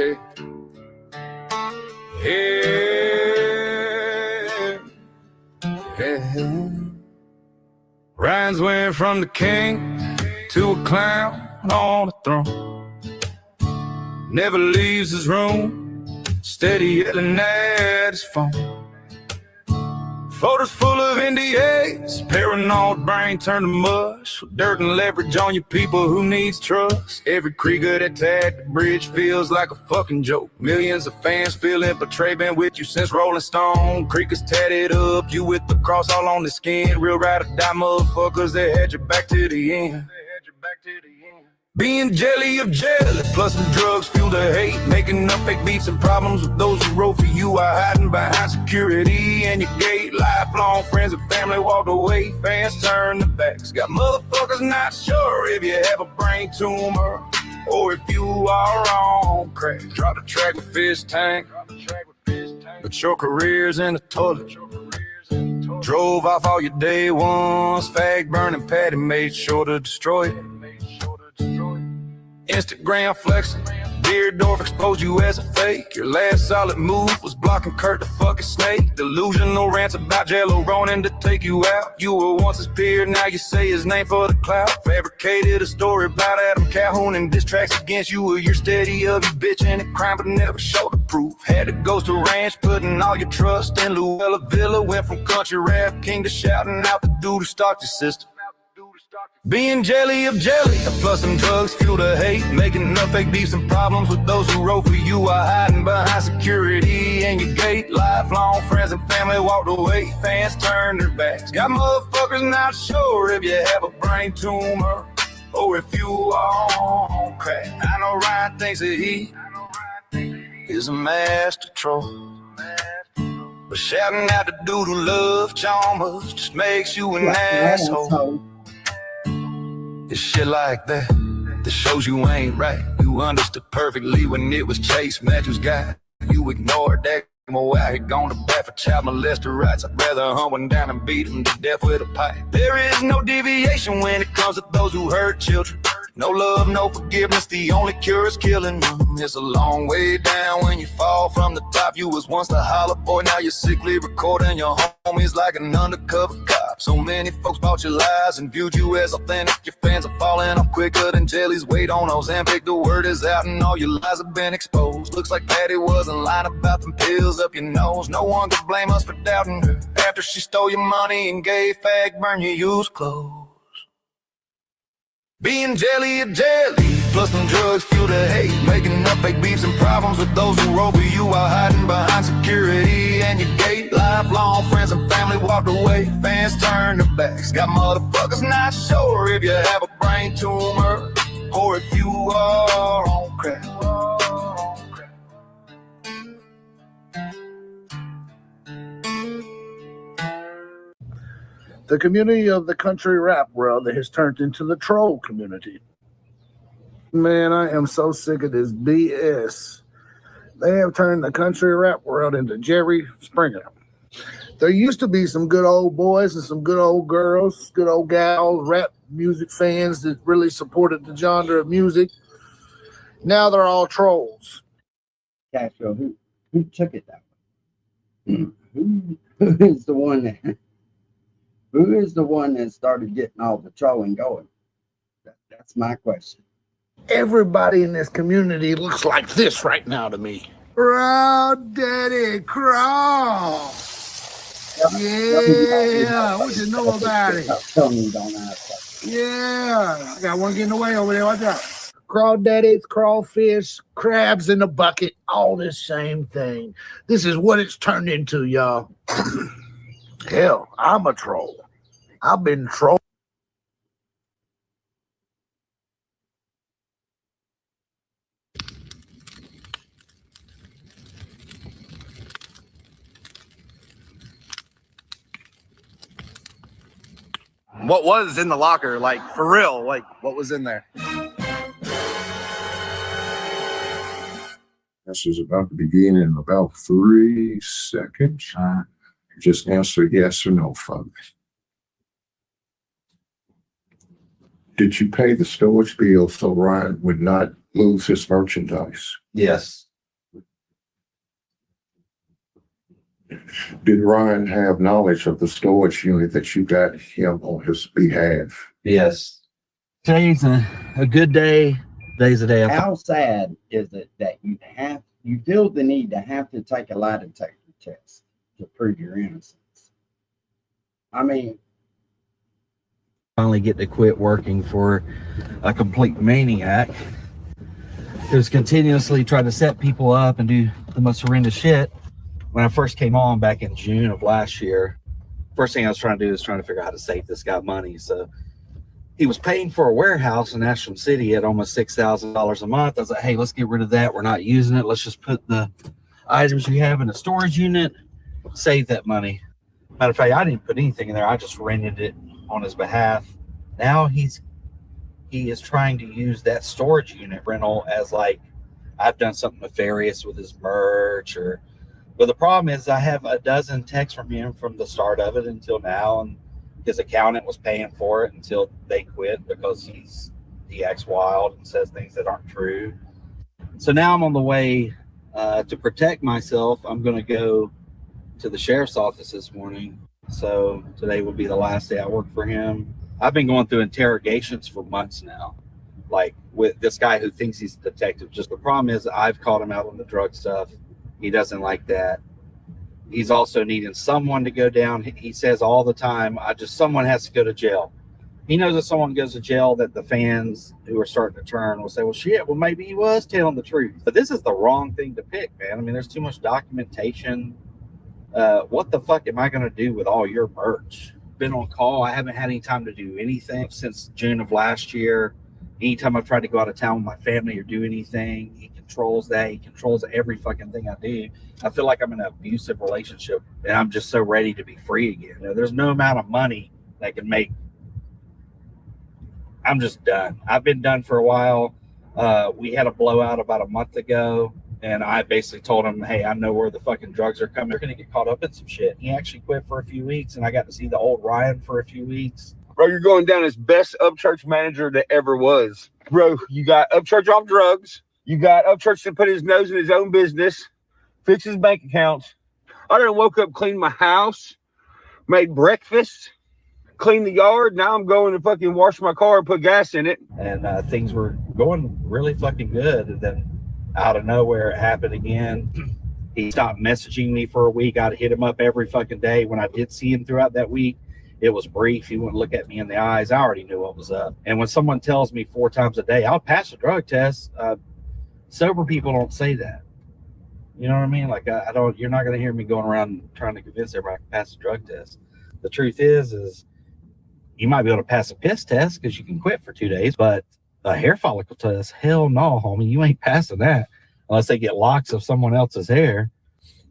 Yeah. Yeah. Yeah. Ryan's went from the king to a clown on the throne. Never leaves his room, steady yelling at his phone. Photos full of NDAs, paranoid brain turned to mush. With dirt and leverage on your people who needs trust. Every Krieger that tagged the bridge feels like a fucking joke. Millions of fans feeling betrayed, been with you since Rolling Stone. Creekers tatted up, you with the cross all on the skin. Real ride or die motherfuckers that had your back to the end. Being jelly of jelly, plus some drugs fuel the hate. Making up fake beefs and problems with those who wrote for you are hiding behind security and your gate. Lifelong friends and family walked away, fans turned their backs. Got motherfuckers not sure if you have a brain tumor or if you are on crack. Drop the track with fish tank, but your career's in the toilet. Drove off all your day ones, fag burning patty, made sure to destroy it. Instagram flexing, Beardorf exposed you as a fake. Your last solid move was blocking Kurt the fucking snake. Delusional rants about Jello Ronin to take you out. You were once his peer, now you say his name for the clout. Fabricated a story about Adam Calhoun and diss tracks against you. You're steady of you bitching and crime but never showed the proof. Had to ghost a ranch, putting all your trust in Luella Villa. Went from country rap king to shouting out the dude who stalked your sister. Being jelly of jelly, plus some drugs fuel the hate. Making up fake beefs and problems with those who wrote for you are hiding behind security and your gate. Lifelong friends and family walked away, fans turned their backs. Got motherfuckers not sure if you have a brain tumor or if you are on crack. I know Ryan thinks that he is a master troll, but shouting out the dude who loves Chalmers just makes you an asshole. It's shit like that shows you ain't right. You understood perfectly when it was Chase Matthews' guy. You ignored that. More out here gone to bat for child molester rights. I'd rather hunt one down and beat him to death with a pipe. There is no deviation when it comes to those who hurt children. No love, no forgiveness, the only cure is killing them. It's a long way down when you fall from the top. You was once the holler boy, now you're sickly recording your homies like an undercover cop. So many folks bought your lies and viewed you as authentic. Your fans are falling off quicker than jellies. Wait on Ozempic, the word is out and all your lies have been exposed. Looks like Patty wasn't lying about them pills up your nose. No one could blame us for doubting her after she stole your money and gave fag burn your used clothes. Being jelly of jelly, plus some drugs fuel the hate. Making up fake beefs and problems with those who wrote for you are hiding behind security and your gate. Lifelong friends and family walked away, fans turned their backs. Got motherfuckers not sure if you have a brain tumor or if you are on crack. The community of the country rap world that has turned into the troll community. Man, I am so sick of this BS. They have turned the country rap world into Jerry Springer. There used to be some good old boys and some good old girls, good old gals, rap music fans that really supported the genre of music. Now they're all trolls. Castro, who took it that way? Who is the one that... Who is the one that started getting all the trolling going? That's my question. Everybody in this community looks like this right now to me. Crawl, daddy, crawl. Yeah, what you know about it? Tell me, don't ask. Yeah, I got one getting away over there. Watch out. Crawdaddies, crawfish, crabs in a bucket, all the same thing. This is what it's turned into, y'all. Hell, I'm a troll. I've been trolled. What was in the locker? Like, for real, like, what was in there? This is about to begin in about 3 seconds. Just answer yes or no, folks. Did you pay the storage bill so Ryan would not lose his merchandise? Yes. Did Ryan have knowledge of the storage unit that you got him on his behalf? Yes. Today's a good day. Today's the day. How sad is it that you feel the need to have to take a lie detector test to prove your innocence? I mean, finally get to quit working for a complete maniac who's continuously trying to set people up and do the most horrendous shit. When I first came on back in June of last year, first thing I was trying to do is trying to figure out how to save this guy money. So he was paying for a warehouse in Ashland City at almost $6,000 a month. I was like, hey, let's get rid of that. We're not using it. Let's just put the items we have in a storage unit, save that money. Matter of fact, I didn't put anything in there. I just rented it on his behalf. Now he is trying to use that storage unit rental as like I've done something nefarious with his merch but the problem is I have a dozen texts from him from the start of it until now, and his accountant was paying for it until they quit because he acts wild and says things that aren't true. So now I'm on the way to protect myself. I'm going to go to the sheriff's office this morning. So today will be the last day I work for him. I've been going through interrogations for months now, like with this guy who thinks he's a detective. Just the problem is I've caught him out on the drug stuff. He doesn't like that. He's also needing someone to go down. He says all the time, someone has to go to jail. He knows if someone goes to jail that the fans who are starting to turn will say, well, shit, well, maybe he was telling the truth. But this is the wrong thing to pick, man. I mean, there's too much documentation. What the fuck am I going to do with all your merch? Been on call. I haven't had any time to do anything since June of last year. Anytime I've tried to go out of town with my family or do anything, he controls that. He controls every fucking thing I do. I feel like I'm in an abusive relationship and I'm just so ready to be free again. You know, there's no amount of money that can make. I'm just done. I've been done for a while. We had a blowout about a month ago, and I basically told him, hey, I know where the fucking drugs are coming. They're going to get caught up in some shit. He actually quit for a few weeks, and I got to see the old Ryan for a few weeks. Bro, you're going down as best Upchurch manager that ever was. Bro, you got Upchurch off drugs. You got Upchurch to put his nose in his own business, fix his bank accounts. I done woke up, cleaned my house, made breakfast, cleaned the yard. Now I'm going to fucking wash my car and put gas in it. And things were going really fucking good. And then out of nowhere, it happened again. He stopped messaging me for a week. I'd hit him up every fucking day. When I did see him throughout that week, it was brief. He wouldn't look at me in the eyes. I already knew what was up. And when someone tells me 4 times a day, I'll pass a drug test, sober people don't say that. You know what I mean? Like, I don't, you're not going to hear me going around trying to convince everybody I can pass a drug test. The truth is you might be able to pass a piss test because you can quit for 2 days, but a hair follicle test, hell no, homie. You ain't passing that unless they get locks of someone else's hair.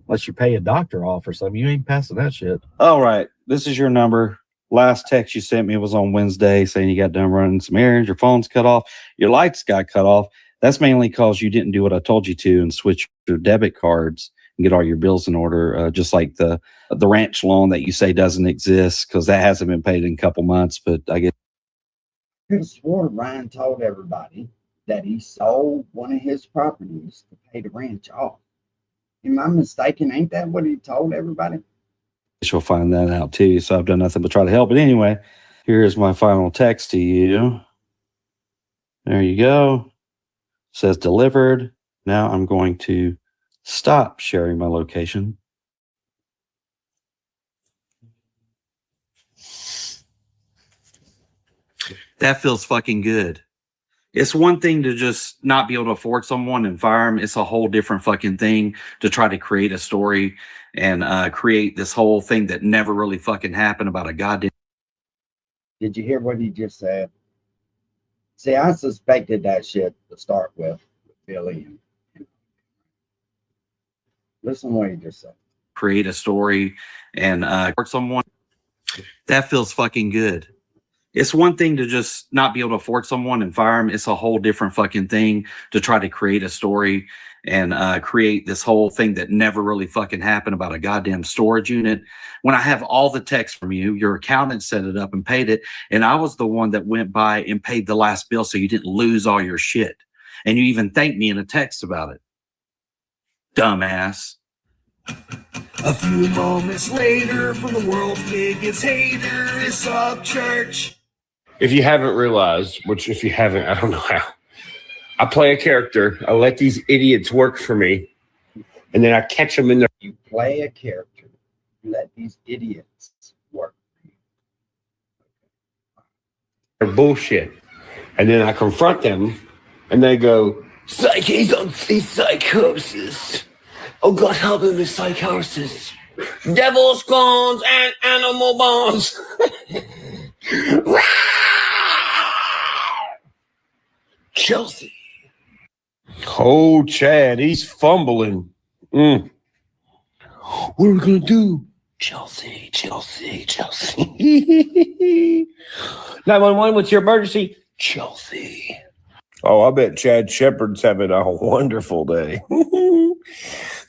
Unless you pay a doctor off or something, you ain't passing that shit. All right, this is your number. Last text you sent me was on Wednesday saying you got done running some errands, your phone's cut off, your lights got cut off. That's mainly because you didn't do what I told you to and switch your debit cards and get all your bills in order, just like the ranch loan that you say doesn't exist because that hasn't been paid in a couple months. But I guess I could have sworn Ryan told everybody that he sold one of his properties to pay the ranch off. Am I mistaken? Ain't that what he told everybody? she'll find that out too. So I've done nothing but try to help. But anyway, here's my final text to you. There you go. It says delivered. Now I'm going to stop sharing my location. That feels fucking good. It's one thing to just not be able to afford someone and fire them. It's a whole different fucking thing to try to create a story and create this whole thing that never really fucking happened about a goddamn. Did you hear what he just said? See, I suspected that shit to start with Billy. Listen to what he just said. Create a story and someone. That feels fucking good. It's one thing to just not be able to afford someone and fire them. It's a whole different fucking thing to try to create a story and create this whole thing that never really fucking happened about a goddamn storage unit. When I have all the texts from you, your accountant set it up and paid it. And I was the one that went by and paid the last bill so you didn't lose all your shit. And you even thanked me in a text about it. Dumbass. A few moments later, from the world's biggest hater, it's up church. If you haven't realized, which if you haven't, I don't know how, I play a character. I let these idiots work for me, and then I catch them in their... You play a character. You let these idiots work for you. bullshit. And then I confront them, and they go, "Psych, he's on psychosis. Oh, God help him with psychosis. Devil scorns and animal bonds." Chelsea. Oh, Chad, he's fumbling. What are we going to do? Chelsea. 911, what's your emergency? Chelsea. Oh, I bet Chad Shepard's having a wonderful day.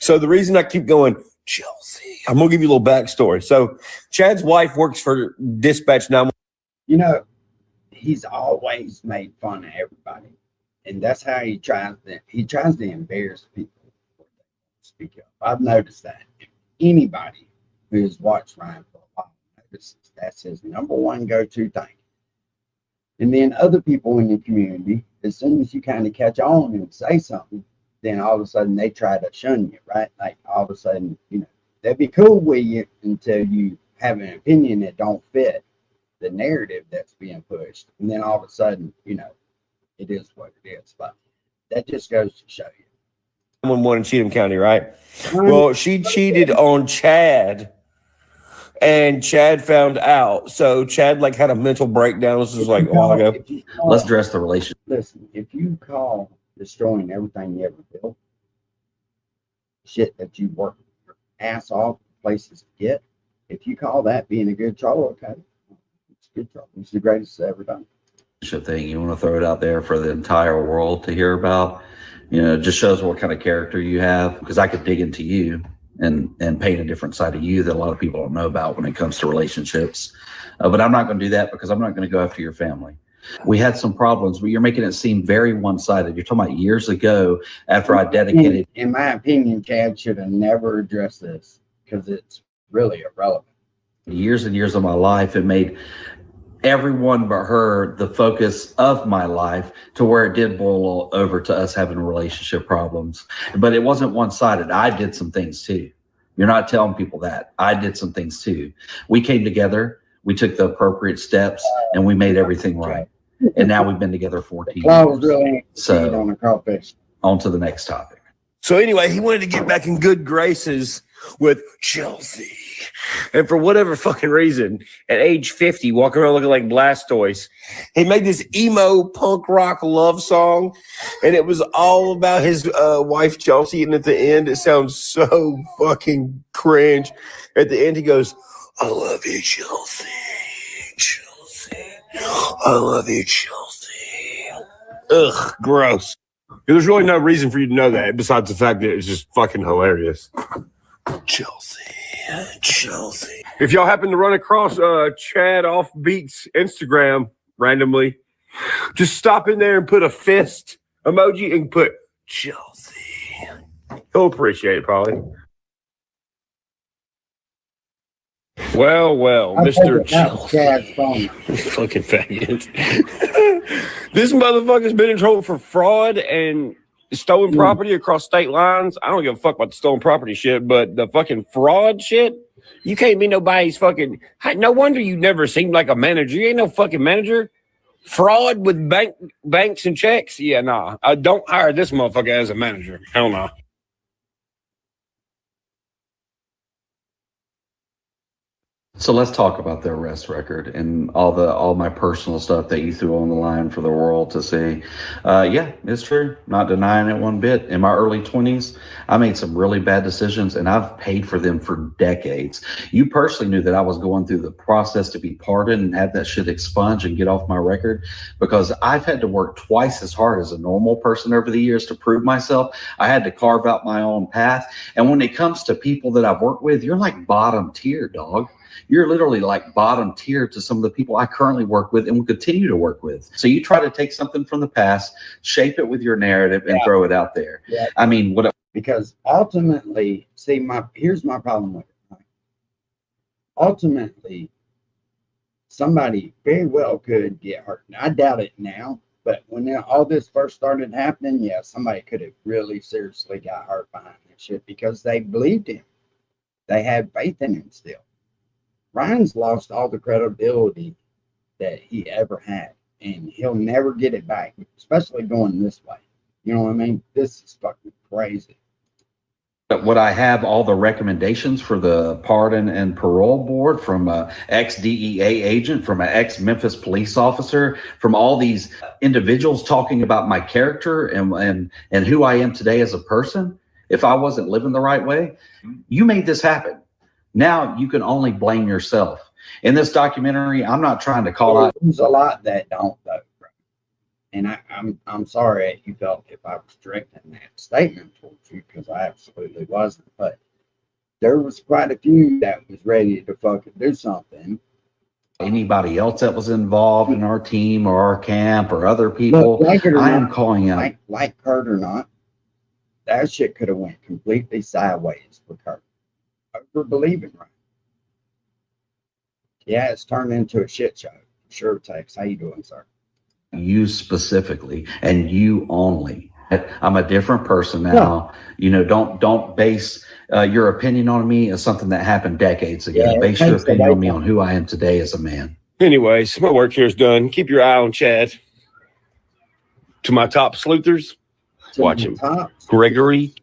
So the reason I keep going, Chelsea, I'm going to give you a little backstory. So Chad's wife works for Dispatch 911. You know, he's always made fun of everybody. And that's how he tries to embarrass people before they speak up. I've noticed that. If anybody who has watched Ryan for a while notices that's his number one go-to thing. And then other people in the community, as soon as you kind of catch on and say something, then all of a sudden they try to shun you, right? Like all of a sudden, you know, they'd be cool with you until you have an opinion that don't fit the narrative that's being pushed. And then all of a sudden, you know, it is what it is. But that just goes to show you. 911 in Cheatham County, right? Well, she cheated on Chad, and Chad found out. So Chad like had a mental breakdown. This was like a while ago. Let's address the relationship. Listen, if you call destroying everything you ever built shit that you work your ass off places to get, if you call that being a good troll, okay, it's a good troll. It's the greatest ever done. Thing you want to throw it out there for the entire world to hear about, you know, it just shows what kind of character you have, because I could dig into you and paint a different side of you that a lot of people don't know about when it comes to relationships, but I'm not going to do that because I'm not going to go after your family. We had some problems, but you're making it seem very one-sided. You're talking about years ago after I dedicated. In my opinion, Chad should have never addressed this because it's really irrelevant. Years and years of my life, and made everyone but her the focus of my life, to where it did boil over to us having relationship problems. But it wasn't one-sided. I did some things too. You're not telling people that. I did some things too. We came together, we took the appropriate steps, and we made everything right. And now we've been together 14 years. Really so on a crawfish. On to the next topic. So anyway, he wanted to get back in good graces with Chelsea. And for whatever fucking reason, at age 50, walking around looking like Blastoise, he made this emo punk rock love song. And it was all about his wife, Chelsea. And at the end, it sounds so fucking cringe. At the end, he goes, "I love you, Chelsea. I love you, Chelsea." Ugh, gross. There's really no reason for you to know that besides the fact that it's just fucking hilarious. Chelsea. If y'all happen to run across Chad Offbeat's Instagram randomly, just stop in there and put a fist emoji and put Chelsea. He'll appreciate it probably. Well, Mr. Chelsea. Fucking faggot. This motherfucker's been in trouble for fraud and stolen property across state lines. I don't give a fuck about the stolen property shit, but the fucking fraud shit, you can't be nobody's fucking... No wonder you never seemed like a manager. You ain't no fucking manager. Fraud with banks and checks? Yeah, nah. Don't hire this motherfucker as a manager. Hell no. So let's talk about the arrest record and all my personal stuff that you threw on the line for the world to see. Yeah, it's true. Not denying it one bit. In my early 20s, I made some really bad decisions, and I've paid for them for decades. You personally knew that I was going through the process to be pardoned and have that shit expunged and get off my record, because I've had to work twice as hard as a normal person over the years to prove myself. I had to carve out my own path. And when it comes to people that I've worked with, you're like bottom tier, dog. You're literally like bottom tier to some of the people I currently work with and will continue to work with. So you try to take something from the past, shape it with your narrative, and throw it out there. Yeah. I mean, what Because ultimately, see, here's my problem with it. Right? Ultimately, somebody very well could get hurt. I doubt it now, but when all this first started happening, yeah, somebody could have really seriously got hurt behind that shit because they believed him. They had faith in him still. Ryan's lost all the credibility that he ever had, and he'll never get it back, especially going this way. You know what I mean? This is fucking crazy. Would I have all the recommendations for the pardon and parole board from an ex-DEA agent, from an ex-Memphis police officer, from all these individuals talking about my character and who I am today as a person if I wasn't living the right way? You made this happen. Now you can only blame yourself. In this documentary, I'm not trying to call out. There's a lot that don't, though. And I'm sorry that you felt if I was directing that statement towards you, because I absolutely wasn't. But there was quite a few that was ready to fucking do something. Anybody else that was involved in our team or our camp or other people, Look, like it or I am not, calling out. like Kurt or not, that shit could have went completely sideways for Kurt. Over believing right. Yeah, it's turned into a shit show. Sure, Tex. How you doing, sir? You specifically and you only. I'm a different person now. Yeah. Don't base your opinion on me as something that happened decades ago. Yeah, base your opinion on me on who I am today as a man. Anyways, my work here is done. Keep your eye on Chad. To my top sleuthers, watch him. Gregory.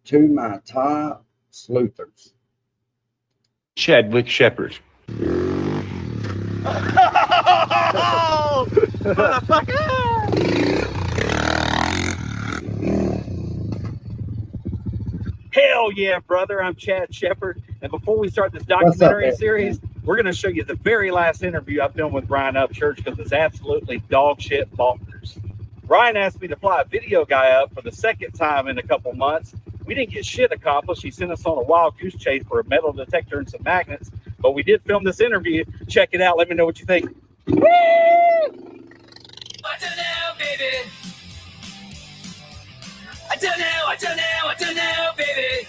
To my top sleuthers. Chadwick Shepherd. Hell yeah, brother. I'm Chad Shepherd. And before we start this documentary series, we're going to show you the very last interview I filmed with Ryan Upchurch because it's absolutely dog shit bonkers. Ryan asked me to fly a video guy up for the second time in a couple months. We didn't get shit accomplished. He sent us on a wild goose chase for a metal detector and some magnets, but we did film this interview. Check it out. Let me know what you think. Woo! I don't know, baby. I don't know, baby.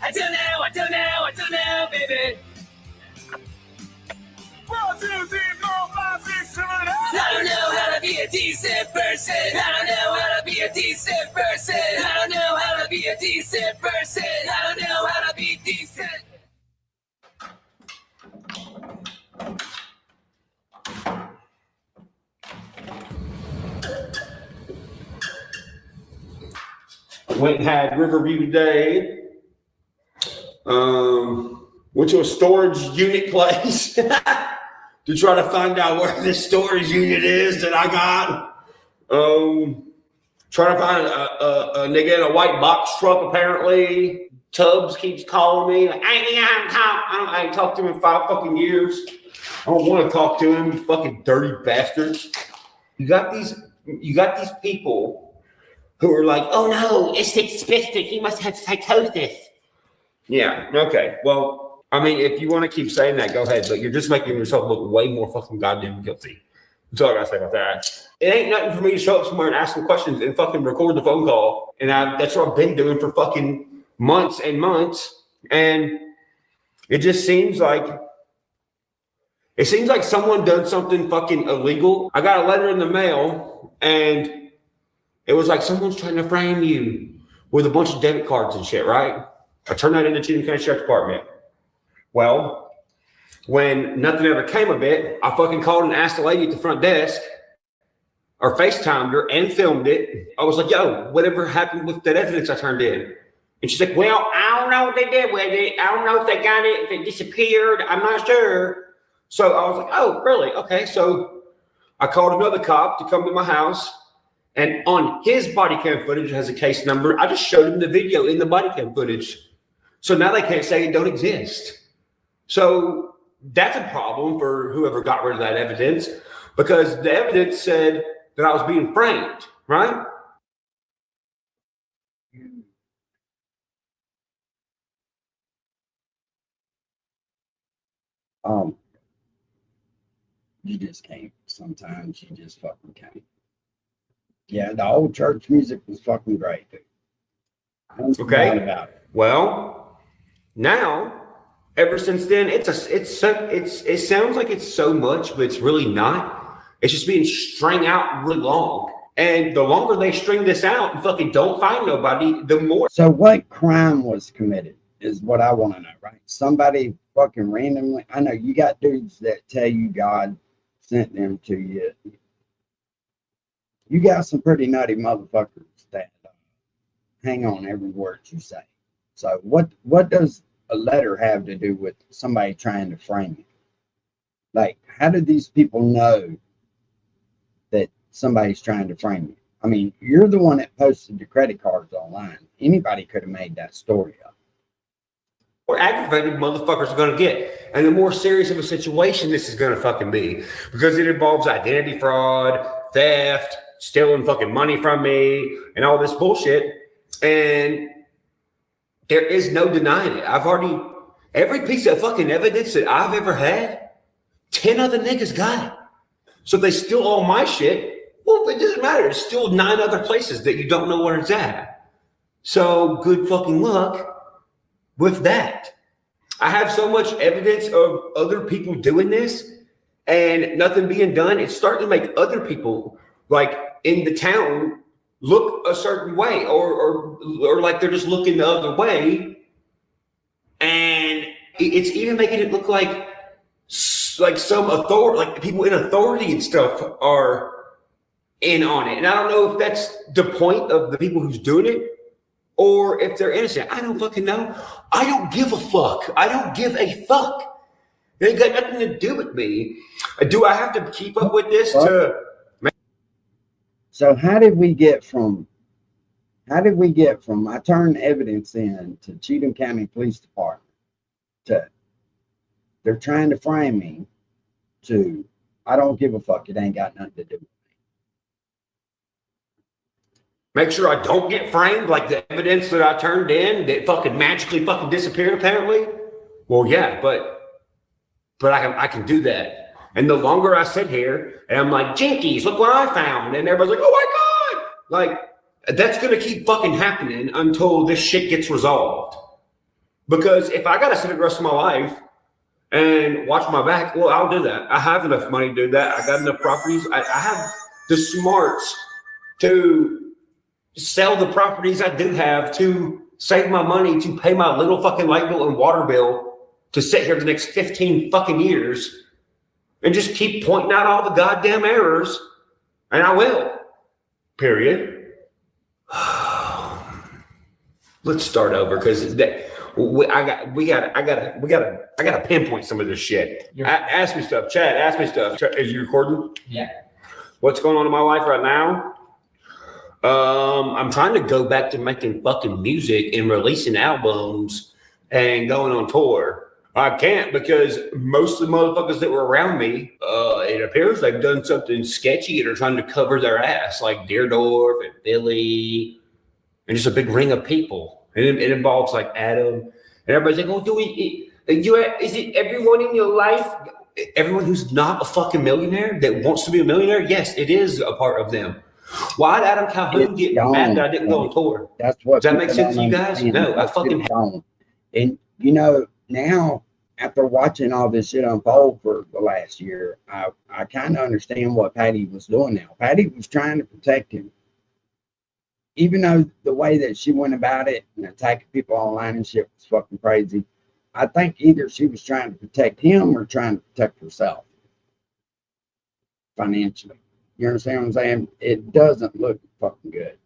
I don't know, baby. 1, 2, 3, 4, 5, 6, 7, 8. I don't know how to be a decent person. I don't know how to be a decent person. I don't know how to be a decent person. I don't know how to be decent. Went and had Riverview today. Went to a storage unit place to try to find out where this storage unit is that I got. Trying to find a nigga in a white box truck, apparently. Tubbs keeps calling me. Like, I ain't talked to him in 5 fucking years. I don't want to talk to him, you fucking dirty bastards. You got these people who are like, oh no, it's suspicious. He must have psychosis. Yeah, okay. Well, I mean, if you want to keep saying that, go ahead. But you're just making yourself look way more fucking goddamn guilty. That's all I gotta say about that. It ain't nothing for me to show up somewhere and ask some questions and fucking record the phone call. And that's what I've been doing for fucking months and months. And it just seems like someone done something fucking illegal. I got a letter in the mail and it was like someone's trying to frame you with a bunch of debit cards and shit, right? I turned that into the Cheatham County Sheriff's Department. Well, when nothing ever came of it, I fucking called and asked the lady at the front desk, or FaceTimed her and filmed it. I was like, yo, whatever happened with that evidence I turned in? And she's like, well, I don't know what they did with it. I don't know if they got it, if it disappeared. I'm not sure. So I was like, oh, really? Okay. So I called another cop to come to my house. And on his body cam footage, it has a case number. I just showed him the video in the body cam footage. So now they can't say it don't exist. So that's a problem for whoever got rid of that evidence, because the evidence said that I was being framed, right? You just can't. Sometimes you just fucking can't. Yeah, the old church music was fucking great, dude. Okay. About it. Well, now, ever since then, it sounds like it's so much, but it's really not. It's just being string out really long. And the longer they string this out and fucking don't find nobody, the more. So what crime was committed is what I want to know, right? Somebody fucking randomly. I know you got dudes that tell you God sent them to you. You got some pretty nutty motherfuckers that hang on every word you say. So what does a letter have to do with somebody trying to frame you? Like, how did these people know that somebody's trying to frame you? I mean, you're the one that posted the credit cards online. Anybody could have made that story up. More aggravated motherfuckers are going to get, and the more serious of a situation this is going to fucking be, because it involves identity fraud, theft, stealing fucking money from me, and all this bullshit. And there is no denying it. Every piece of fucking evidence that I've ever had, 10 other niggas got it. So if they steal all my shit, well, it doesn't matter. There's still 9 other places that you don't know where it's at. So good fucking luck with that. I have so much evidence of other people doing this and nothing being done. It's starting to make other people, like in the town, look a certain way, or like they're just looking the other way. And it's even making it look like some authority, like people in authority and stuff are in on it. And I don't know if that's the point of the people who's doing it, or if they're innocent. I don't fucking know. I don't give a fuck. I don't give a fuck. It ain't got nothing to do with me. Do I have to keep up with this to? So how did we get from I turned evidence in to Cheatham County Police Department to they're trying to frame me to I don't give a fuck, it ain't got nothing to do with me. Make sure I don't get framed, like the evidence that I turned in that fucking magically fucking disappeared apparently? Well, yeah, but I can do that. And the longer I sit here and I'm like, jinkies, look what I found. And everybody's like, oh my God. Like, that's going to keep fucking happening until this shit gets resolved. Because if I got to sit the rest of my life and watch my back, well, I'll do that. I have enough money to do that. I got enough properties. I have the smarts to sell the properties I do have, to save my money, to pay my little fucking light bill and water bill, to sit here the next 15 fucking years and just keep pointing out all the goddamn errors. And I will. Period. Let's start over, because I gotta pinpoint some of this shit. Ask me stuff, Chad. Ask me stuff. Is you recording? Yeah. What's going on in my life right now? I'm trying to go back to making fucking music and releasing albums and going on tour. I can't, because most of the motherfuckers that were around me, it appears they've done something sketcy and are trying to cover their ass, like Deerdorf and Billy, and just a big ring of people. And it involves like Adam, and everybody's like, "Oh, is it everyone in your life? Everyone who's not a fucking millionaire that wants to be a millionaire? Yes, it is a part of them." Why did Adam Calhoun get mad that I didn't go on tour? That's what. Does that make sense to you guys? No, I fucking don't. And you know, now after watching all this shit unfold for the last year, I kind of understand what Patty was doing now. Patty was trying to protect him. Even though the way that she went about it and attacking people online and shit was fucking crazy, I think either she was trying to protect him or trying to protect herself financially. You understand what I'm saying? It doesn't look fucking good.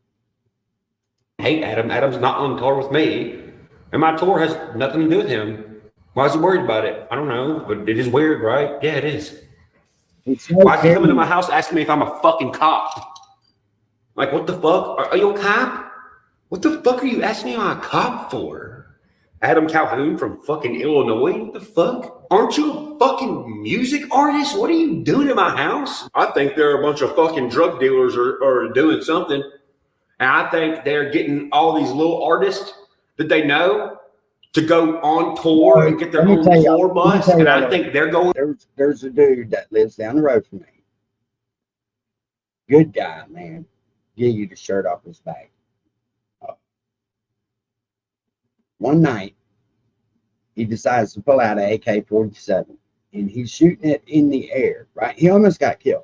hate Adam. Adam's not on tour with me, and my tour has nothing to do with him. Why is he worried about it? I don't know, but it is weird, right? Yeah, it is. Why is he coming to my house asking me if I'm a fucking cop? Like, what the fuck? Are you a cop? What the fuck are you asking me I'm a cop for? Adam Calhoun from fucking Illinois? What the fuck? Aren't you a fucking music artist? What are you doing in my house? I think there are a bunch of fucking drug dealers are doing something. And I think they're getting all these little artists that they know to go on tour and get their own tour bus. And I think they're going. There's a dude that lives down the road from me. Good guy, man. give you the shirt off his back. One night, he decides to pull out an AK-47 and he's shooting it in the air, right? He almost got killed.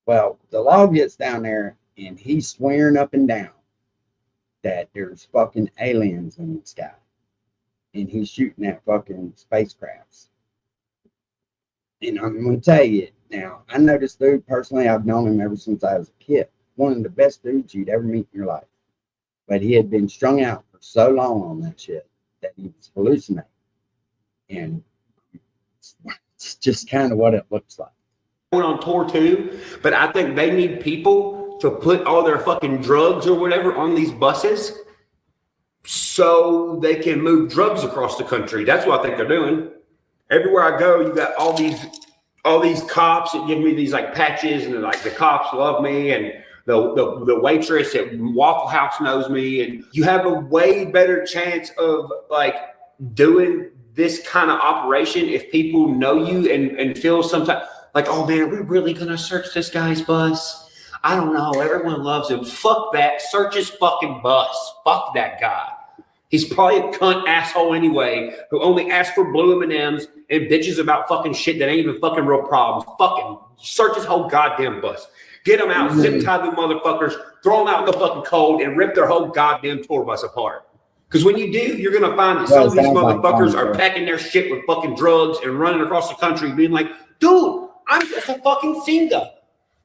Well, the law gets down there and he's swearing up and down that there's fucking aliens in the sky. And he's shooting at fucking spacecrafts. And I'm going to tell you now, I know this dude personally. I've known him ever since I was a kid. One of the best dudes you'd ever meet in your life. But he had been strung out for so long on that shit that he was hallucinating. And it's just kind of what it looks like. Going on tour too, but I think they need people to put all their fucking drugs or whatever on these buses so they can move drugs across the country. That's what I think they're doing. Everywhere I go, you got all these cops that give me these like patches, and like the cops love me, and the waitress at Waffle House knows me, and you have a way better chance of like doing this kind of operation if people know you and feel sometimes like, oh man, are we really gonna search this guy's bus? I don't know. Everyone loves him. Fuck that. Search his fucking bus. Fuck that guy. He's probably a cunt asshole anyway, who only asks for blue M&Ms and bitches about fucking shit that ain't even fucking real problems. Fucking search his whole goddamn bus. Get them out, zip tie the motherfuckers, throw them out in the fucking cold, and rip their whole goddamn tour bus apart. Because when you do, you're going to find that some of these motherfuckers are packing their shit with fucking drugs and running across the country being like, dude, I'm just a fucking singer.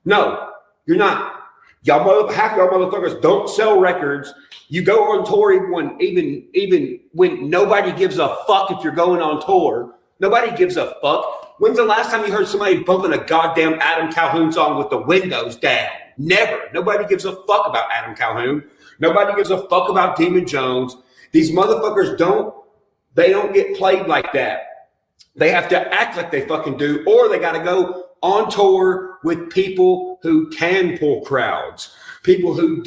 No, you're not. Half y'all motherfuckers don't sell records. You go on tour even when nobody gives a fuck if you're going on tour. Nobody gives a fuck. When's the last time you heard somebody bumping a goddamn Adam Calhoun song with the windows down? Never. Nobody gives a fuck about Adam Calhoun. Nobody gives a fuck about Demon Jones. These motherfuckers don't get played like that. They have to act like they fucking do, or they got to go on tour with people who can pull crowds, people who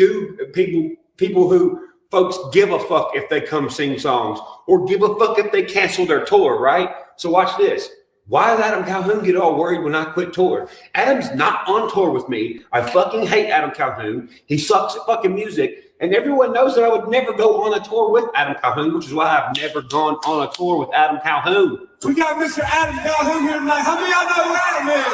folks give a fuck if they come sing songs, or give a fuck if they cancel their tour, right? So watch this. Why did Adam Calhoun get all worried when I quit tour? Adam's not on tour with me. I fucking hate Adam Calhoun. He sucks at fucking music. And everyone knows that I would never go on a tour with Adam Calhoun, which is why I've never gone on a tour with Adam Calhoun. We got Mr. Adam Calhoun here tonight. How many of y'all know who Adam is?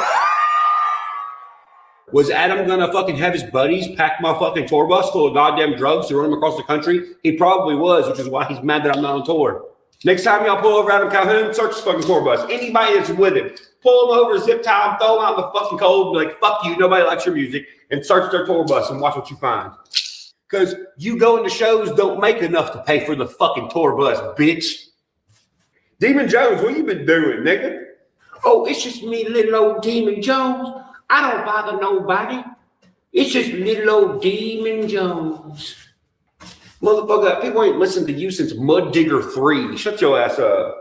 Was Adam gonna fucking have his buddies pack my fucking tour bus full of goddamn drugs to run him across the country? He probably was, which is why he's mad that I'm not on tour. Next time y'all pull over Adam Calhoun, search his fucking tour bus. Anybody that's with him, pull him over, zip tie him, throw him out in the fucking cold, be like, fuck you, nobody likes your music, and search their tour bus and watch what you find. Because you going to shows don't make enough to pay for the fucking tour bus, bitch. Demon Jones, what you been doing, nigga? Oh, it's just me, little old Demon Jones. I don't bother nobody. It's just little old Demon Jones. Motherfucker, people ain't listened to you since Mud Digger 3. Shut your ass up.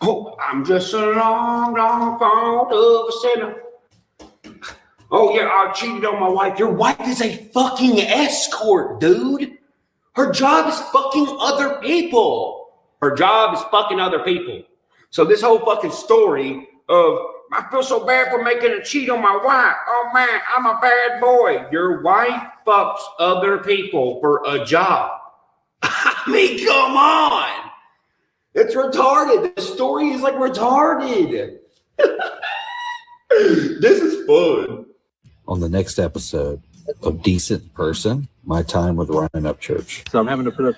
Oh, I'm just a long, long fault of a sinner. Oh, yeah, I cheated on my wife. Your wife is a fucking escort, dude. Her job is fucking other people. Her job is fucking other people. So this whole fucking story of, I feel so bad for making a cheat on my wife. Oh, man, I'm a bad boy. Your wife fucks other people for a job. I mean, come on. It's retarded. The story is like retarded. This is fun. On the next episode of Decent Person, my time with Ryan Upchurch. So I'm having to put up.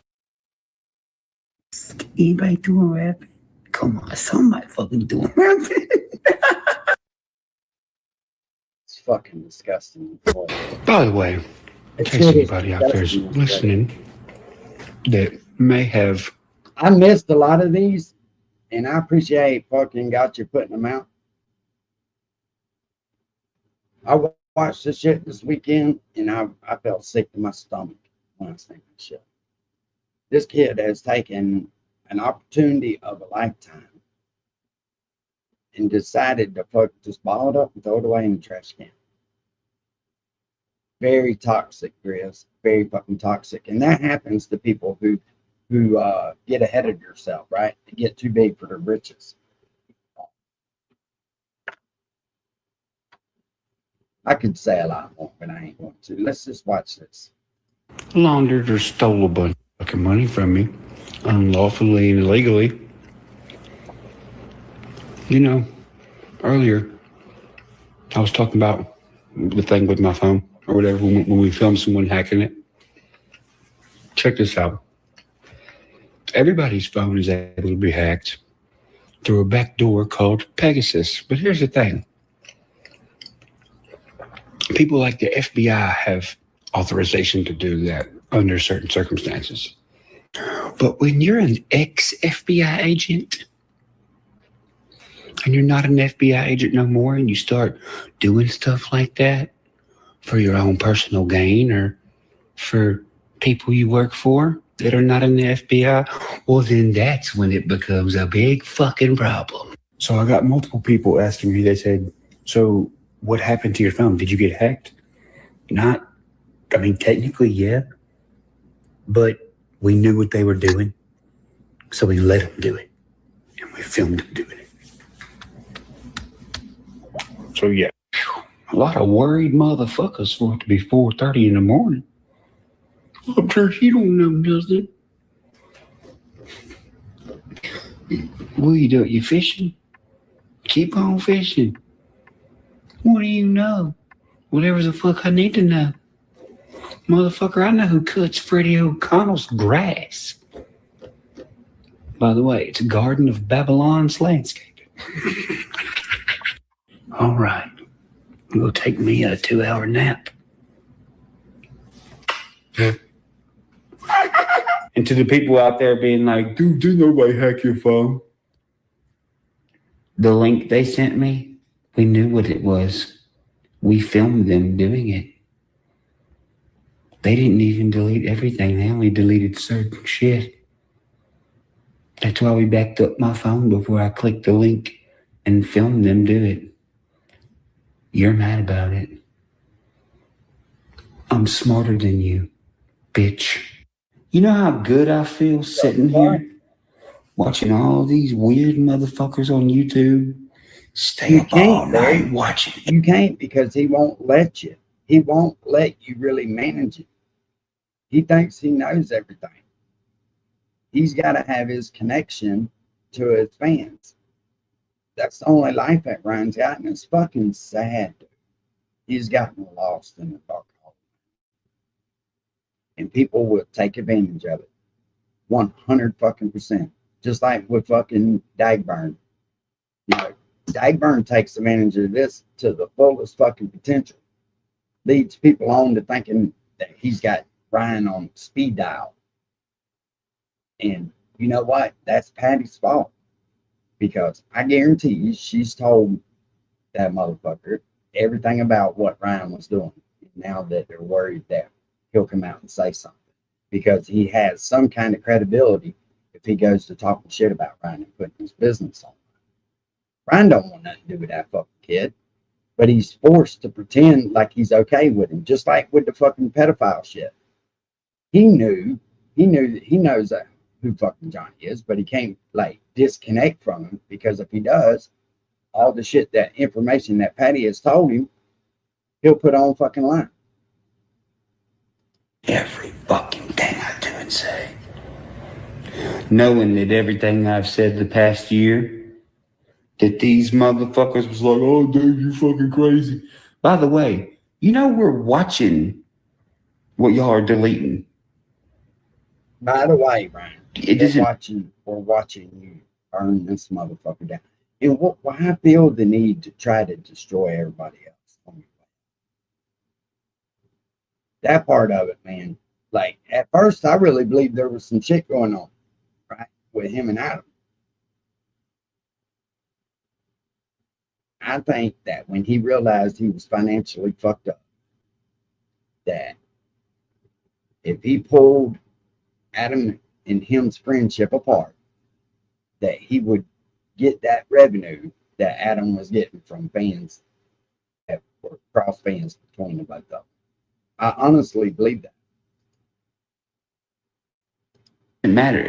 Anybody doing rapping? Come on, somebody fucking doing rapping. It's fucking disgusting. By the way, in case anybody out there's listening that may have. I missed a lot of these, and I appreciate fucking got you putting them out. I watched this shit this weekend, and I felt sick to my stomach when I was thinking shit. This kid has taken an opportunity of a lifetime and decided to just ball it up and throw it away in the trash can. Very toxic, Chris. Very fucking toxic. And that happens to people who get ahead of yourself, right? They get too big for their britches. I could say a lot more, but I ain't going to. Let's just watch this. Laundered or stole a bunch of fucking money from me, unlawfully and illegally. You know, earlier I was talking about the thing with my phone or whatever when we filmed someone hacking it. Check this out. Everybody's phone is able to be hacked through a back door called Pegasus. But here's the thing. People like the FBI have authorization to do that under certain circumstances. But when you're an ex-FBI agent and you're not an FBI agent no more and you start doing stuff like that for your own personal gain or for people you work for that are not in the FBI, well, then that's when it becomes a big fucking problem. So I got multiple people asking me, they said, so what happened to your phone? Did you get hacked? Technically, yeah. But we knew what they were doing. So we let them do it. And we filmed them doing it. So yeah, a lot of worried motherfuckers for it to be 4:30 in the morning. I'm sure you don't know nothing. What are you doing? You fishing? Keep on fishing. What do you know? Whatever the fuck I need to know. Motherfucker, I know who cuts Freddie O'Connell's grass. By the way, it's a Garden of Babylon's landscape. All right. I'm going to take me a 2-hour nap. And to the people out there being like, dude, did nobody hack your phone? The link they sent me, we knew what it was. We filmed them doing it. They didn't even delete everything. They only deleted certain shit. That's why we backed up my phone before I clicked the link and filmed them do it. You're mad about it. I'm smarter than you, bitch. You know how good I feel sitting here watching all these weird motherfuckers on YouTube stay up all night watching it? You can't, because he won't let you. He won't let you really manage it. He thinks he knows everything. He's got to have his connection to his fans. That's the only life that Ryan's got, and it's fucking sad. He's gotten lost in the dark hole. And people will take advantage of it. 100%. Just like with fucking Dagburn. You know, Dagburn takes advantage of this to the fullest fucking potential. Leads people on to thinking that he's got Ryan on speed dial. And you know what? That's Patty's fault. Because I guarantee you, she's told that motherfucker everything about what Ryan was doing. Now that they're worried that he'll come out and say something. Because he has some kind of credibility if he goes to talking shit about Ryan and putting his business on. Ryan don't want nothing to do with that fucking kid. But he's forced to pretend like he's okay with him. Just like with the fucking pedophile shit. He knows that who fucking Johnny is, but he can't like disconnect from him, because if he does, all the shit, that information that Patty has told him, he'll put on fucking line. Every fucking thing I do and say. Knowing that everything I've said the past year, that these motherfuckers was like, oh, dude, you fucking crazy. By the way, you know we're watching what y'all are deleting. By the way, Ryan, we're watching you burn this motherfucker down. And why I feel the need to try to destroy everybody else. That part of it, man. Like, at first, I really believed there was some shit going on, right, with him and Adam. I think that when he realized he was financially fucked up, that if he pulled Adam and him's friendship apart, that he would get that revenue that Adam was getting from fans, that were cross fans between the both of them. I honestly believe that. It doesn't matter.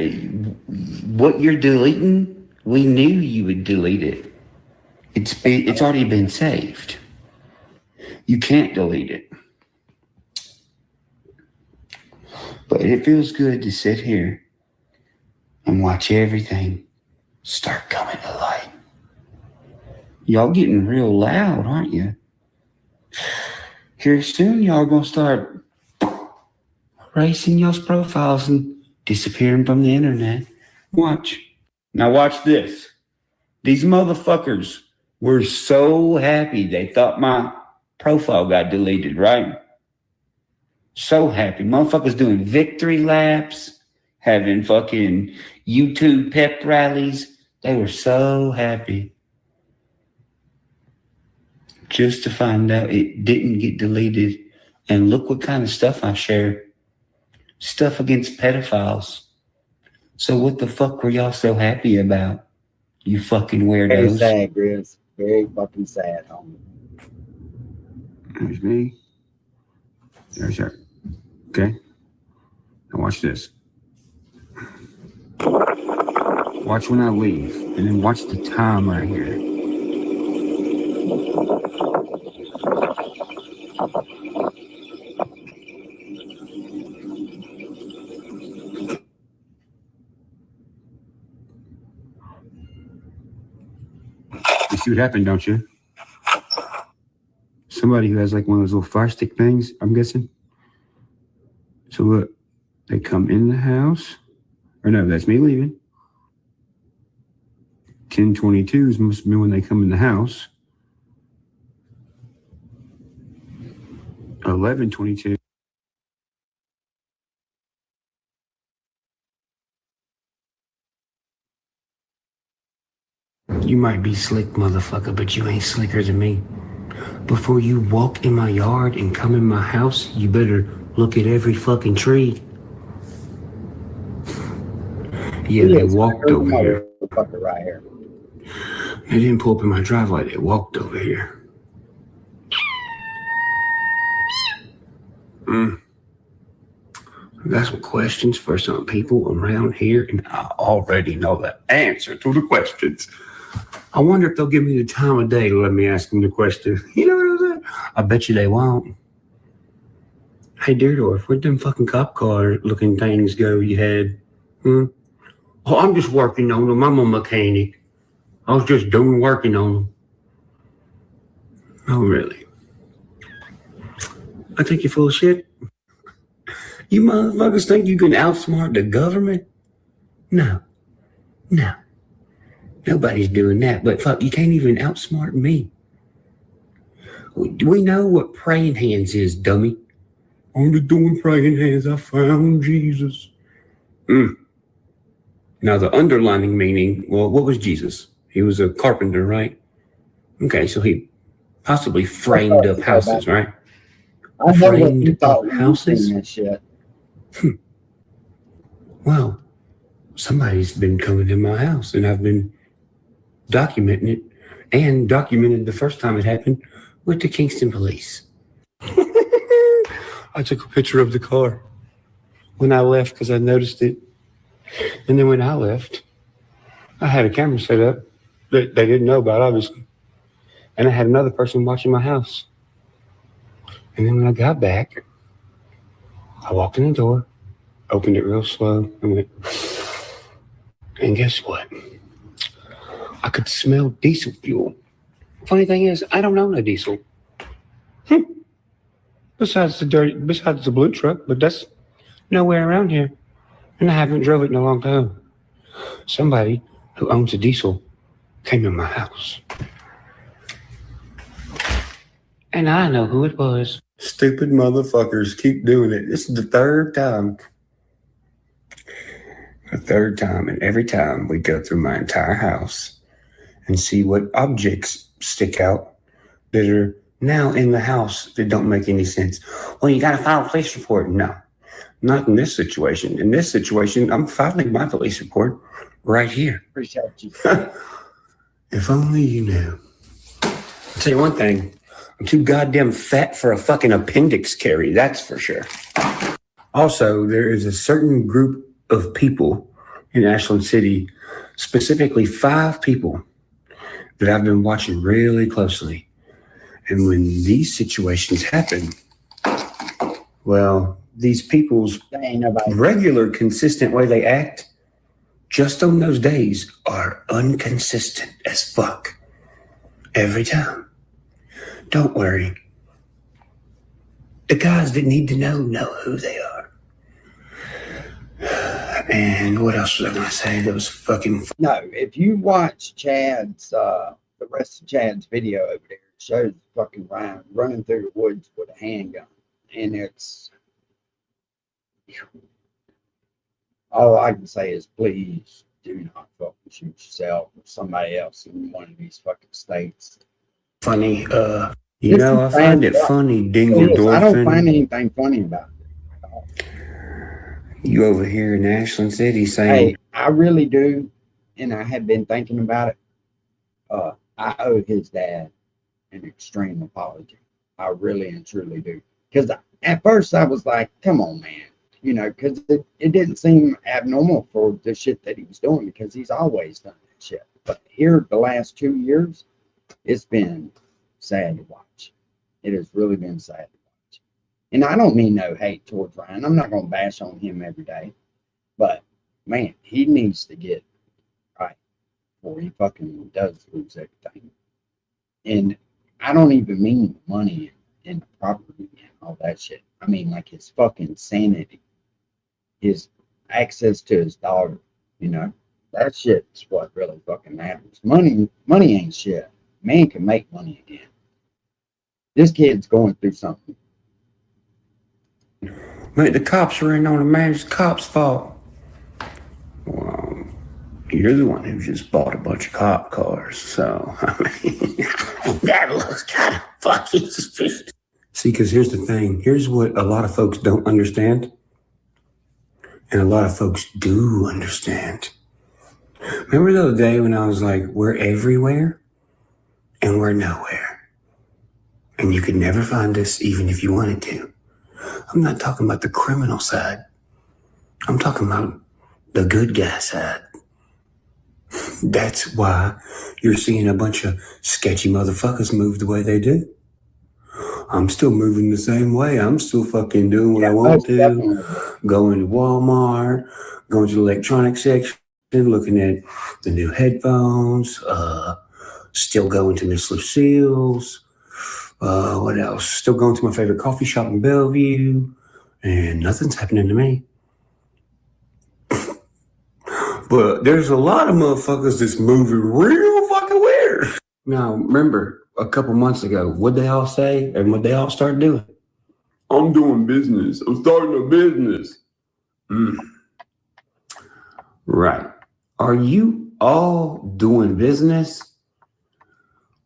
What you're deleting, we knew you would delete it. It's already been saved. You can't delete it. But it feels good to sit here and watch everything start coming to light. Y'all getting real loud, aren't you? Here soon, y'all gonna start erasing y'all's profiles and disappearing from the internet. Watch. Now watch this. These motherfuckers were so happy they thought my profile got deleted, right? So happy. Motherfuckers doing victory laps, having fucking YouTube pep rallies. They were so happy. Just to find out it didn't get deleted. And look what kind of stuff I share. Stuff against pedophiles. So what the fuck were y'all so happy about? You fucking weirdos. Very sad, Grizz. Very fucking sad, homie. There's me. There's her. Okay. Now watch this. Watch when I leave. And then watch the time right here. You see what happened, don't you? Somebody who has like one of those little fire stick things, I'm guessing. So look, they come in the house. Or no, that's me leaving. 10:22 must be when they come in the house. 11:22. You might be slick, motherfucker, but you ain't slicker than me. Before you walk in my yard and come in my house, you better look at every fucking tree. Yeah, they walked over here. Right here. They didn't pull up in my driveway. They walked over here. I got some questions for some people around here, and I already know the answer to the questions. I wonder if they'll give me the time of day to let me ask them the question. You know what I'm saying? I bet you they won't. Hey, Deerdorf, where'd them fucking cop car looking things go you had? Oh, I'm just working on them. I'm a mechanic. I was just working on them. Oh, really? I think you're full of shit. You motherfuckers think you can outsmart the government? No. Nobody's doing that, but fuck, you can't even outsmart me. We know what praying hands is, dummy. Only doing praying hands, I found Jesus. Now the underlining meaning, well, what was Jesus? He was a carpenter, right? Okay, so he possibly framed up houses, right? I heard what you Framed thought up houses? that shit. Well, somebody's been coming to my house, and I've been documenting it, and documented the first time it happened with the Kingston police. I took a picture of the car when I left because I noticed it. And then when I left, I had a camera set up that they didn't know about, obviously. And I had another person watching my house. And then when I got back, I walked in the door, opened it real slow, and went, and guess what? I could smell diesel fuel. Funny thing is, I don't own a diesel. Besides the blue truck, but that's nowhere around here. And I haven't drove it in a long time. Somebody who owns a diesel came in my house. And I know who it was. Stupid motherfuckers keep doing it. This is the third time. The third time, and every time we go through my entire house and see what objects stick out that are now in the house that don't make any sense. Well, you got to file a police report. No, not in this situation. In this situation, I'm filing my police report right here. Appreciate you. If only you knew. I'll tell you one thing. I'm too goddamn fat for a fucking appendix carry, that's for sure. Also, there is a certain group of people in Ashland City, specifically 5 people that I've been watching really closely. And when these situations happen, well, these people's regular, consistent way they act, just on those days, are inconsistent as fuck. Every time. Don't worry. The guys that need to know who they are. And what else was I going to say? That was fucking... No, if you watch Chad's, the rest of Chad's video over there, it shows fucking Ryan running through the woods with a handgun. And it's... All I can say is please do not fucking shoot yourself or somebody else in one of these fucking states. Funny, you know, I find it funny, Dingle. I don't find anything funny about it. You over here in Ashland City saying... Hey, I really do, and I have been thinking about it. I owe his dad an extreme apology. I really and truly do. Because at first I was like, come on, man. You know, because it didn't seem abnormal for the shit that he was doing, because he's always done that shit. But here, the last 2 years, it's been sad to watch. It has really been sad to watch. And I don't mean no hate towards Ryan. I'm not going to bash on him every day. But, man, he needs to get right before he fucking does lose everything. And I don't even mean money and property and all that shit. I mean, like, his fucking sanity. His access to his daughter, you know? That shit's what really fucking matters. Money ain't shit. Man can make money again. This kid's going through something. Mate, the cops are in on him, man. It's the cops' fault. Well, you're the one who just bought a bunch of cop cars, so, I mean, that looks kind of fucking suspicious. See, because here's the thing. Here's what a lot of folks don't understand, and a lot of folks do understand. Remember the other day when I was like, we're everywhere, and we're nowhere, and you could never find us even if you wanted to. I'm not talking about the criminal side. I'm talking about the good guy side. That's why you're seeing a bunch of sketchy motherfuckers move the way they do. I'm still moving the same way. I'm still fucking doing what I want to. Definitely. Going to Walmart, going to the electronics section, looking at the new headphones, still going to Miss Lucille's. What else? Still going to my favorite coffee shop in Bellevue, and nothing's happening to me. But there's a lot of motherfuckers that's moving real fucking weird. Now, remember, a couple months ago, what'd they all say and what they all start doing? I'm doing business. I'm starting a business. Right. Are you all doing business?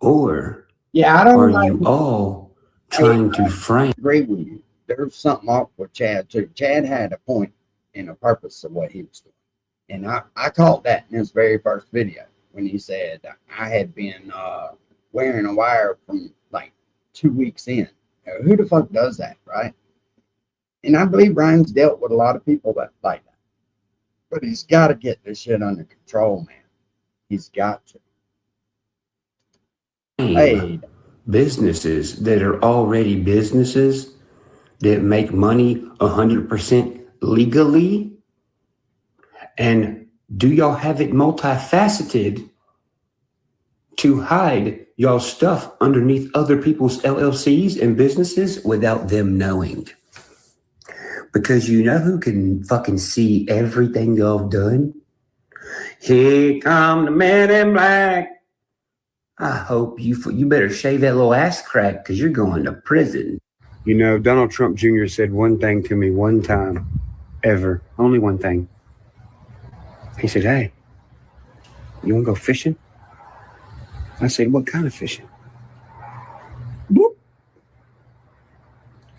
Or are you all trying to frame? I agree with you. There's something off with Chad too. Chad had a point and a purpose of what he was doing. And I caught that in his very first video when he said I had been wearing a wire from like 2 weeks in. Now, who the fuck does that, right? And I believe Ryan's dealt with a lot of people that like that. But he's got to get this shit under control, man. He's got to. Hey, businesses that are already businesses that make money 100% legally. And do y'all have it multifaceted to hide y'all stuff underneath other people's LLCs and businesses without them knowing? Because you know who can fucking see everything y'all done? Here come the men in black. I hope you better shave that little ass crack because you're going to prison. You know, Donald Trump Jr. said one thing to me one time, ever, only one thing. He said, hey, you want to go fishing? I said, what kind of fishing? Boop.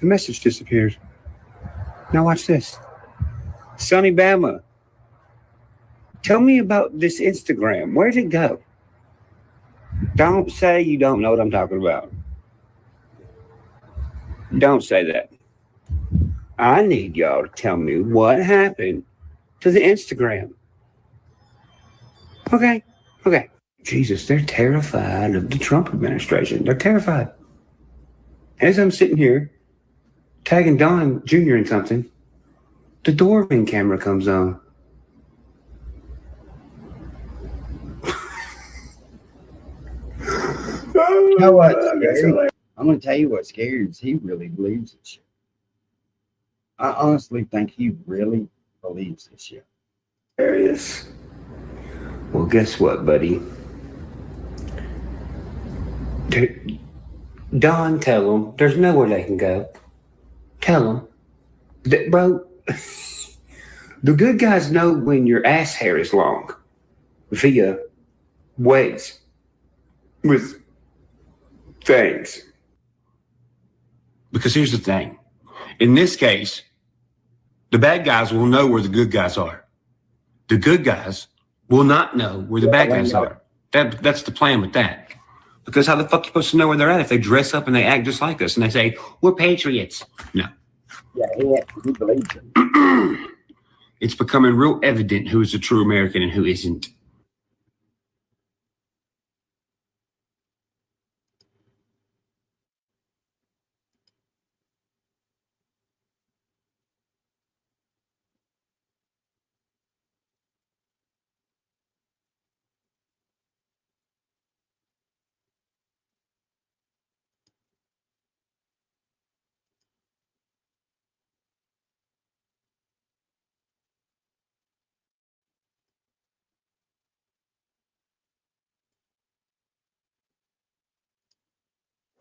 The message disappears. Now watch this. Sonny Bama, tell me about this Instagram. Where'd it go? Don't say you don't know what I'm talking about. Don't say that. I need y'all to tell me what happened to the Instagram. Okay. Jesus, they're terrified of the Trump administration. They're terrified. As I'm sitting here tagging Don Jr. in something, the door ring camera comes on. You know what's scary? I'm going to tell you what's scary is he really believes this shit. I honestly think he really believes this shit. Hilarious. Well, guess what, buddy? Don, tell them there's nowhere they can go. Tell them that, bro. The good guys know when your ass hair is long via ways with things. Because here's the thing. In this case, the bad guys will know where the good guys are. The good guys will not know where the bad guys are. That's the plan with that. Because how the fuck are you supposed to know where they're at if they dress up and they act just like us and they say, we're patriots? No. Yeah, he believes it. It's becoming real evident who is a true American and who isn't.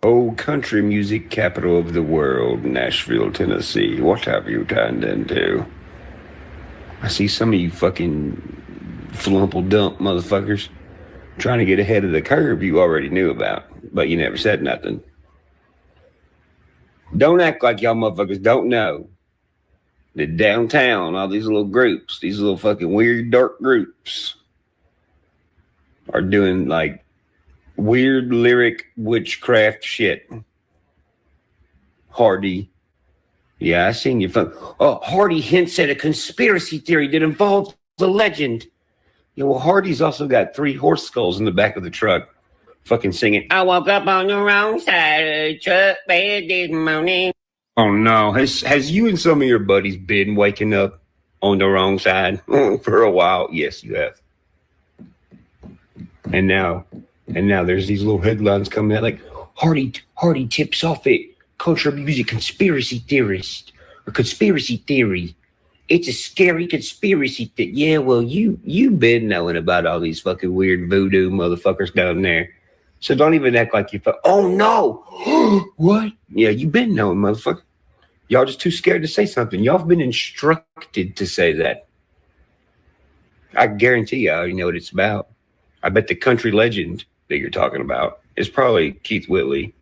Oh, country music capital of the world, Nashville, Tennessee. What have you turned into? I see some of you fucking flumple dump motherfuckers trying to get ahead of the curve you already knew about, but you never said nothing. Don't act like y'all motherfuckers don't know that downtown, all these little groups, these little fucking weird dark groups are doing like weird lyric witchcraft shit. Hardy. Yeah, I seen your phone. Oh, Hardy hints at a conspiracy theory that involves the legend. Yeah, well, Hardy's also got 3 horse skulls in the back of the truck. Fucking singing, I woke up on the wrong side of the truck bed this morning. Oh no, has you and some of your buddies been waking up on the wrong side for a while? Yes, you have. And now there's these little headlines coming out like Hardy tips off at country music conspiracy theorist or conspiracy theory. It's a scary conspiracy theory. Yeah, well, you've been knowing about all these fucking weird voodoo motherfuckers down there. So don't even act like you oh no. What? Yeah, you've been knowing, motherfucker. Y'all just too scared to say something. Y'all have been instructed to say that. I guarantee you I already know what it's about. I bet the country legend that you're talking about is probably Keith Whitley.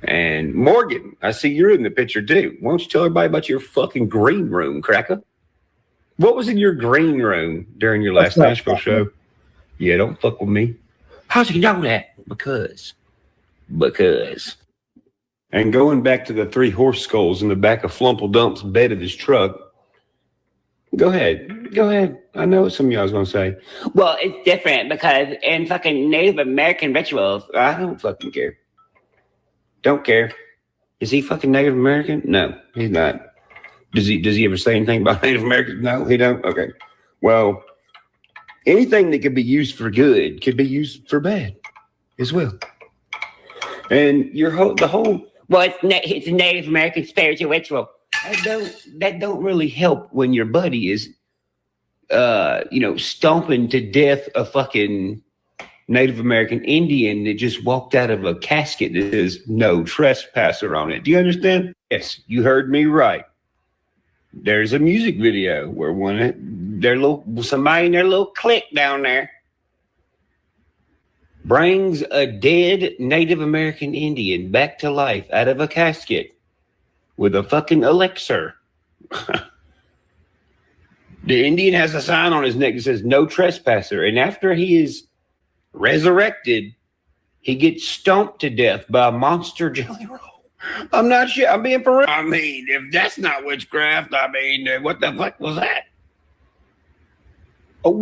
And Morgan, I see you're in the picture too. Why don't you tell everybody about your fucking green room, cracker? What was in your green room during your last Nashville show? Yeah, don't fuck with me. How's he know that? Because. And going back to the 3 horse skulls in the back of Flumple Dump's bed of his truck. Go ahead. I know what some of y'all was going to say. Well, it's different because in fucking Native American rituals, I don't fucking care. Don't care. Is he fucking Native American? No, he's not. Does he ever say anything about Native Americans? No, he don't? Okay. Well, anything that could be used for good could be used for bad as well. And well, it's a Native American spiritual ritual. That don't really help when your buddy is stomping to death a fucking Native American Indian that just walked out of a casket that says no trespasser on it. Do you understand? Yes, you heard me right. There's a music video where somebody in their little clique down there brings a dead Native American Indian back to life out of a casket with a fucking elixir. The Indian has a sign on his neck that says no trespasser. And after he is resurrected, he gets stomped to death by a monster jelly roll. I'm not sure. I'm being for real. I mean, if that's not witchcraft, what the fuck was that? Oh,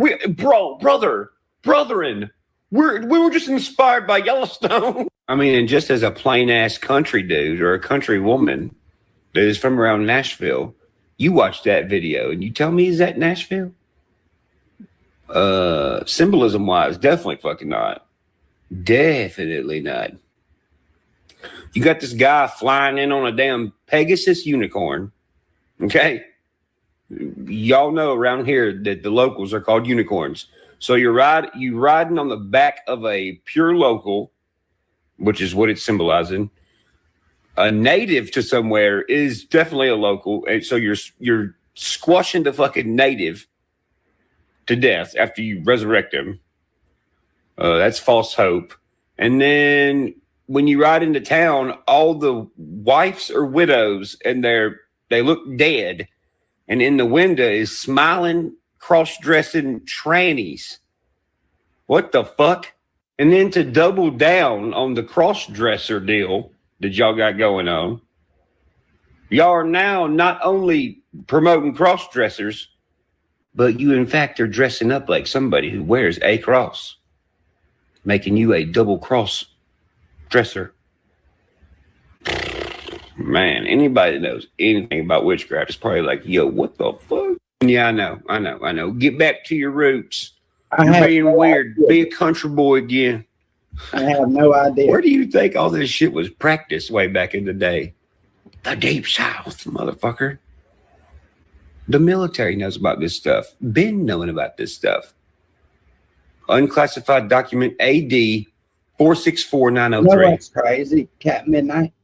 brethren, We were just inspired by Yellowstone. I mean, and just as a plain ass country dude or a country woman that is from around Nashville, you watch that video and you tell me, is that Nashville? Symbolism wise, definitely fucking not. Definitely not. You got this guy flying in on a damn Pegasus unicorn. Okay. Y'all know around here that the locals are called unicorns. So you riding on the back of a pure local, which is what it's symbolizing. A native to somewhere is definitely a local, and so you're squashing the fucking native to death after you resurrect him. That's false hope. And then when you ride into town, all the wives are widows, and they look dead. And in the window is smiling, cross-dressing trannies. What the fuck? And then to double down on the cross-dresser deal that y'all got going on, y'all are now not only promoting cross-dressers, but you in fact are dressing up like somebody who wears a cross, making you a double cross-dresser. Man, anybody that knows anything about witchcraft is probably like, yo, what the fuck? Yeah, I know. Get back to your roots. You're being weird. Be a country boy again. I have no idea. Where do you think all this shit was practiced way back in the day? The Deep South, motherfucker. The military knows about this stuff. Been knowing about this stuff. Unclassified document AD 464903. You know what's crazy, Cat Midnight?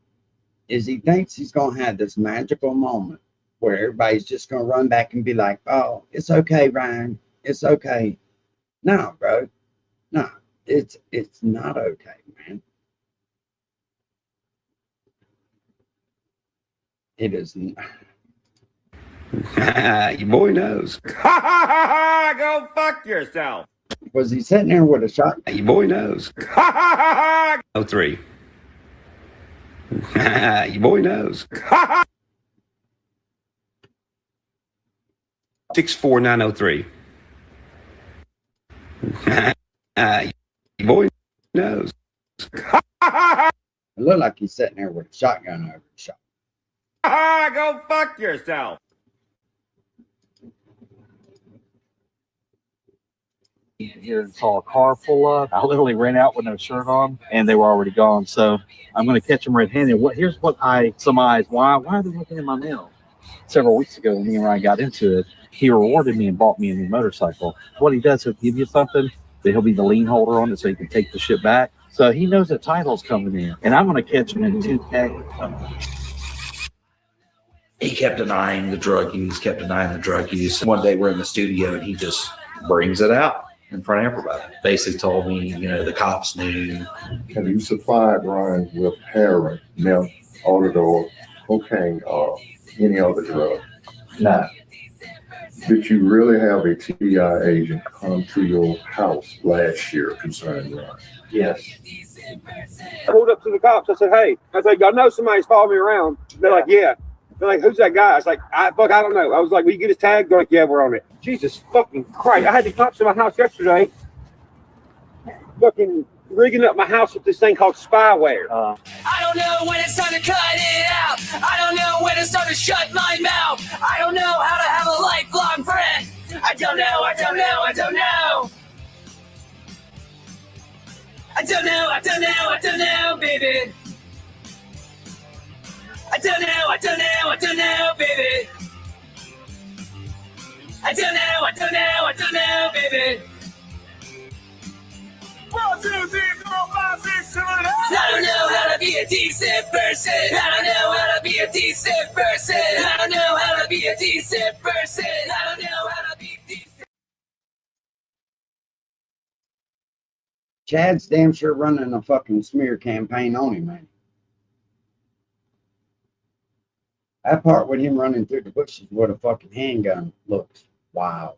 Is he thinks he's going to have this magical moment where everybody's just going to run back and be like, oh, it's okay, Ryan. It's okay. No, bro. No, it's not okay, man. It isn't. Your boy knows. Go fuck yourself. Was he sitting there with a shotgun? Your boy knows. 03. Your boy knows. 64903. Your boy knows. It looked like he's sitting there with a shotgun over the shot. Go fuck yourself. Here and saw a car pull up. I literally ran out with no shirt on, and they were already gone. So I'm going to catch them red-handed. Here's what I surmised. Why are they looking in my mail? Several weeks ago, when me and Ryan got into it, he rewarded me and bought me a new motorcycle. What he does, he'll give you something, but he'll be the lien holder on it so you can take the shit back. So he knows the title's coming in, and I'm going to catch him in 2K. He kept denying the drug use. One day we're in the studio and he just brings it out in front of everybody. Basically told me, the cops knew. Have you supplied Ryan with heroin, meth, Audidor, cocaine, or any other drug? No. Did you really have a TBI agent come to your house last year concerning Ryan? Yes. I pulled up to the cops. I said, hey, y'all know somebody's following me around. They're like, yeah. They're like, who's that guy? I was like, I don't know. I was like, will you get his tag? They're like, yeah, we're on it. Jesus fucking Christ. I had the cops in my house yesterday fucking rigging up my house with this thing called spyware. I don't know when it's time to cut it out. I don't know when it's time to shut my mouth. I don't know how to have a lifelong friend. I don't know. I don't know, baby. I don't know, baby. I don't know, baby. 1, 2, 3, 4, 5, 6, 7, 8. I don't know how to be a decent person. I don't know how to be a decent person. I don't know how to be a decent person. I don't know how to be decent. Chad's damn sure running a fucking smear campaign on him, man. That part with him running through the bushes with a fucking handgun looks wild.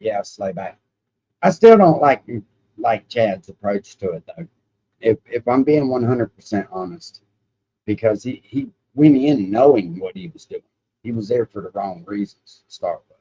Yeah, slay back. I still don't like Chad's approach to it though. If I'm being 100% honest, because he went in knowing what he was doing. He was there for the wrong reasons to start with.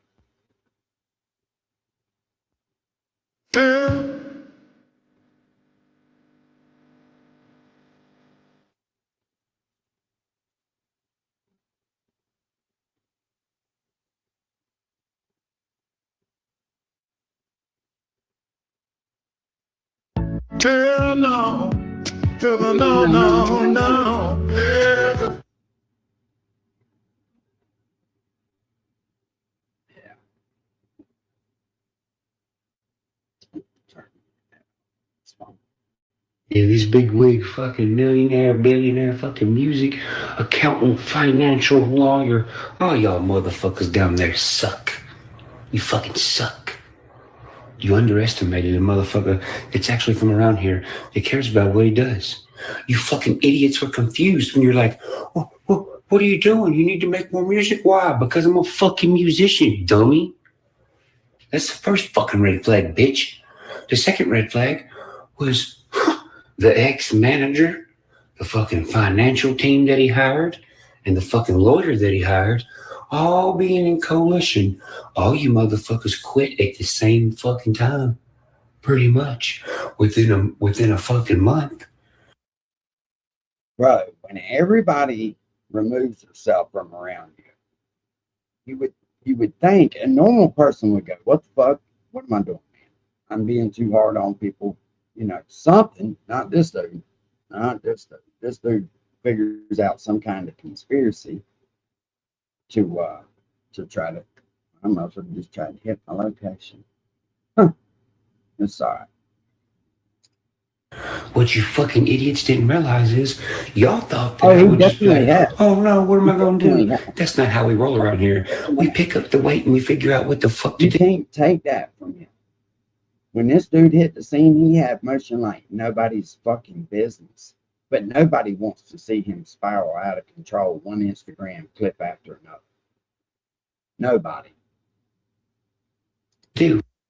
Hell no. Hell no, no, no. Yeah. It's fine. Yeah, these big wig fucking millionaire, billionaire fucking music, accountant, financial lawyer. All y'all motherfuckers down there suck. You fucking suck. You underestimated a motherfucker that's actually from around here that cares about what he does. You fucking idiots were confused when you're like, oh, what are you doing? You need to make more music. Why? Because I'm a fucking musician, dummy. That's the first fucking red flag, bitch. The second red flag was the ex-manager, the fucking financial team that he hired, and the fucking lawyer that he hired, all being in coalition. All you motherfuckers quit at the same fucking time, pretty much, within a fucking month. Bro, when everybody removes herself from around you, you would think a normal person would go, what the fuck? What am I doing, man? I'm being too hard on people. You know, something, not this dude. Not this dude. This dude figures out some kind of conspiracy to try to, I'm also just trying to hit my location. It's all right. What you fucking idiots didn't realize is y'all thought that Oh, I he would just be definitely like, has. oh no, what am I going to do? Definitely That's not how we roll around here. We pick up the weight and we figure out what the fuck to You do. can't take that from him. When this dude hit the scene, he had motion like nobody's fucking business. But nobody wants to see him spiral out of control, one Instagram clip after another. Nobody.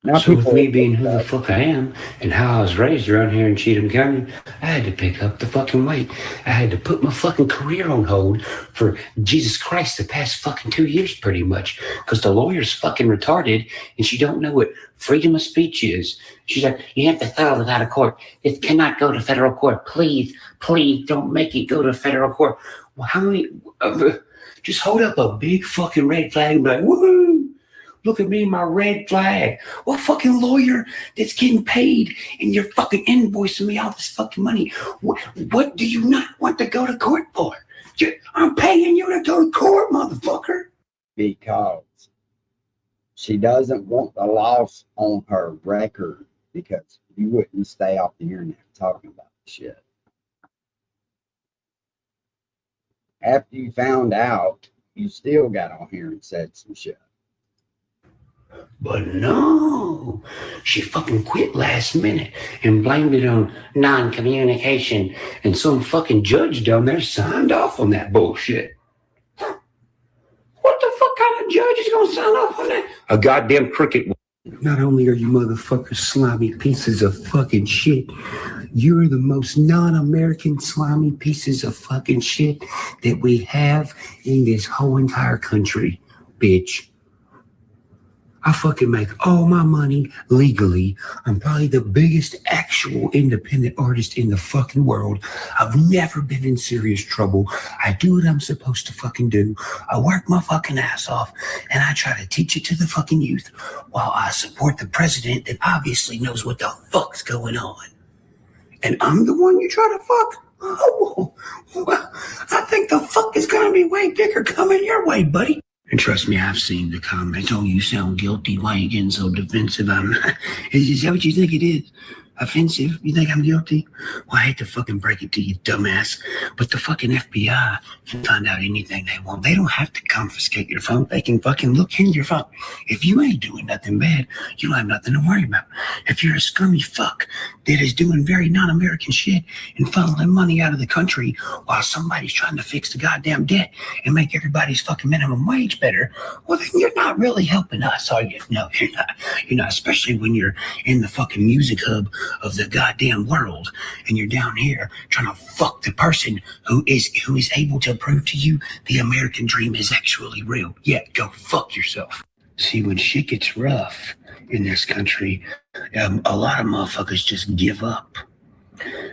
Now So with people me being who the fuck I am and how I was raised around here in Cheatham County, I had to pick up the fucking weight. I had to put my fucking career on hold for Jesus Christ the past fucking 2 years pretty much, because the lawyer's fucking retarded and she don't know what freedom of speech is. She's like, you have to file it out of court. It cannot go to federal court. Please don't make it go to federal court. Well, how many? Just hold up a big fucking red flag and be like, woohoo! Look at me, my red flag. What fucking lawyer that's getting paid and you're fucking invoicing me all this fucking money? What do you not want to go to court for? I'm paying you to go to court, motherfucker. Because she doesn't want the loss on her record, because you wouldn't stay off the internet talking about the shit. After you found out, you still got on here and said some shit. But no, she fucking quit last minute and blamed it on non-communication, and some fucking judge down there signed off on that bullshit. What the fuck kind of judge is gonna sign off on that? A goddamn cricket. Not only are you motherfuckers slimy pieces of fucking shit, you're the most non-American slimy pieces of fucking shit that we have in this whole entire country, bitch. I fucking make all my money legally. I'm probably the biggest actual independent artist in the fucking world. I've never been in serious trouble. I do what I'm supposed to fucking do. I work my fucking ass off, and I try to teach it to the fucking youth while I support the president that obviously knows what the fuck's going on. And I'm the one you try to fuck? Oh, well, I think the fuck is gonna be way bigger coming your way, buddy. And trust me, I've seen the comments. Oh, you sound guilty. Why are you getting so defensive? I'm not. Is that what you think it is? offensive? You think I'm guilty? Well, I hate to fucking break it to you, dumbass, but the fucking FBI can find out anything they want. They don't have to confiscate your phone. They can fucking look in your phone. If you ain't doing nothing bad, you don't have nothing to worry about. If you're a scummy fuck that is doing very non-American shit and funneling money out of the country while somebody's trying to fix the goddamn debt and make everybody's fucking minimum wage better, well, then you're not really helping us, are you? No, you're not. You're not, especially when you're in the fucking music hub of the goddamn world and you're down here trying to fuck the person who is able to prove to you the American dream is actually real. Yeah, go fuck yourself. See, when shit gets rough in this country, a lot of motherfuckers just give up.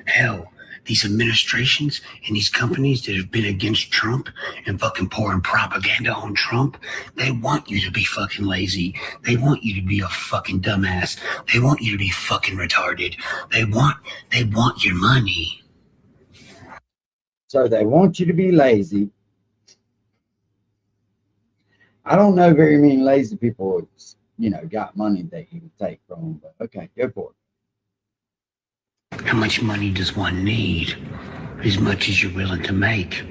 Hell, these administrations and these companies that have been against Trump and fucking pouring propaganda on Trump, they want you to be fucking lazy. They want you to be a fucking dumbass. They want you to be fucking retarded. They want your money. So they want you to be lazy. I don't know very many lazy people, got money that you can take from them, but okay, go for it. How much money does one need? As much as you're willing to make.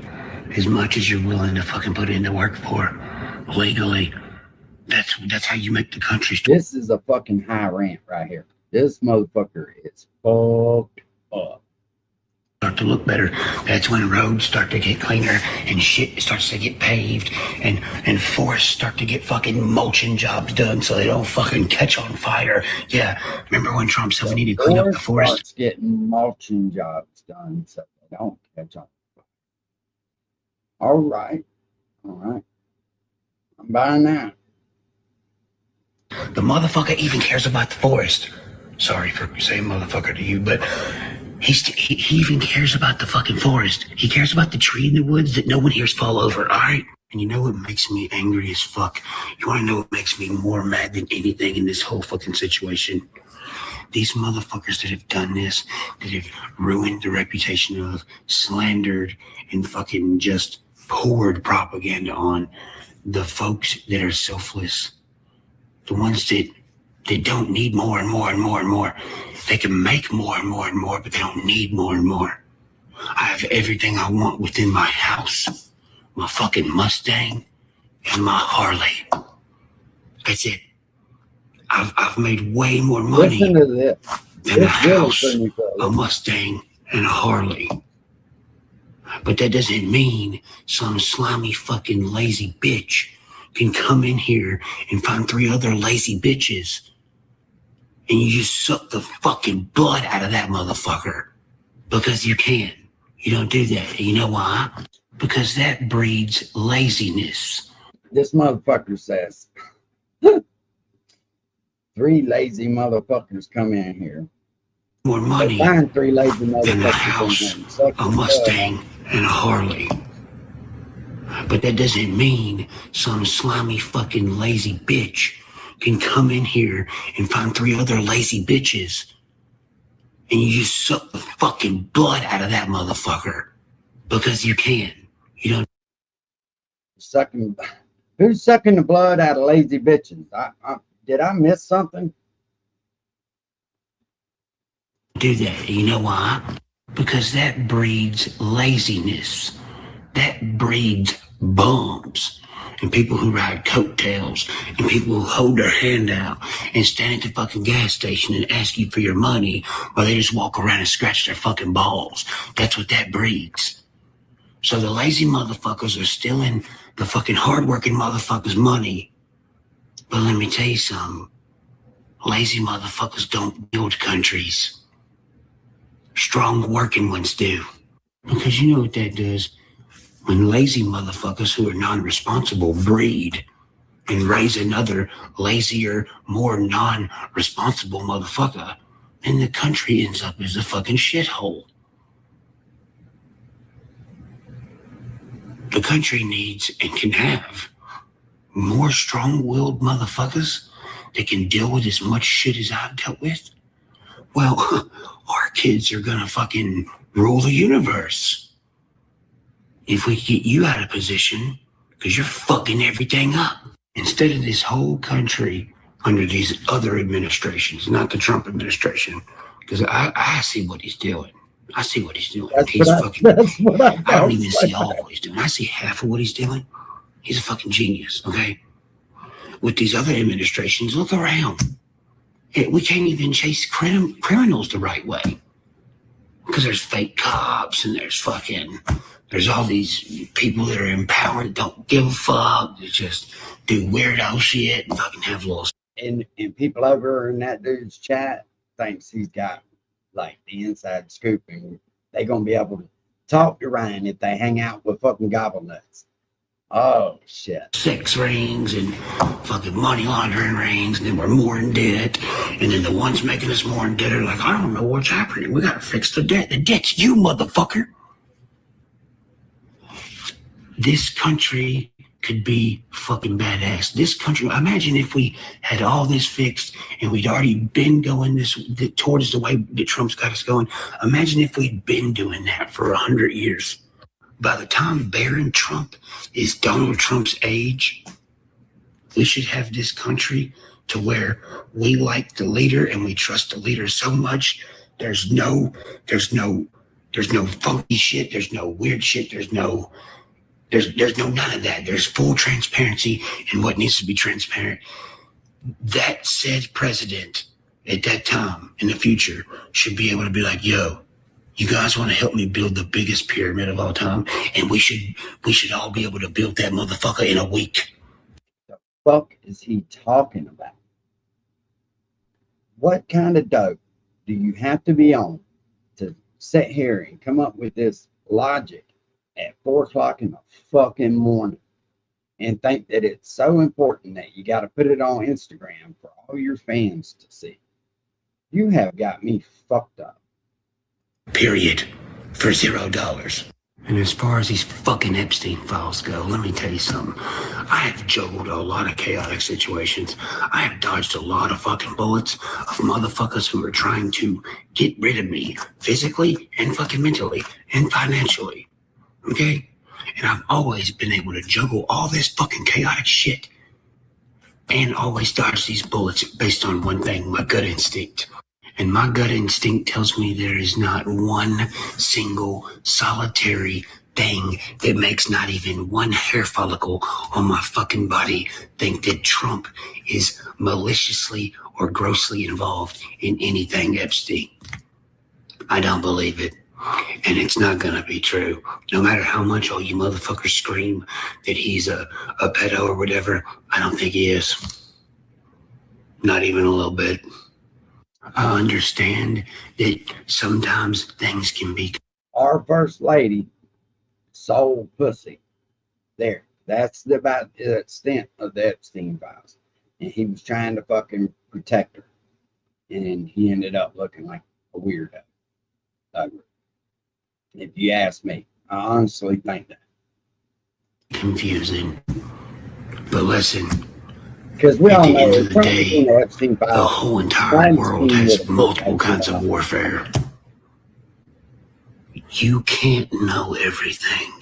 As much as you're willing to fucking put in the work for. Legally. That's how you make the country. This is a fucking high rant right here. This motherfucker is fucked up. Start to look better. That's when roads start to get cleaner and shit starts to get paved and forests start to get fucking mulching jobs done so they don't fucking catch on fire. Yeah, remember when Trump said we need to clean up the forest? Starts getting mulching jobs done so they don't catch on fire. All right. I'm buying that. The motherfucker even cares about the forest. Sorry for saying motherfucker to you, but he even cares about the fucking forest. He cares about the tree in the woods that no one hears fall over, all right? And you know what makes me angry as fuck? You want to know what makes me more mad than anything in this whole fucking situation? These motherfuckers that have done this, that have ruined the reputation of, slandered, and fucking just poured propaganda on the folks that are selfless. The ones that don't need more and more and more and more. They can make more and more and more, but they don't need more and more. I have everything I want within my house. My fucking Mustang and my Harley. That's it. I've made way more money than a house, a Mustang, and a Harley. But that doesn't mean some slimy fucking lazy bitch can come in here and find 3 other lazy bitches and you just suck the fucking blood out of that motherfucker because you can. You don't do that. And you know why? Because that breeds laziness. This motherfucker says 3 lazy motherfuckers come in here. More money find 3 lazy motherfuckers than a house, a Mustang, and a Harley. But that doesn't mean some slimy fucking lazy bitch can come in here and find 3 other lazy bitches and you just suck the fucking blood out of that motherfucker because you can. You don't. Who's sucking the blood out of lazy bitches? Did I miss something? Do that. You know why? Because that breeds laziness. That breeds bums and people who ride coattails and people who hold their hand out and stand at the fucking gas station and ask you for your money while they just walk around and scratch their fucking balls. That's what that breeds. So the lazy motherfuckers are stealing the fucking hardworking motherfuckers' money. But let me tell you something. Lazy motherfuckers don't build countries. Strong working ones do. Because you know what that does? When lazy motherfuckers who are non-responsible breed and raise another lazier, more non-responsible motherfucker, then the country ends up as a fucking shithole. The country needs and can have more strong-willed motherfuckers that can deal with as much shit as I've dealt with. Well, our kids are gonna fucking rule the universe. If we get you out of position, because you're fucking everything up. Instead of this whole country under these other administrations, not the Trump administration, Because I see what he's doing. I see what he's doing. That's He's what fucking. that's what I don't even see all of what he's doing. I see half of what he's doing. He's a fucking genius, okay? With these other administrations, look around. We can't even chase criminals the right way. Because there's fake cops and there's all these people that are empowered that don't give a fuck. They just do weirdo shit and fucking have little. And people over in that dude's chat thinks he's got like the inside scoop, and they gonna be able to talk to Ryan if they hang out with fucking gobble nuts. Oh shit. Sex rings and fucking money laundering rings, and then we're more in debt. And then the ones making us more in debt are like, I don't know what's happening. We gotta fix the debt. The debt's you, motherfucker. This country could be fucking badass. This country, imagine if we had all this fixed and we'd already been going towards the way that Trump's got us going. Imagine if we'd been doing that for 100 years. By the time Barron Trump is Donald Trump's age, we should have this country to where we like the leader and we trust the leader so much. There's no funky shit. There's no weird shit. There's no none of that. There's full transparency in what needs to be transparent. That said president at that time in the future should be able to be like, yo, you guys want to help me build the biggest pyramid of all time? And we should all be able to build that motherfucker in a week. The fuck is he talking about? What kind of dope do you have to be on to sit here and come up with this logic at 4 o'clock in the fucking morning and think that it's so important that you got to put it on Instagram for all your fans to see? You have got me fucked up. Period. For $0. And as far as these fucking Epstein files go, let me tell you something. I have juggled a lot of chaotic situations. I have dodged a lot of fucking bullets of motherfuckers who are trying to get rid of me physically and fucking mentally and financially. Okay? And I've always been able to juggle all this fucking chaotic shit and always dodge these bullets based on one thing, my gut instinct. And my gut instinct tells me there is not one single solitary thing that makes not even one hair follicle on my fucking body think that Trump is maliciously or grossly involved in anything Epstein. I don't believe it. And it's not gonna be true. No matter how much all you motherfuckers scream that he's a pedo or whatever, I don't think he is. Not even a little bit. I understand that sometimes things can be. Our first lady sold pussy. There. That's about the extent of the Epstein files. And he was trying to fucking protect her. And he ended up looking like a weirdo. Ugly. If you ask me, I honestly think that. Confusing. But listen. Because we all know at the end of the day, the whole entire world has multiple kinds of warfare. You can't know everything.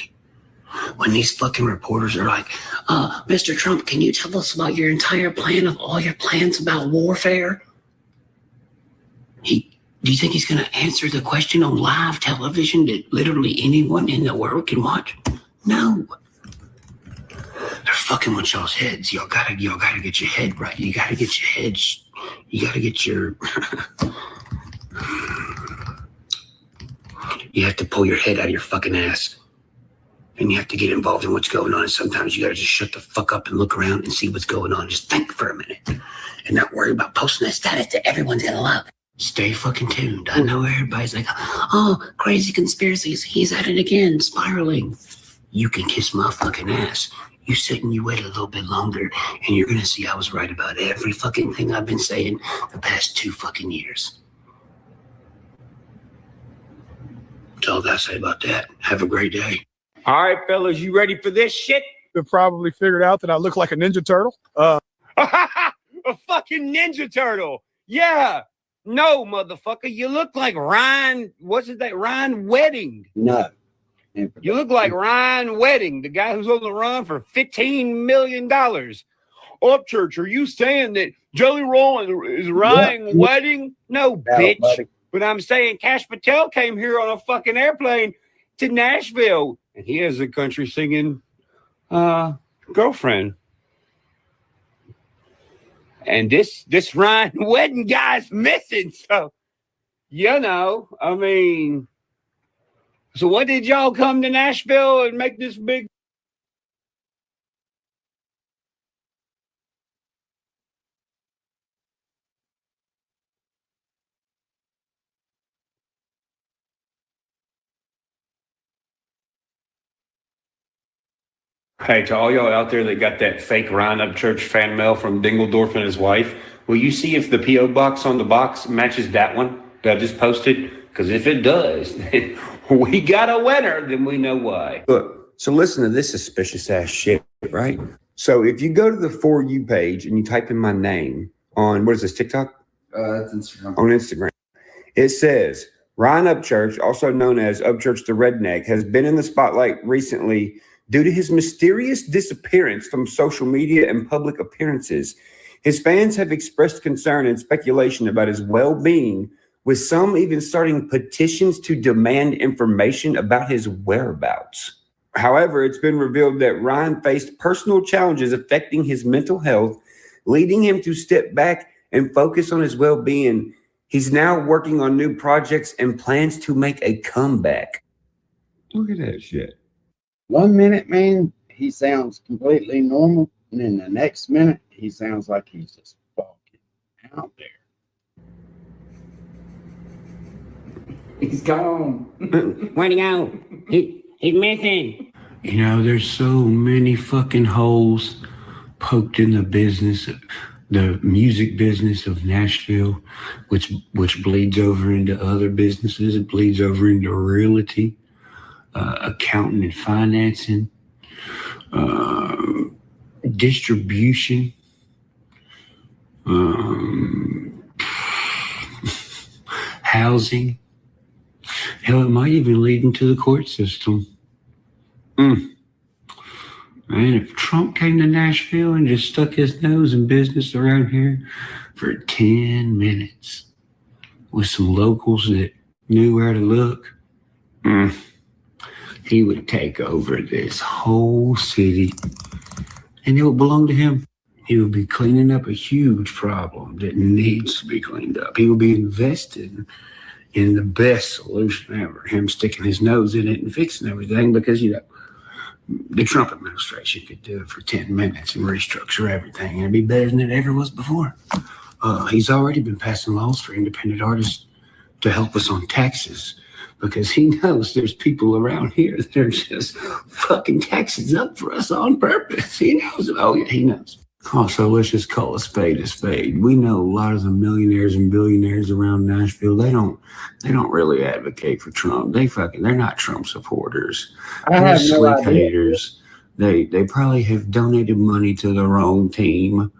When these fucking reporters are like, Mr. Trump, can you tell us about your entire plan of all your plans about warfare? Do you think he's going to answer the question on live television that literally anyone in the world can watch? No. They're fucking with y'all's heads. Y'all gotta get your head right. You gotta get your heads. You gotta get your. You have to pull your head out of your fucking ass, and you have to get involved in what's going on. And sometimes you gotta just shut the fuck up and look around and see what's going on. Just think for a minute, and not worry about posting that status that everyone's gonna love. Stay fucking tuned. I know everybody's like, oh, crazy conspiracies. He's at it again, spiraling. You can kiss my fucking ass. You sit and you wait a little bit longer, and you're going to see I was right about every fucking thing I've been saying the past 2 fucking years. That's all I got to say about that. Have a great day. All right, fellas, you ready for this shit? You probably figured out that I look like a Ninja Turtle. A fucking Ninja Turtle. Yeah. No, motherfucker. You look like Ryan. What's his name? Ryan Wedding. No. You look like Ryan Wedding, the guy who's on the run for $15 million. Upchurch, are you saying that Jelly Roll is Ryan Wedding? No, bitch. Buddy. But I'm saying Cash Patel came here on a fucking airplane to Nashville, and he has a country singing girlfriend. And this Ryan wedding guy's missing. So, you know, I mean, so what did y'all come to Nashville and make this big? Hey, to all y'all out there that got that fake Ryan Upchurch fan mail from Dingledorf and his wife, will you see if the P.O. box on the box matches that one that I just posted? Because if it does, then we got a winner, then we know why. Look, so listen to this suspicious ass shit, right? So if you go to the For You page and you type in my name on, what is this, TikTok? It's Instagram. On Instagram. It says, Ryan Upchurch, also known as Upchurch the Redneck, has been in the spotlight recently due to his mysterious disappearance from social media and public appearances. His fans have expressed concern and speculation about his well-being, with some even starting petitions to demand information about his whereabouts. However, it's been revealed that Ryan faced personal challenges affecting his mental health, leading him to step back and focus on his well-being. He's now working on new projects and plans to make a comeback. Look at that shit. 1 minute, man, he sounds completely normal, and then the next minute, he sounds like he's just fucking out there. He's gone. Where'd he go? He's missing. You know, there's so many fucking holes poked in the business, the music business of Nashville, which bleeds over into other businesses. It bleeds over into realty, accounting and financing, distribution, housing. Hell, it might even lead into the court system. Man, if Trump came to Nashville and just stuck his nose in business around here for 10 minutes with some locals that knew where to look, he would take over this whole city and it would belong to him. He would be cleaning up a huge problem that needs to be cleaned up. He would be invested in the best solution ever, him sticking his nose in it and fixing everything, because, you know, the Trump administration could do it for 10 minutes and restructure everything, and it'd be better than it ever was before. He's already been passing laws for independent artists to help us on taxes, because he knows there's people around here that are just fucking taxes up for us on purpose. He knows. Oh, yeah, he knows. Also, let's just call a spade a spade. We know a lot of the millionaires and billionaires around Nashville, they don't really advocate for Trump. They're not Trump supporters. They're slick haters. They probably have donated money to the wrong team,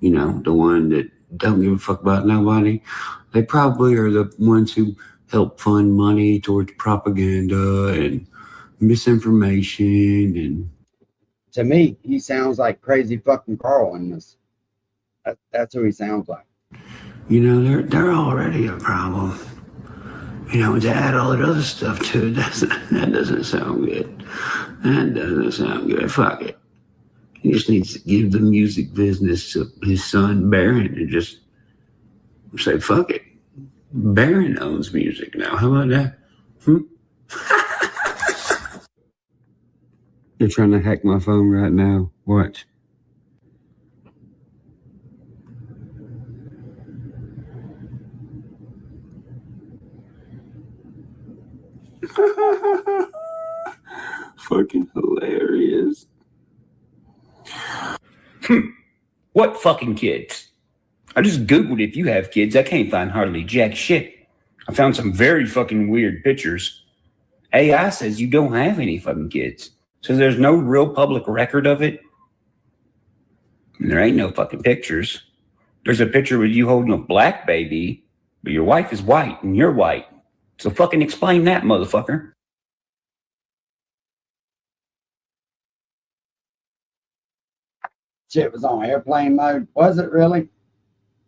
you know, the one that don't give a fuck about nobody. They probably are the ones who help fund money towards propaganda and misinformation. And to me, he sounds like crazy fucking Carl in this. That's who he sounds like. You know, they're already a problem. You know, to add all that other stuff to it, that doesn't sound good. That doesn't sound good. Fuck it. He just needs to give the music business to his son Barron and just say, fuck it. Barron owns music now. How about that? They're trying to hack my phone right now. Watch. Fucking hilarious. What fucking kids? I just Googled if you have kids. I can't find hardly jack shit. I found some very fucking weird pictures. AI says you don't have any fucking kids. So there's no real public record of it. And there ain't no fucking pictures. There's a picture with you holding a black baby, but your wife is white and you're white. So fucking explain that, motherfucker. Shit was on airplane mode. Was it really?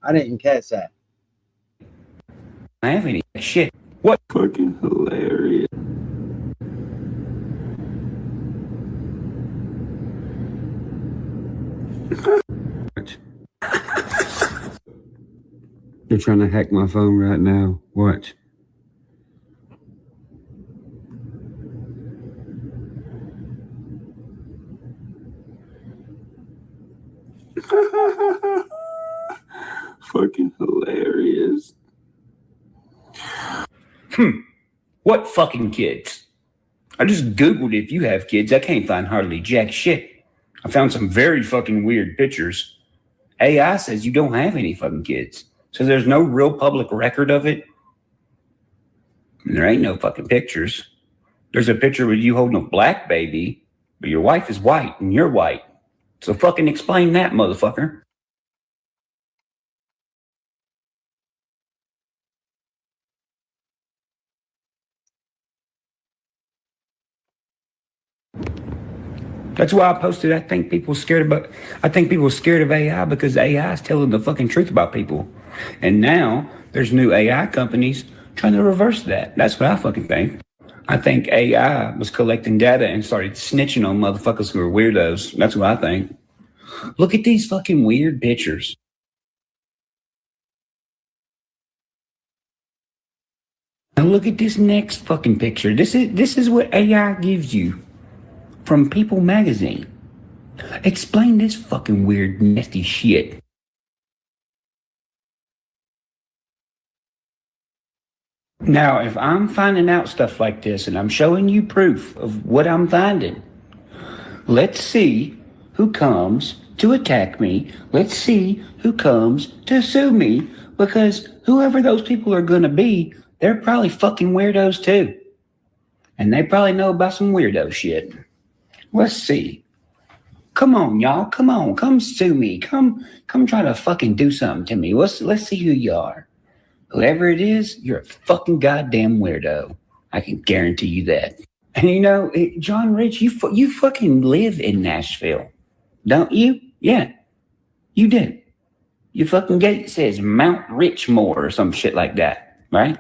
I didn't catch that. have any shit. What? Fucking hilarious. They're trying to hack my phone right now. Watch. Fucking hilarious. What fucking kids? I just Googled if you have kids. I can't find hardly jack shit. I found some very fucking weird pictures. AI says you don't have any fucking kids. So there's no real public record of it. And there ain't no fucking pictures. There's a picture with you holding a black baby, but your wife is white and you're white. So fucking explain that, motherfucker. That's why I posted. I think people scared of AI because AI is telling the fucking truth about people. And now there's new AI companies trying to reverse that. That's what I fucking think. I think AI was collecting data and started snitching on motherfuckers who are weirdos. That's what I think. Look at these fucking weird pictures. Now look at this next fucking picture. This is what AI gives you from People magazine. Explain this fucking weird, nasty shit. Now, if I'm finding out stuff like this and I'm showing you proof of what I'm finding, let's see who comes to attack me. Let's see who comes to sue me, because whoever those people are going to be, they're probably fucking weirdos too. And they probably know about some weirdo shit. Let's see. Come on, y'all. Come on. Come sue me. Come try to fucking do something to me. Let's see who you are. Whoever it is, you're a fucking goddamn weirdo. I can guarantee you that. And you know, John Rich, you fucking live in Nashville, don't you? Yeah, you do. Your fucking gate says Mount Richmore or some shit like that, right?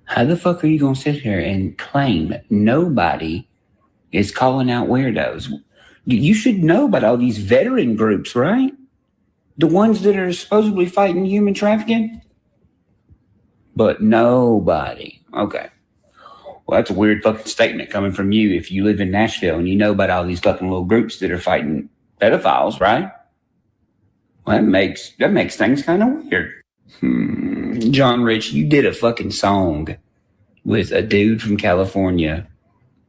How the fuck are you gonna sit here and claim nobody is calling out weirdos? You should know about all these veteran groups, right? The ones that are supposedly fighting human trafficking? But nobody. Okay. Well, that's a weird fucking statement coming from you if you live in Nashville and you know about all these fucking little groups that are fighting pedophiles, right? Well, that makes things kind of weird. John Rich, you did a fucking song with a dude from California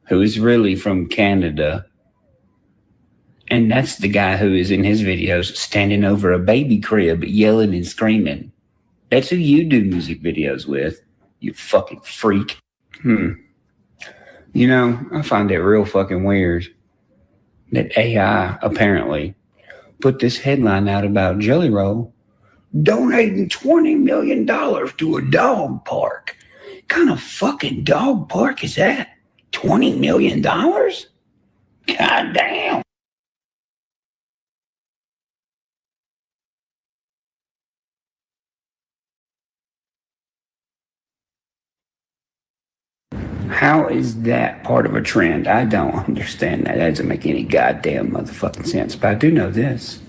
who is really from Canada. And that's the guy who is in his videos standing over a baby crib yelling and screaming. That's who you do music videos with, you fucking freak. You know, I find it real fucking weird that AI apparently put this headline out about Jelly Roll donating $20 million to a dog park. What kind of fucking dog park is that? $20 million? God damn. How is that part of a trend? I don't understand that. That doesn't make any goddamn motherfucking sense. But I do know this.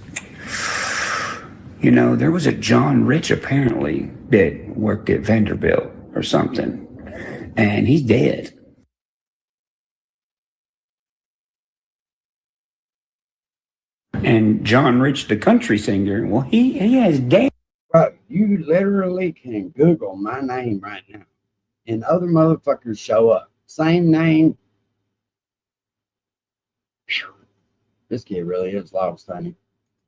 You know, there was a John Rich apparently that worked at Vanderbilt or something. And he's dead. And John Rich, the country singer, well, he has dead. Bro, you literally can Google my name right now, and other motherfuckers show up. Same name. Whew. This kid really is lost, honey.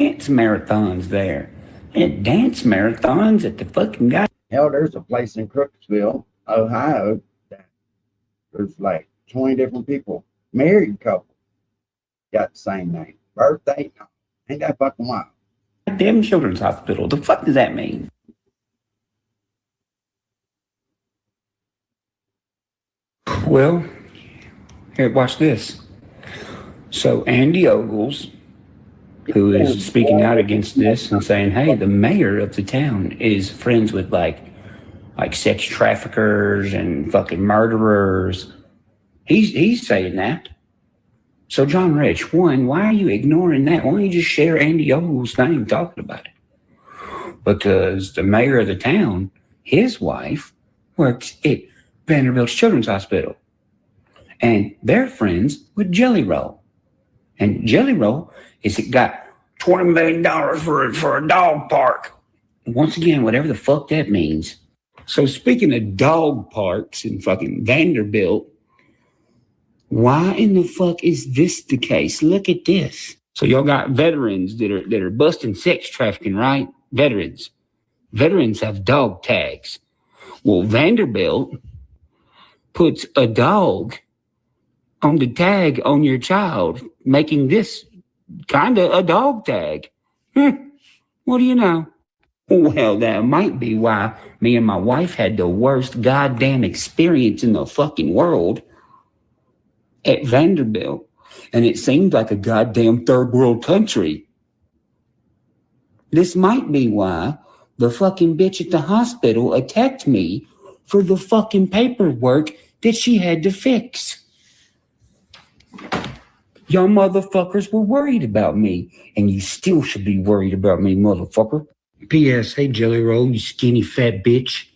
Dance marathons there. And dance marathons at the fucking guy. Hell, there's a place in Crooksville, Ohio, that there's like 20 different people, married couple, got the same name. Birthday, no. Ain't that fucking wild? Damn children's hospital. The fuck does that mean? Well, here, watch this. So Andy Ogles who is speaking out against this and saying, hey, the mayor of the town is friends with like sex traffickers and fucking murderers. He's saying that. So John Rich, one, why are you ignoring that? Why don't you just share Andy Ogle's name talking about it? Because the mayor of the town, his wife, works at Vanderbilt Children's Hospital. And they're friends with Jelly Roll. And Jelly Roll is got $20 million for a dog park. Once again, whatever the fuck that means. So speaking of dog parks in fucking Vanderbilt, why in the fuck is this the case? Look at this. So y'all got veterans that are busting sex trafficking, right? Veterans have dog tags. Well, Vanderbilt puts a dog on the tag on your child, making this kind of a dog tag. What do you know? Well, that might be why me and my wife had the worst goddamn experience in the fucking world at Vanderbilt. And it seemed like a goddamn third world country. This might be why the fucking bitch at the hospital attacked me for the fucking paperwork that she had to fix. Y'all motherfuckers were worried about me, and you still should be worried about me, motherfucker. P.S. Hey, Jelly Roll, you skinny fat bitch.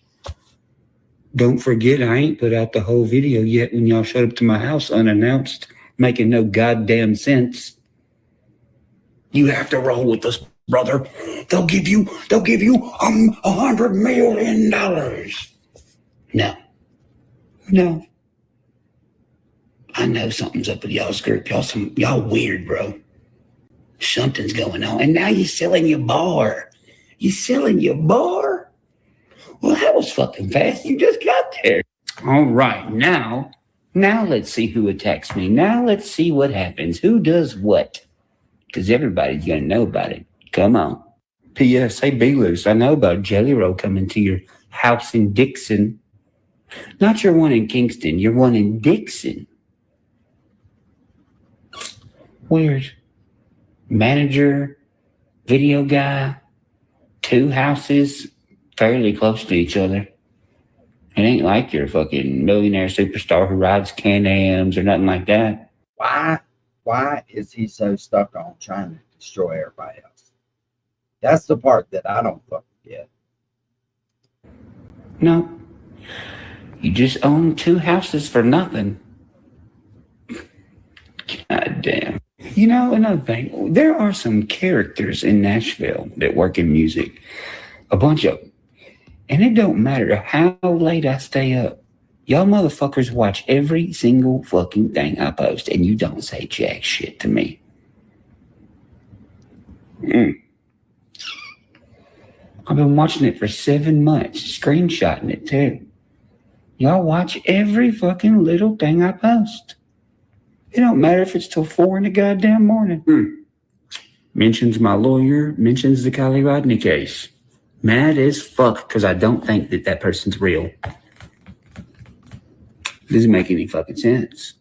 Don't forget, I ain't put out the whole video yet when y'all showed up to my house unannounced, making no goddamn sense. You have to roll with us, brother. They'll give you $100 million. No. I know something's up with y'all's group. Y'all weird, bro. Something's going on. And now you're selling your bar. Well, that was fucking fast. You just got there. All right, now let's see who attacks me. Now let's see what happens. Who does what? Because everybody's going to know about it. Come on. P.S. Hey, Be Loose, I know about Jelly Roll coming to your house in Dixon. Not your one in Kingston, your one in Dixon. Weird. Manager, video guy, 2 houses fairly close to each other. It ain't like you're a fucking millionaire superstar who rides Can-Ams or nothing like that. Why is he so stuck on trying to destroy everybody else? That's the part that I don't fucking get. No. You just own 2 houses for nothing. God damn. You know, another thing, there are some characters in Nashville that work in music. A bunch of them. And it don't matter how late I stay up. Y'all motherfuckers watch every single fucking thing I post, and you don't say jack shit to me. I've been watching it for 7 months, screenshotting it too. Y'all watch every fucking little thing I post. It don't matter if it's till 4 in the goddamn morning. Mentions my lawyer, mentions the Kylie Rodney case. Mad as fuck because I don't think that person's real. Doesn't make any fucking sense.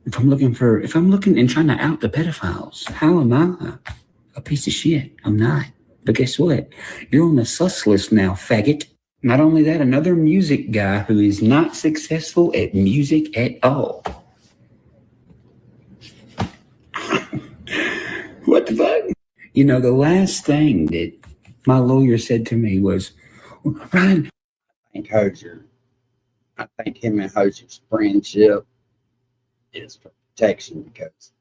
If I'm looking and trying to out the pedophiles, how am I a piece of shit? I'm not. But guess what? You're on the sus list now, faggot. Not only that, another music guy who is not successful at music at all. What the fuck? You know, the last thing that my lawyer said to me was, Ryan, I think him and Hosier's friendship is for protection because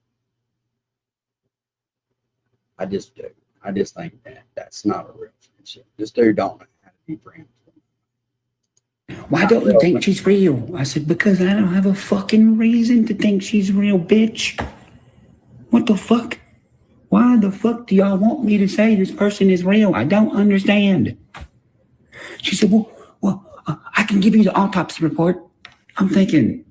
I just do. I just think that's not a real friendship. This dude don't know how to be friends. Why don't you think she's real? I said, because I don't have a fucking reason to think she's real, bitch. What the fuck? Why the fuck do y'all want me to say this person is real? I don't understand. She said, well, I can give you the autopsy report. I'm thinking,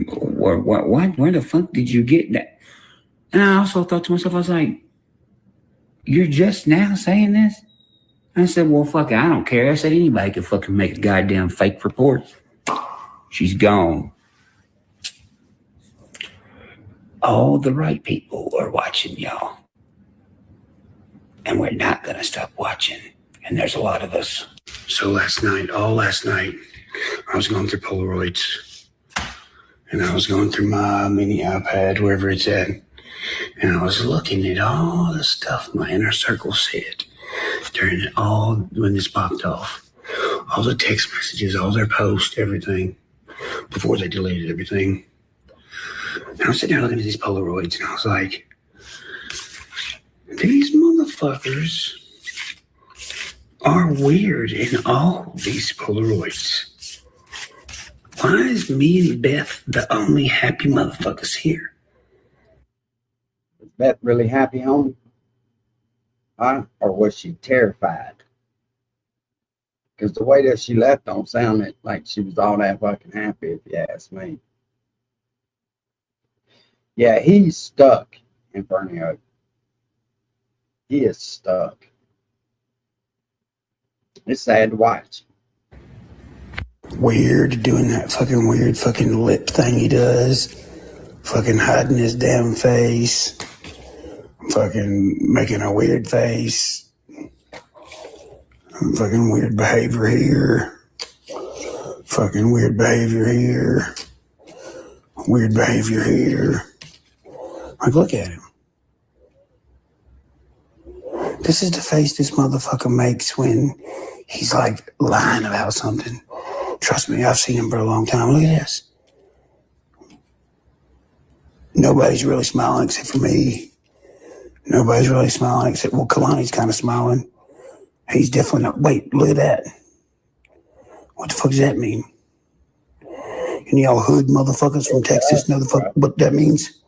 what? Where the fuck did you get that? And I also thought to myself, I was like, you're just now saying this? I said, well, fuck it, I don't care. I said, anybody could fucking make a goddamn fake report. She's gone. all the right people are watching y'all. And we're not going to stop watching. And there's a lot of us. So last night, I was going through Polaroids. And I was going through my mini iPad, wherever it's at. And I was looking at all the stuff my inner circle said during it all when this popped off. All the text messages, all their posts, everything. Before they deleted everything. And I was sitting there looking at these Polaroids, and I was like, these motherfuckers are weird in all these Polaroids. Why is me and Beth the only happy motherfuckers here? Was Beth really happy, homie? Huh? Or was she terrified? Because the way that she left don't sound like she was all that fucking happy, if you ask me. Yeah, he's stuck in Bernio. He is stuck. It's sad to watch. Weird, doing that fucking weird fucking lip thing he does. Fucking hiding his damn face. Fucking making a weird face. Fucking weird behavior here. Fucking weird behavior here. Weird behavior here. Like, look at him. This is the face this motherfucker makes when he's like lying about something. Trust me, I've seen him for a long time. Look at this. Nobody's really smiling except for me. Nobody's really smiling except, well, Kalani's kind of smiling. He's definitely not. Wait, look at that. What the fuck does that mean? Any y'all hood motherfuckers from Texas know the fuck what that means?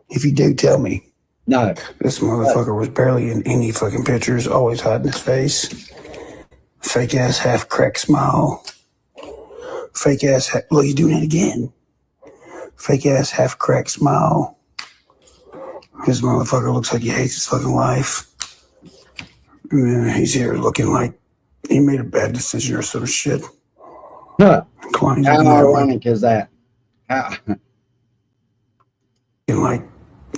If you do, tell me. No. This motherfucker was barely in any fucking pictures, always hiding his face. Fake ass half cracked smile. Fake ass, look, he's doing it again. Fake ass half cracked smile. This motherfucker looks like he hates his fucking life. And then he's here looking like he made a bad decision or some shit. Huh. How ironic is that? How? Like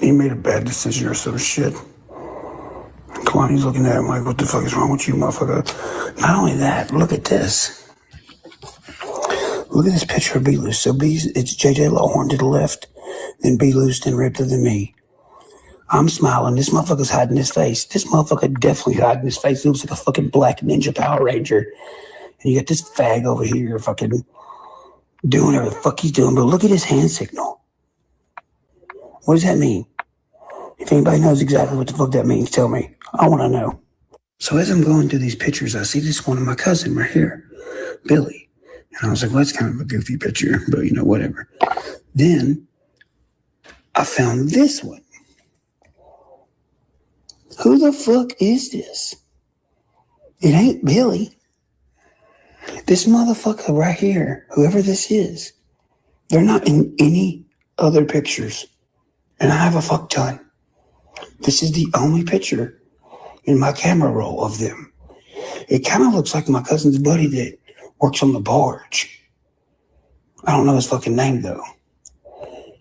he made a bad decision or some shit. Kalani's looking at him like, what the fuck is wrong with you, motherfucker? Not only that, look at this. Look at this picture of B-Loose. So it's JJ Lawhorn to the left, then B-Loose, then Ripta, then me. I'm smiling. This motherfucker's hiding his face. This motherfucker definitely hiding his face. He looks like a fucking black ninja Power Ranger. And you got this fag over here fucking doing whatever the fuck he's doing. But look at his hand signal. What does that mean? If anybody knows exactly what the fuck that means, tell me. I want to know. So as I'm going through these pictures, I see this one of my cousin right here, Billy. And I was like, well, that's kind of a goofy picture, but you know, whatever. Then I found this one. Who the fuck is this? It ain't Billy. This motherfucker right here, whoever this is, they're not in any other pictures. And I have a fuck ton. This is the only picture in my camera roll of them. It kind of looks like my cousin's buddy that works on the barge. I don't know his fucking name, though.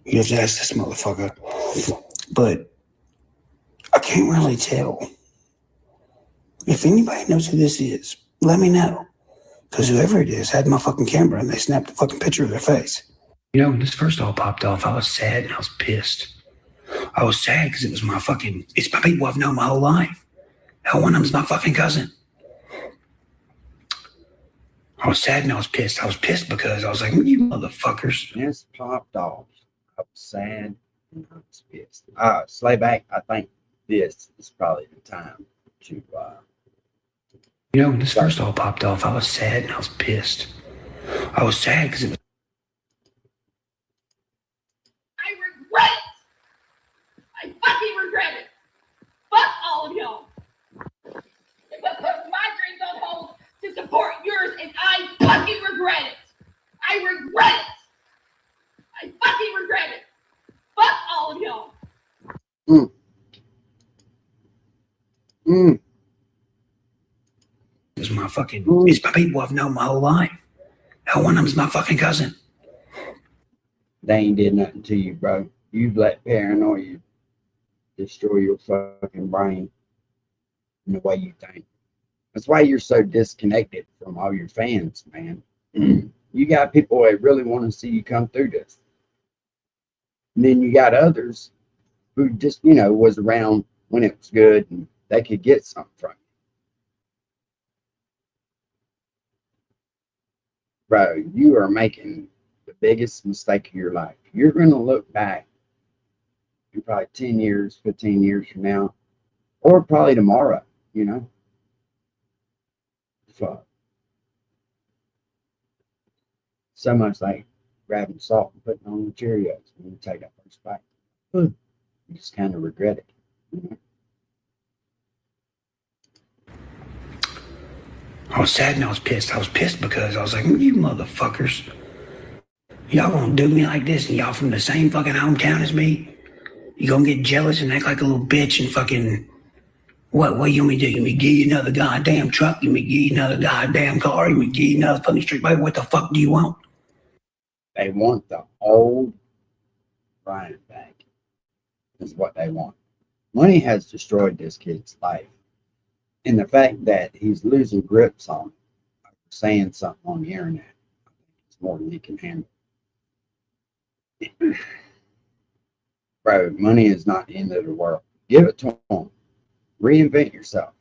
You have to ask this motherfucker. But I can't really tell. If anybody knows who this is, let me know. Because whoever it is had my fucking camera and they snapped a fucking picture of their face. You know, when this first all popped off, I was sad and I was pissed. I was sad because it was it's my people I've known my whole life. Hell, one of them's my fucking cousin. I was sad and I was pissed. I was pissed because I was like, you motherfuckers. This popped off. I was sad and I was pissed. Slayback, I think this is probably the time to you know, when this first all popped off, I was sad and I was pissed. I was sad because it was I regret it. I fucking regret it. Fuck all of y'all. It put my dreams on hold to support yours, and I fucking regret it. I regret it. I fucking regret it. Fuck all of y'all. It's my fucking, it's my people I've known my whole life. Hell, one of them's my fucking cousin. They ain't did nothing to you, bro. You've let paranoia destroy your fucking brain and the way you think. That's why you're so disconnected from all your fans, man. You got people that really want to see you come through this. And then you got others who just, was around when it was good and they could get something from you. Bro, you are making the biggest mistake of your life. You're going to look back in probably 10 years, 15 years from now, or probably tomorrow, Fuck. So much like grabbing salt and putting on the Cheerios when you take that first bite. You just kind of regret it. I was sad and I was pissed. I was pissed because I was like, you motherfuckers. Y'all gonna do me like this and y'all from the same fucking hometown as me? You gonna get jealous and act like a little bitch and fucking... What you want me to do? You want me to give you another goddamn truck? You want me to give you another goddamn car? You want me to give you another fucking street bike? What the fuck do you want? They want the old Brian back, is what they want. Money has destroyed this kid's life. And the fact that he's losing grips on saying something on the internet, I think it's more than he can handle. Bro, money is not the end of the world. Give it to him. Reinvent yourself.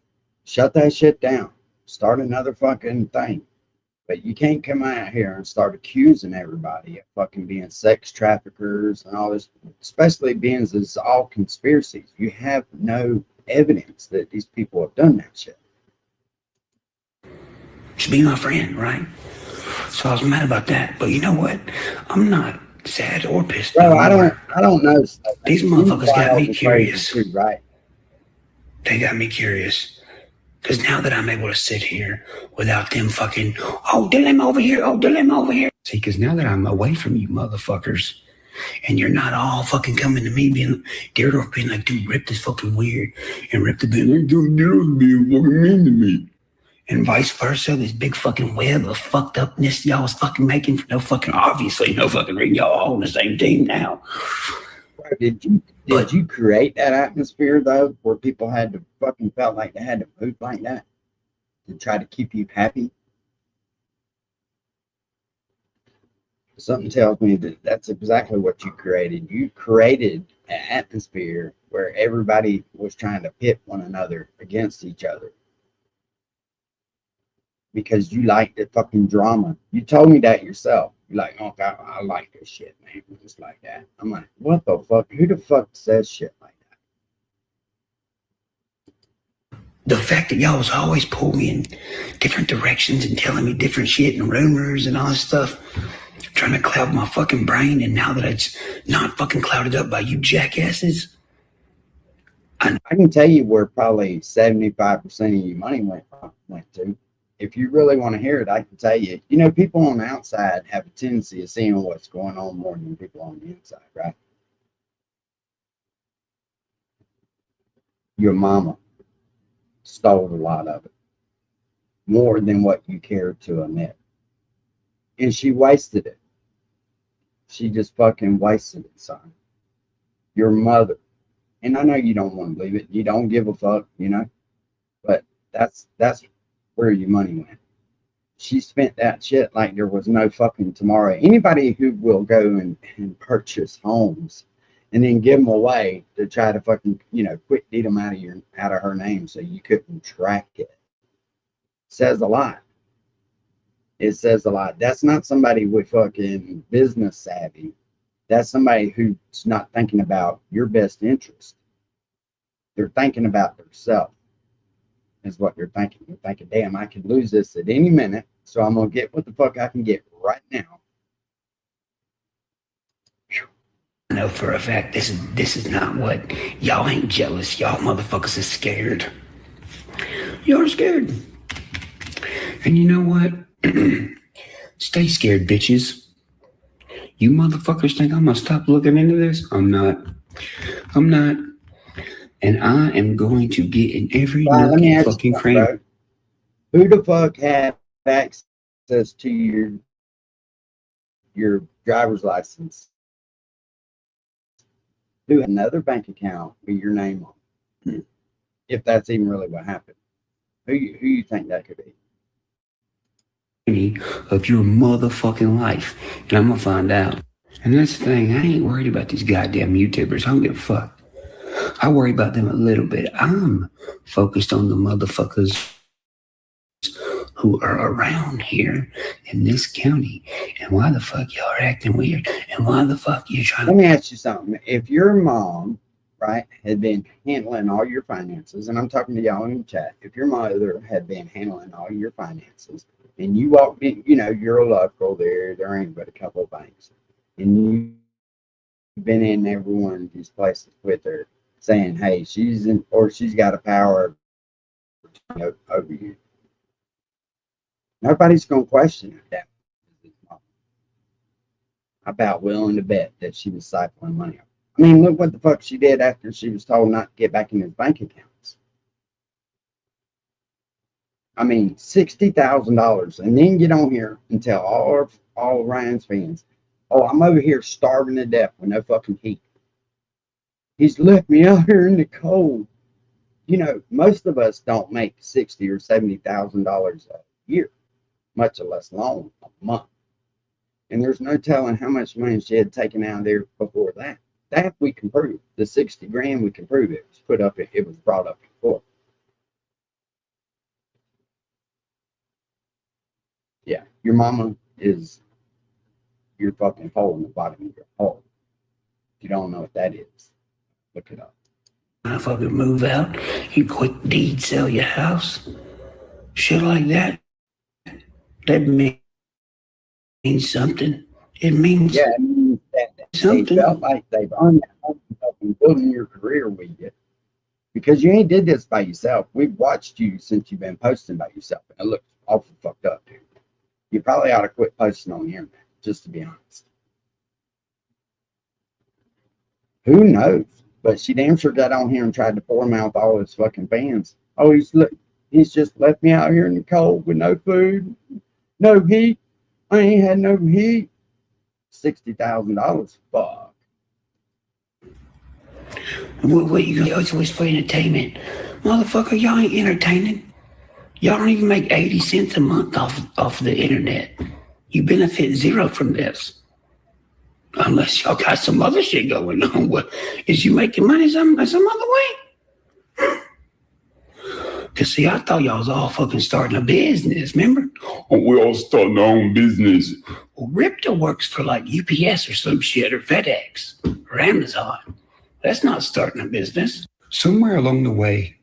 Shut that shit down. Start another fucking thing. But you can't come out here and start accusing everybody of fucking being sex traffickers and all this, especially being it's all conspiracies. You have no evidence that these people have done that shit. Should be my friend, right? So I was mad about that. But you know what? I'm not sad or pissed. Bro, I don't know. These motherfuckers got me curious. Too, right? They got me curious. Because now that I'm able to sit here without them fucking, oh, Dylan over here, oh, Dylan over here. See, because now that I'm away from you motherfuckers, and you're not all fucking coming to me being, Gyrdorf being like, dude, Rip is fucking weird. And Rip the being like, dude, Dylan's being fucking mean to me. And vice versa, this big fucking web of fucked upness y'all was fucking making for no fucking, obviously, no fucking reason. Y'all all on the same team now. Did you create that atmosphere though, where people had to fucking felt like they had to move like that to try to keep you happy? Something tells me that that's exactly what you created. You created an atmosphere where everybody was trying to pit one another against each other because you like the fucking drama. You told me that yourself. You're like, oh, I like this shit, man. Just like that. I'm like, what the fuck? Who the fuck says shit like that? The fact that y'all was always pulling me in different directions and telling me different shit and rumors and all this stuff, trying to cloud my fucking brain, and now that it's not fucking clouded up by you jackasses. I can tell you where probably 75% of your money went to. If you really want to hear it, I can tell you. You know, people on the outside have a tendency of seeing what's going on more than people on the inside, right? Your mama stole a lot of it, more than what you cared to admit. And she wasted it. She just fucking wasted it, son. Your mother. And I know you don't want to believe it. You don't give a fuck, but that's where your money went. She spent that shit like there was no fucking tomorrow. Anybody who will go and purchase homes and then give them away to try to fucking, quick deed them out of her name so you couldn't track it, says a lot. It says a lot. That's not somebody with fucking business savvy. That's somebody who's not thinking about your best interest. They're thinking about themselves. Is what they're thinking. They're thinking, damn, I could lose this at any minute, so I'm gonna get what the fuck I can get right now. I know for a fact this is not what y'all ain't jealous. Y'all motherfuckers is scared. You're scared. And you know what? Stay scared, bitches. You motherfuckers think I'm gonna stop looking into this? I'm not. And I am going to get in every fucking cranny. Who the fuck had access to your driver's license do another bank account with your name on it, if that's even really what happened. Who you think that could be? Of your motherfucking life, and I'm gonna find out. And that's the thing, I ain't worried about these goddamn YouTubers. I don't give a fuck. I worry about them a little bit. I'm focused on the motherfuckers who are around here in this county. And why the fuck y'all are acting weird? And why the fuck you trying to... Let me ask you something. If your mom, right, had been handling all your finances, and I'm talking to y'all in the chat, if your mother had been handling all your finances, and you walked in, you know, you're a local there ain't but a couple of banks, and you've been in every one of these places with her saying, hey, she's got a power over you. Nobody's going to question that. I'm about willing to bet that she was siphoning money. I mean, look what the fuck she did after she was told not to get back in his bank accounts. I mean, $60,000, and then get on here and tell all of Ryan's fans, oh, I'm over here starving to death with no fucking heat. He's left me out here in the cold. You know, most of us don't make $60,000 or $70,000 a year, much less long, a month. And there's no telling how much money she had taken out there before that. That we can prove. The 60 grand we can prove it was put up. It was brought up before. Yeah, your mama is your fucking hole in the bottom of your hole. If you don't know what that is, look it up. I fucking move out, you quick deed sell your house, shit like that. That means something. It means it means that something. They felt like they've earned that and building your career with you. Because you ain't did this by yourself. We've watched you since you've been posting by yourself. And it looks awful fucked up, dude. You probably ought to quit posting on the internet, just to be honest. Who knows? But she damn sure got on here and tried to pour mouth all his fucking fans. Oh, he's just left me out here in the cold with no food, no heat. I ain't had no heat. $60,000. Fuck. What you go to is for entertainment. Motherfucker, y'all ain't entertaining. Y'all don't even make 80 cents a month off the internet. You benefit zero from this. Unless y'all got some other shit going on. What is you making money some other way? Cause see, I thought y'all was all fucking starting a business, remember? Oh, we all starting our own business. Well, Ripta works for like UPS or some shit, or FedEx, or Amazon. That's not starting a business. Somewhere along the way,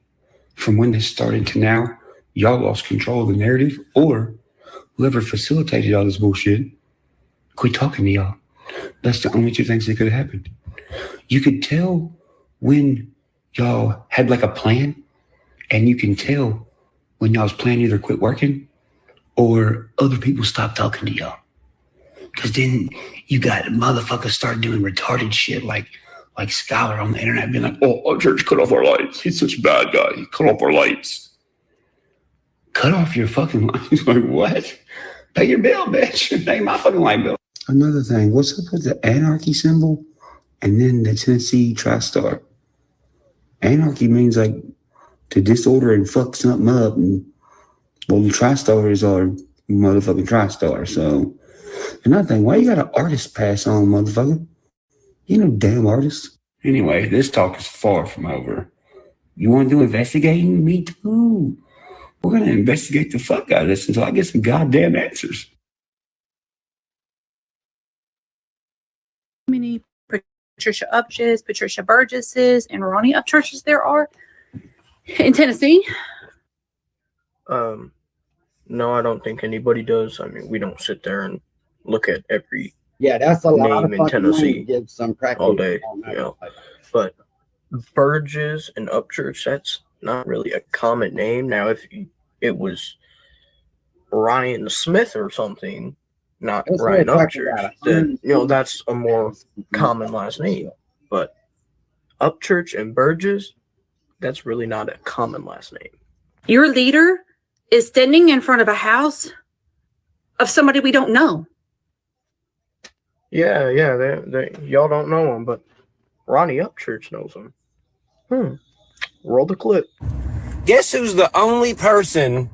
from when this started to now, y'all lost control of the narrative, or whoever facilitated all this bullshit quit talking to y'all. That's the only two things that could have happened. You could tell when y'all had like a plan, and you can tell when y'all's plan either quit working or other people stopped talking to y'all. Because then you got motherfuckers start doing retarded shit like Scholar on the internet being like, oh, our church cut off our lights. He's such a bad guy. He cut off our lights. Cut off your fucking lights? Like, what? Pay your bill, bitch. Pay my fucking light bill. Another thing, what's up with the anarchy symbol and then the Tennessee TriStar? Anarchy means like to disorder and fuck something up, and well, the TriStars are motherfucking TriStar. So another thing, why you got an artist pass on, motherfucker? You no damn artist. Anyway, this talk is far from over. You want to do investigating? Me too. We're gonna investigate the fuck out of this until I get some goddamn answers. Many Patricia Upshes, Patricia Burgesses, and Ronnie Upchurches there are in Tennessee? No, I don't think anybody does. I mean, we don't sit there and look at every that's a lot name of in Tennessee give some crack all day. But Burgess and Upchurch, that's not really a common name. Now, if it was Ryan Smith or something, not Ryan Upchurch, then that's a more common last name. But Upchurch and Burgess, that's really not a common last name. Your leader is standing in front of a house of somebody we don't know. Yeah, they y'all don't know him, but Ronnie Upchurch knows him. Roll the clip. Guess who's the only person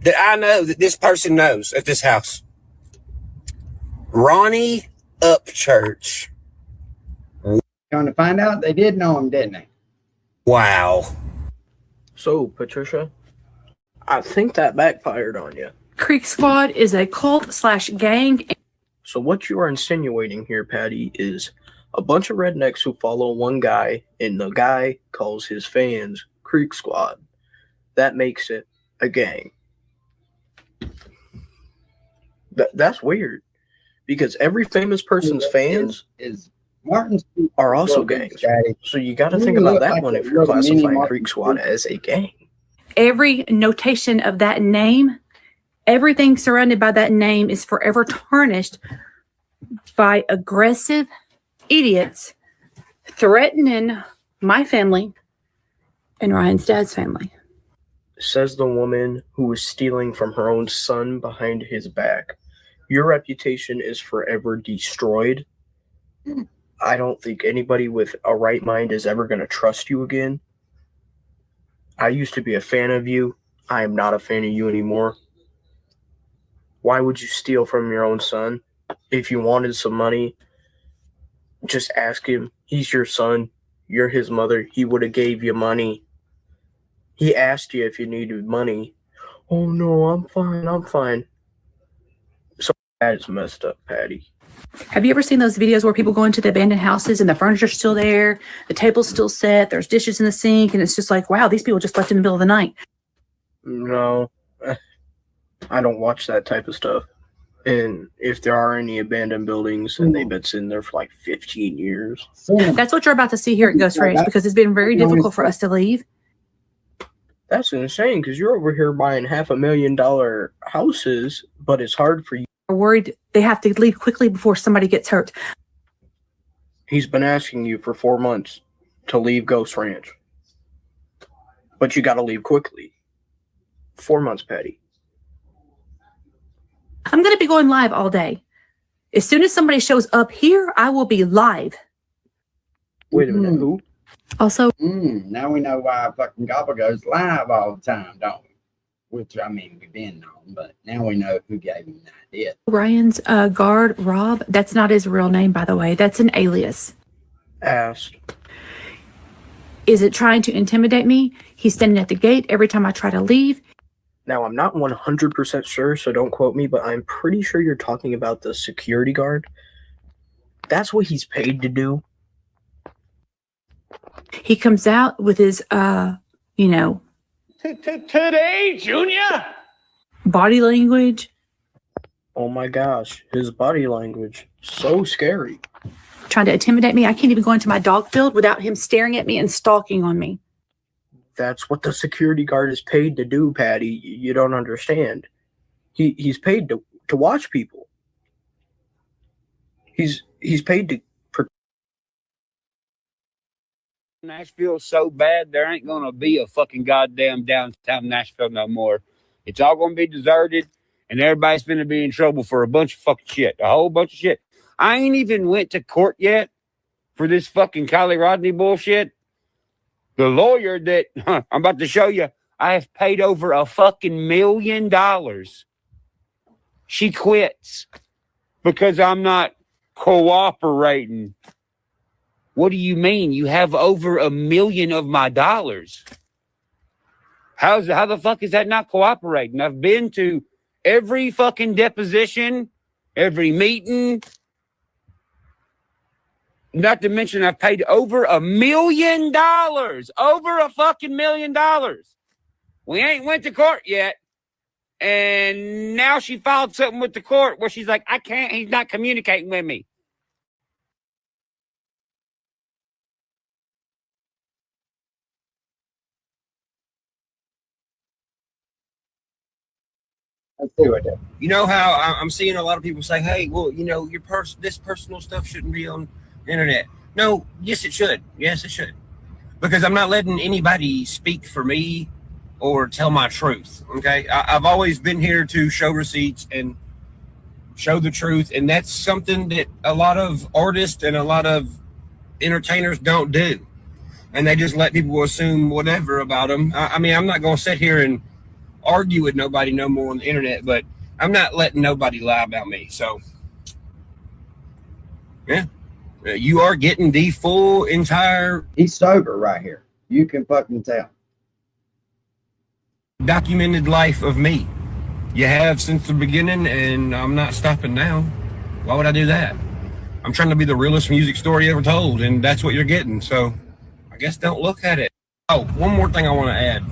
that I know that this person knows at this house? Ronnie Upchurch. Going to find out they did know him, didn't they? Wow. So, Patricia, I think that backfired on you. Creek Squad is a cult/gang. So what you are insinuating here, Patty, is a bunch of rednecks who follow one guy, and the guy calls his fans Creek Squad. That makes it a gang. That's weird, because every famous person's fans is Martin's are also gangs. So you got to think about that one if you're classifying Creek Squad as a gang. Every notation of that name, everything surrounded by that name is forever tarnished by aggressive idiots threatening my family and Ryan's dad's family. Says the woman who was stealing from her own son behind his back. Your reputation is forever destroyed. I don't think anybody with a right mind is ever going to trust you again. I used to be a fan of you. I am not a fan of you anymore. Why would you steal from your own son? If you wanted some money, just ask him. He's your son. You're his mother. He would have gave you money. He asked you if you needed money. Oh, no, I'm fine. So that is messed up, Patty. Have you ever seen those videos where people go into the abandoned houses and the furniture's still there, the table's still set, there's dishes in the sink, and it's just like, wow, these people just left in the middle of the night? No, I don't watch that type of stuff. And if there are any abandoned buildings and they've been sitting there for like 15 years. That's what you're about to see here at Ghost Ranch, because it's been very difficult for us to leave. That's insane, because you're over here buying $500,000 houses, but it's hard for you. Are worried they have to leave quickly before somebody gets hurt. He's been asking you for 4 months to leave Ghost Ranch. But you got to leave quickly. 4 months, Patty. I'm going to be going live all day. As soon as somebody shows up here, I will be live. Wait a minute, who? Also, now we know why fucking Gobble goes live all the time, don't we? Which, I mean, we've been known, but now we know who gave him the idea. Ryan's guard, Rob, that's not his real name, by the way. That's an alias. Asked. Is it trying to intimidate me? He's standing at the gate every time I try to leave. Now, I'm not 100% sure, so don't quote me, but I'm pretty sure you're talking about the security guard. That's what he's paid to do. He comes out with his, Today, Junior? body language. Oh my gosh, his body language. So scary. Trying to intimidate me. I can't even go into my dog field without him staring at me and stalking on me. That's what the security guard is paid to do, Patty. You don't understand. He's paid to watch people. He's paid to protect. Nashville's so bad, there ain't gonna be a fucking goddamn downtown Nashville no more. It's all gonna be deserted, and everybody's gonna be in trouble for a bunch of fucking shit. A whole bunch of shit. I ain't even went to court yet for this fucking Kylie Rodney bullshit. The lawyer that I'm about to show you, I have paid over a fucking $1 million. She quits because I'm not cooperating. What do you mean? You have over $1 million of my dollars. How the fuck is that not cooperating? I've been to every fucking deposition, every meeting. Not to mention I've paid over $1 million. Over a fucking $1 million. We ain't went to court yet. And now she filed something with the court where she's like, I can't, he's not communicating with me. Let's see what that. You know how I'm seeing a lot of people say, hey, well, you know, this personal stuff shouldn't be on the internet. No, yes, it should. Yes, it should. Because I'm not letting anybody speak for me or tell my truth, okay? I've always been here to show receipts and show the truth, and that's something that a lot of artists and a lot of entertainers don't do. And they just let people assume whatever about them. I mean, I'm not going to sit here and argue with nobody no more on the internet, but I'm not letting nobody lie about me. So, yeah, you are getting the full entire. He's sober right here. You can fucking tell. Documented life of me. You have since the beginning, and I'm not stopping now. Why would I do that? I'm trying to be the realest music story ever told, and that's what you're getting. So, I guess don't look at it. Oh, one more thing I want to add.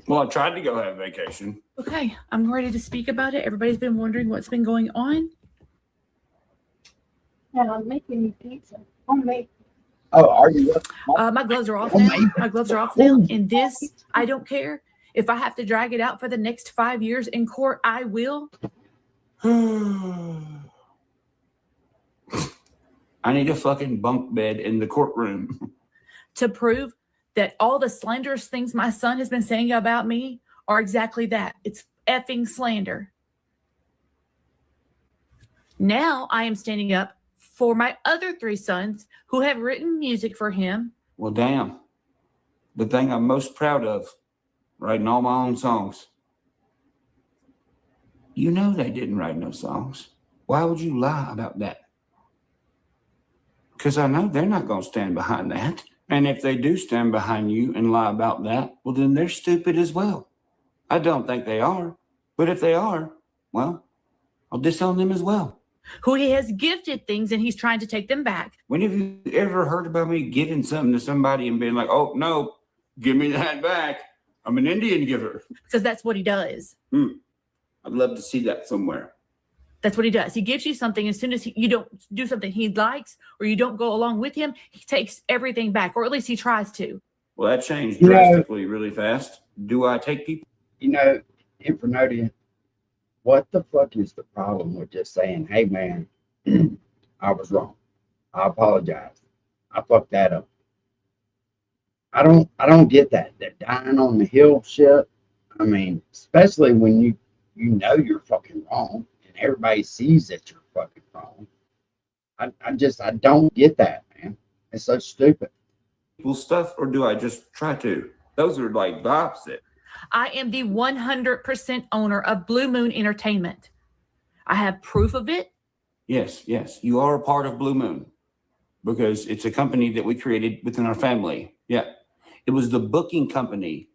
Well, I tried to go have vacation. Okay, I'm ready to speak about it. Everybody's been wondering what's been going on. And I'm making you pizza. Homemade. Oh, are you? My gloves are off now. My gloves are off now. And this, I don't care. If I have to drag it out for the next 5 years in court, I will. I need a fucking bunk bed in the courtroom. To prove that all the slanderous things my son has been saying about me are exactly that. It's effing slander. Now I am standing up for my other 3 sons who have written music for him. Well, damn. The thing I'm most proud of, writing all my own songs. You know they didn't write no songs. Why would you lie about that? Because I know they're not going to stand behind that. And if they do stand behind you and lie about that, well, then they're stupid as well. I don't think they are. But if they are, well, I'll disown them as well. Who he has gifted things and he's trying to take them back. When have you ever heard about me giving something to somebody and being like, oh, no, give me that back. I'm an Indian giver. Because that's what he does. I'd love to see that somewhere. That's what he does. He gives you something. As soon as you don't do something he likes or you don't go along with him, he takes everything back, or at least he tries to. Well, that changed drastically really fast. Do I take people? You know, Infernodia, what the fuck is the problem with just saying, hey, man, I was wrong. I apologize. I fucked that up. I don't get that. That dying on the hill shit. I mean, especially when you know you're fucking wrong and everybody sees that you're fucking wrong. I don't get that, man. It's so stupid. People stuff, or do I just try to? Those are like the opposite. I am the 100% owner of Blue Moon Entertainment. I have proof of it. Yes, you are a part of Blue Moon because it's a company that we created within our family. Yeah, it was the booking company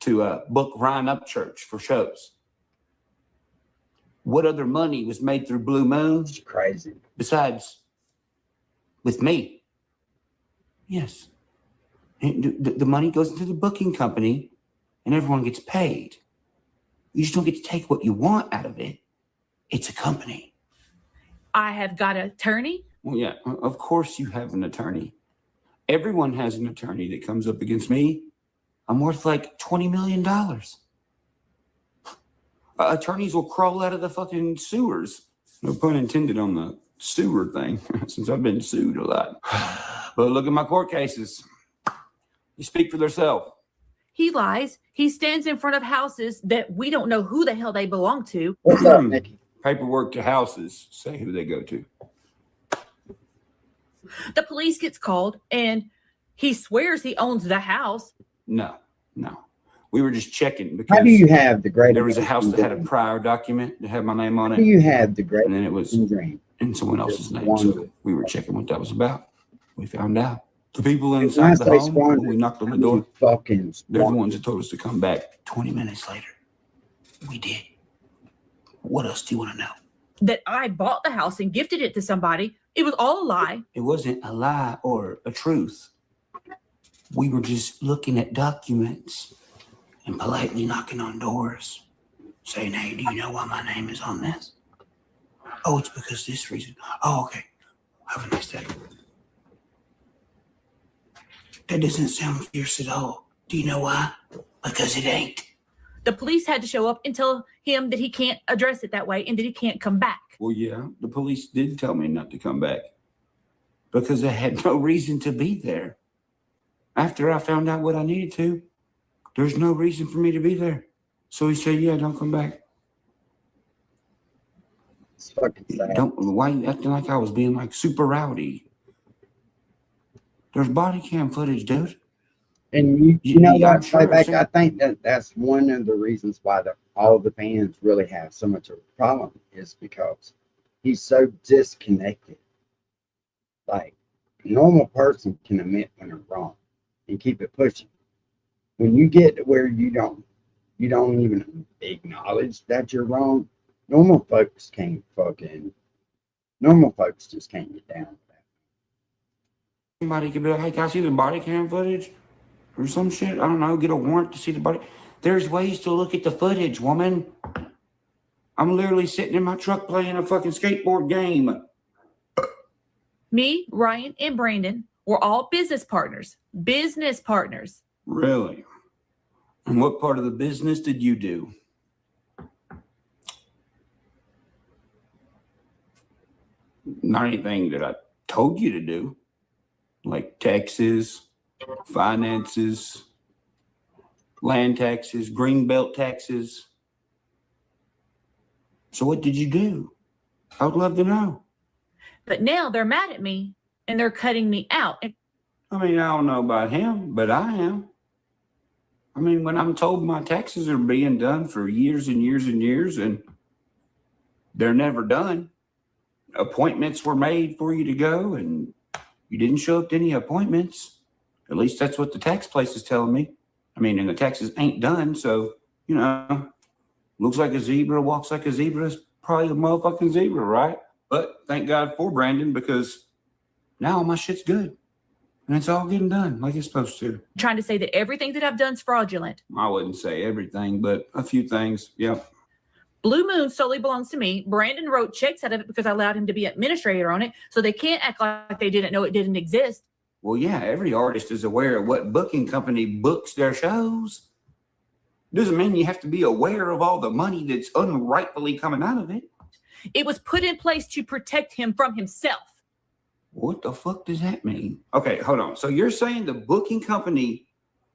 to book Ryan Upchurch for shows. What other money was made through Blue Moon? It's crazy. Besides, with me. Yes. The money goes into the booking company and everyone gets paid. You just don't get to take what you want out of it. It's a company. I have got an attorney. Well, yeah, of course you have an attorney. Everyone has an attorney that comes up against me. I'm worth like $20 million. Attorneys will crawl out of the fucking sewers. No pun intended on the sewer thing, since I've been sued a lot. But look at my court cases. They speak for themselves. He lies. He stands in front of houses that we don't know who the hell they belong to. What's up, Nikki? Paperwork to houses say who they go to. The police gets called and he swears he owns the house. No. We were just checking because how do you have the great? There was a house that had a prior document that had my name on it. How do you have the great? And then it was in someone else's name. So we were checking what that was about. We found out. The people inside the home, when we knocked on the door, they're the ones that told us to come back 20 minutes later. We did. What else do you want to know? That I bought the house and gifted it to somebody. It was all a lie. It wasn't a lie or a truth. We were just looking at documents and politely knocking on doors, saying, hey, do you know why my name is on this? Oh, it's because this reason. Oh, okay. Have a nice day. That doesn't sound fierce at all. Do you know why? Because it ain't. The police had to show up and tell him that he can't address it that way and that he can't come back. Well, yeah, the police did tell me not to come back because I had no reason to be there. After I found out what I needed to, there's no reason for me to be there. So he said, yeah, don't come back. It's fucking sad. Why you acting like I was being like super rowdy? There's body cam footage, dude. And you know I'm what, sure Playback, I think that's one of the reasons why all the fans really have so much of a problem is because he's so disconnected. Like, a normal person can admit when they're wrong and keep it pushing. When you get to where you don't even acknowledge that you're wrong, normal folks just can't get down with that. Somebody could be like, hey, can I see the body cam footage? Or some shit. I don't know, get a warrant to see the body. There's ways to look at the footage, woman. I'm literally sitting in my truck playing a fucking skateboard game. Me, Ryan, and Brandon were all business partners. Business partners. Really? And what part of the business did you do? Not anything that I told you to do. Like taxes, finances, land taxes, greenbelt taxes. So what did you do? I would love to know. But now they're mad at me and they're cutting me out. I mean, I don't know about him, but I am. I mean, when I'm told my taxes are being done for years and years and years and they're never done, appointments were made for you to go and you didn't show up to any appointments. At least that's what the tax place is telling me. I mean, and the taxes ain't done, so, you know, looks like a zebra, walks like a zebra, is probably a motherfucking zebra, right? But thank God for Brandon, because now my shit's good. And it's all getting done like it's supposed to. Trying to say that everything that I've done is fraudulent. I wouldn't say everything, but a few things, yeah. Blue Moon solely belongs to me. Brandon wrote checks out of it because I allowed him to be administrator on it, so they can't act like they didn't know it didn't exist. Well, yeah, every artist is aware of what booking company books their shows. Doesn't mean you have to be aware of all the money that's unrightfully coming out of it. It was put in place to protect him from himself. What the fuck does that mean? Okay, hold on. So you're saying the booking company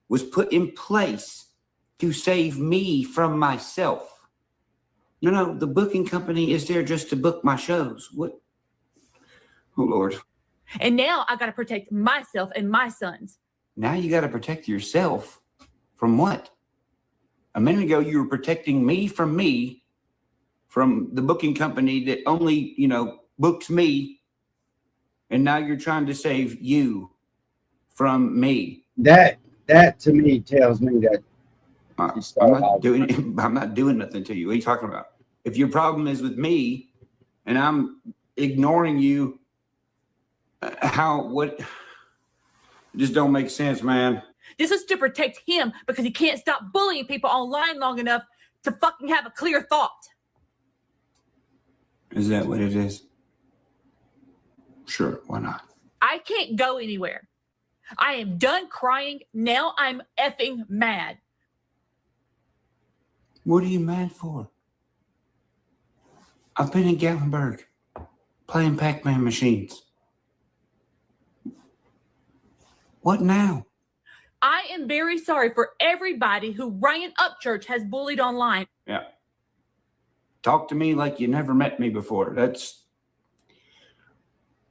was put in place to save me from myself? No, the booking company is there just to book my shows. What? Oh, Lord. And now I got to protect myself and my sons. Now you got to protect yourself from what? A minute ago, you were protecting me, from the booking company that only, books me. And now you're trying to save you from me. That to me tells me that I'm not doing nothing to you. What are you talking about? If your problem is with me and I'm ignoring you, what? It just don't make sense, man. This is to protect him because he can't stop bullying people online long enough to fucking have a clear thought. Is that what it is? Sure, why not? I can't go anywhere. I am done crying. Now I'm effing mad. What are you mad for? I've been in Gatlinburg playing Pac-Man machines. What now? I am very sorry for everybody who Ryan Upchurch has bullied online. Yeah. Talk to me like you never met me before. That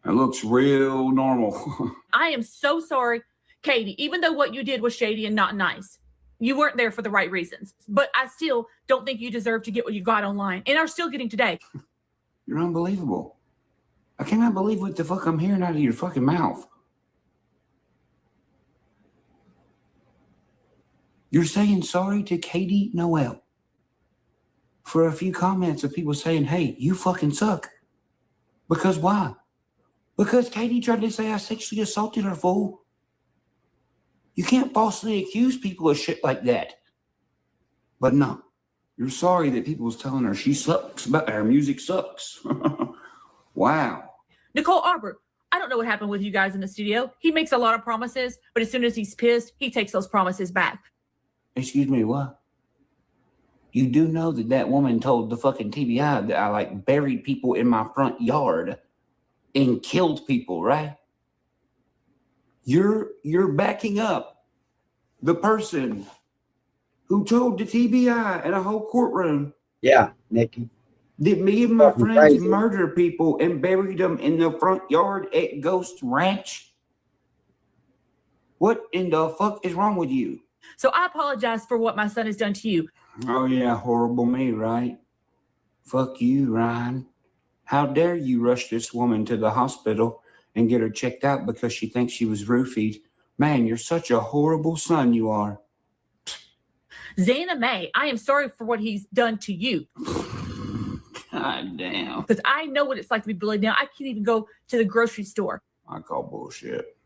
looks real normal. I am so sorry, Katie, even though what you did was shady and not nice. You weren't there for the right reasons. But I still don't think you deserve to get what you got online and are still getting today. You're unbelievable. I cannot believe what the fuck I'm hearing out of your fucking mouth. You're saying sorry to Katie Noel for a few comments of people saying, hey, you fucking suck. Because why? Because Katie tried to say I sexually assaulted her, fool. You can't falsely accuse people of shit like that. But no, you're sorry that people was telling her she sucks, but her music sucks. Wow. Nicole Arbor, I don't know what happened with you guys in the studio. He makes a lot of promises, but as soon as he's pissed, he takes those promises back. Excuse me, what? You do know that that woman told the fucking TBI that I like buried people in my front yard and killed people, right? You're backing up the person who told the TBI in a whole courtroom. Yeah, Nikki. That me and my Fucking friends crazy. murdered people and buried them in the front yard at Ghost Ranch. What in the fuck is wrong with you? So I apologize for what my son has done to you. Oh yeah, horrible me, right? Fuck you, Ryan. How dare you rush this woman to the hospital and get her checked out because she thinks she was roofied? Man, you're such a horrible son, you are. Xana May, I am sorry for what he's done to you. God damn. Because I know what it's like to be bullied now. I can't even go to the grocery store. I call bullshit.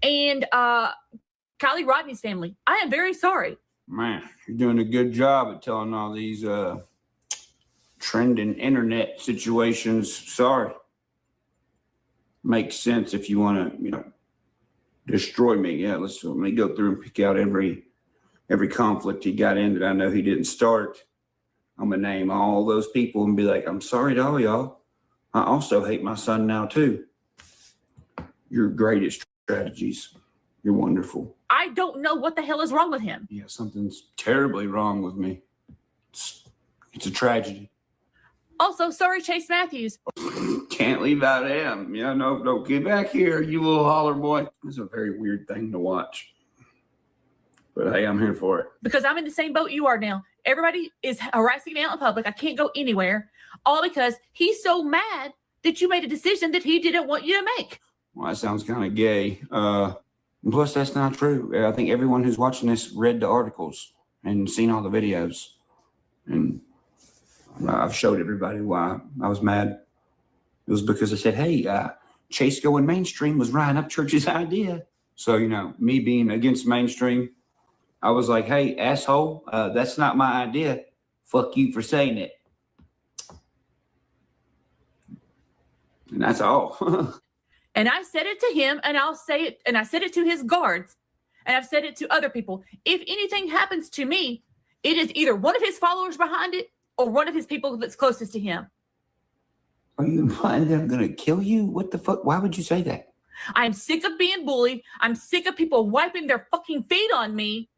And Kylie Rodney's family, I am very sorry. Man, you're doing a good job at telling all these trending internet situations. Sorry. Makes sense if you want to, destroy me. Yeah, let me go through and pick out every conflict he got in that I know he didn't start. I'm going to name all those people and be like, I'm sorry to all y'all. I also hate my son now, too. Your greatest strategies. You're wonderful. I don't know what the hell is wrong with him. Yeah, something's terribly wrong with me. It's a tragedy. Also, sorry, Chase Matthews. Can't leave out him. Yeah, no, don't get back here, you little holler boy. It's a very weird thing to watch. But hey, I'm here for it. Because I'm in the same boat you are now. Everybody is harassing me out in public. I can't go anywhere. All because he's so mad that you made a decision that he didn't want you to make. Well, that sounds kind of gay. Plus, that's not true. I think everyone who's watching this read the articles and seen all the videos. And I've showed everybody why I was mad. It was because I said, hey, Chase going mainstream was Ryan Upchurch's idea. So, me being against mainstream, I was like, hey, asshole, that's not my idea. Fuck you for saying it. And that's all. And I said it to him, and I'll say it, and I said it to his guards, and I've said it to other people. If anything happens to me, it is either one of his followers behind it or one of his people that's closest to him. Are you implying that I'm going to kill you? What the fuck? Why would you say that? I'm sick of being bullied. I'm sick of people wiping their fucking feet on me.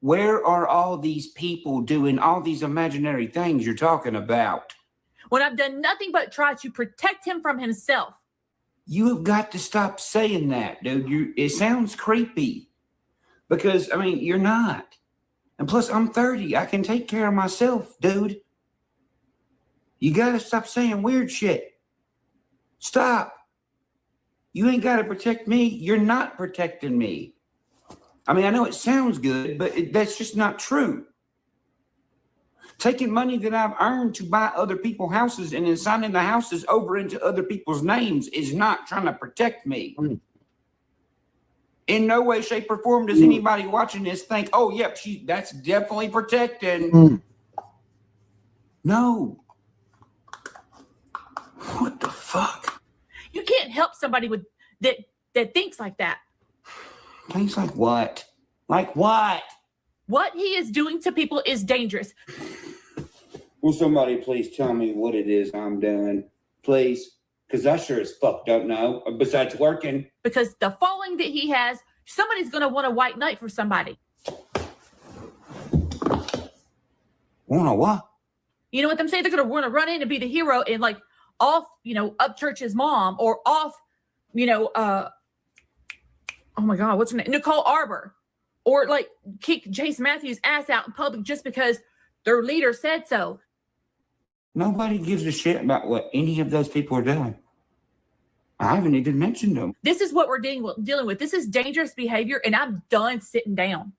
Where are all these people doing all these imaginary things you're talking about? When I've done nothing but try to protect him from himself. You have got to stop saying that, dude. It sounds creepy. Because, you're not. And plus, I'm 30. I can take care of myself, dude. You got to stop saying weird shit. Stop. You ain't got to protect me. You're not protecting me. I know it sounds good, but that's just not true. Taking money that I've earned to buy other people's houses and then signing the houses over into other people's names is not trying to protect me. In no way, shape, or form does anybody watching this think, oh, yep, that's definitely protecting. No. What the fuck? You can't help somebody with that thinks like that. Things like what? Like what? What he is doing to people is dangerous. Will somebody please tell me what it is I'm doing? Please. Because I sure as fuck don't know. Besides working. Because the following that he has, somebody's going to want a white knight for somebody. Want a what? You know what I'm saying? They're going to want to run in and be the hero and off, Upchurch's mom or off, oh my God, what's her name? Nicole Arbor. Or kick Jace Matthews' ass out in public just because their leader said so. Nobody gives a shit about what any of those people are doing. I haven't even mentioned them. This is what we're dealing with. This is dangerous behavior, and I'm done sitting down.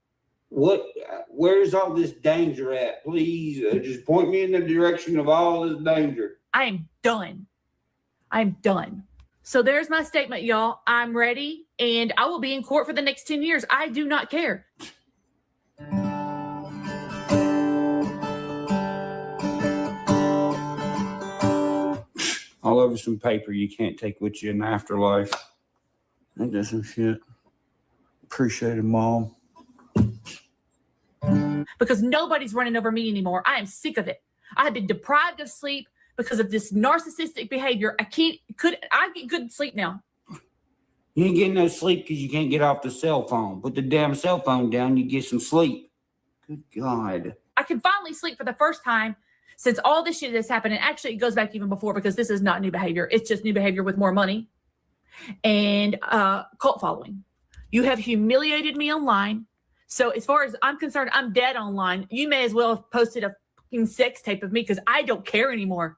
Where's all this danger at? Please just point me in the direction of all this danger. I am done. I'm done. So there's my statement, y'all. I'm ready, and I will be in court for the next 10 years. I do not care. All over some paper you can't take with you in the afterlife. Ain't that some shit? Appreciate it, Mom. because nobody's running over me anymore. I am sick of it. I have been deprived of sleep because of this narcissistic behavior. I get good sleep now. You ain't getting no sleep because you can't get off the cell phone. Put the damn cell phone down, you get some sleep. Good God. I can finally sleep for the first time since all this shit has happened. And actually, it goes back even before, because this is not new behavior. It's just new behavior with more money and cult following. You have humiliated me online. So as far as I'm concerned, I'm dead online. You may as well have posted a fucking sex tape of me, because I don't care anymore.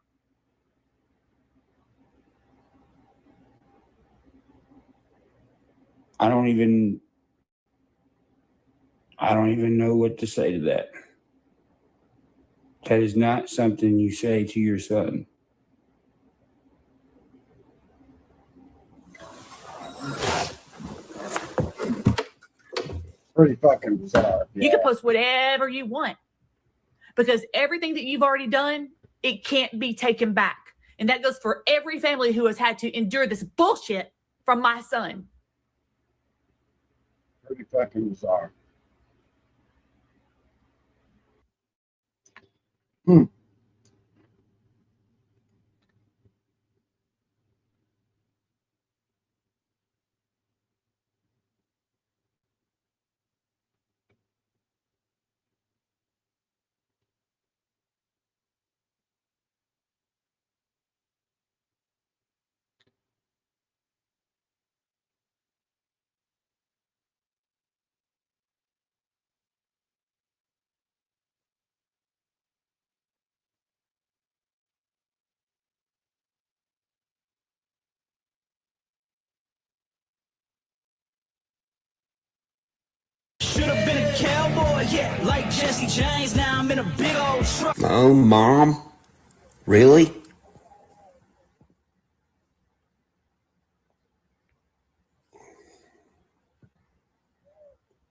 I don't even know what to say to that. That is not something you say to your son. Pretty fucking bizarre. You can post whatever you want, because everything that you've already done, it can't be taken back. And that goes for every family who has had to endure this bullshit from my son. Pretty fucking bizarre. Should have been a cowboy, yeah, like Jesse James. Now I'm in a big old truck. My own mom? Really?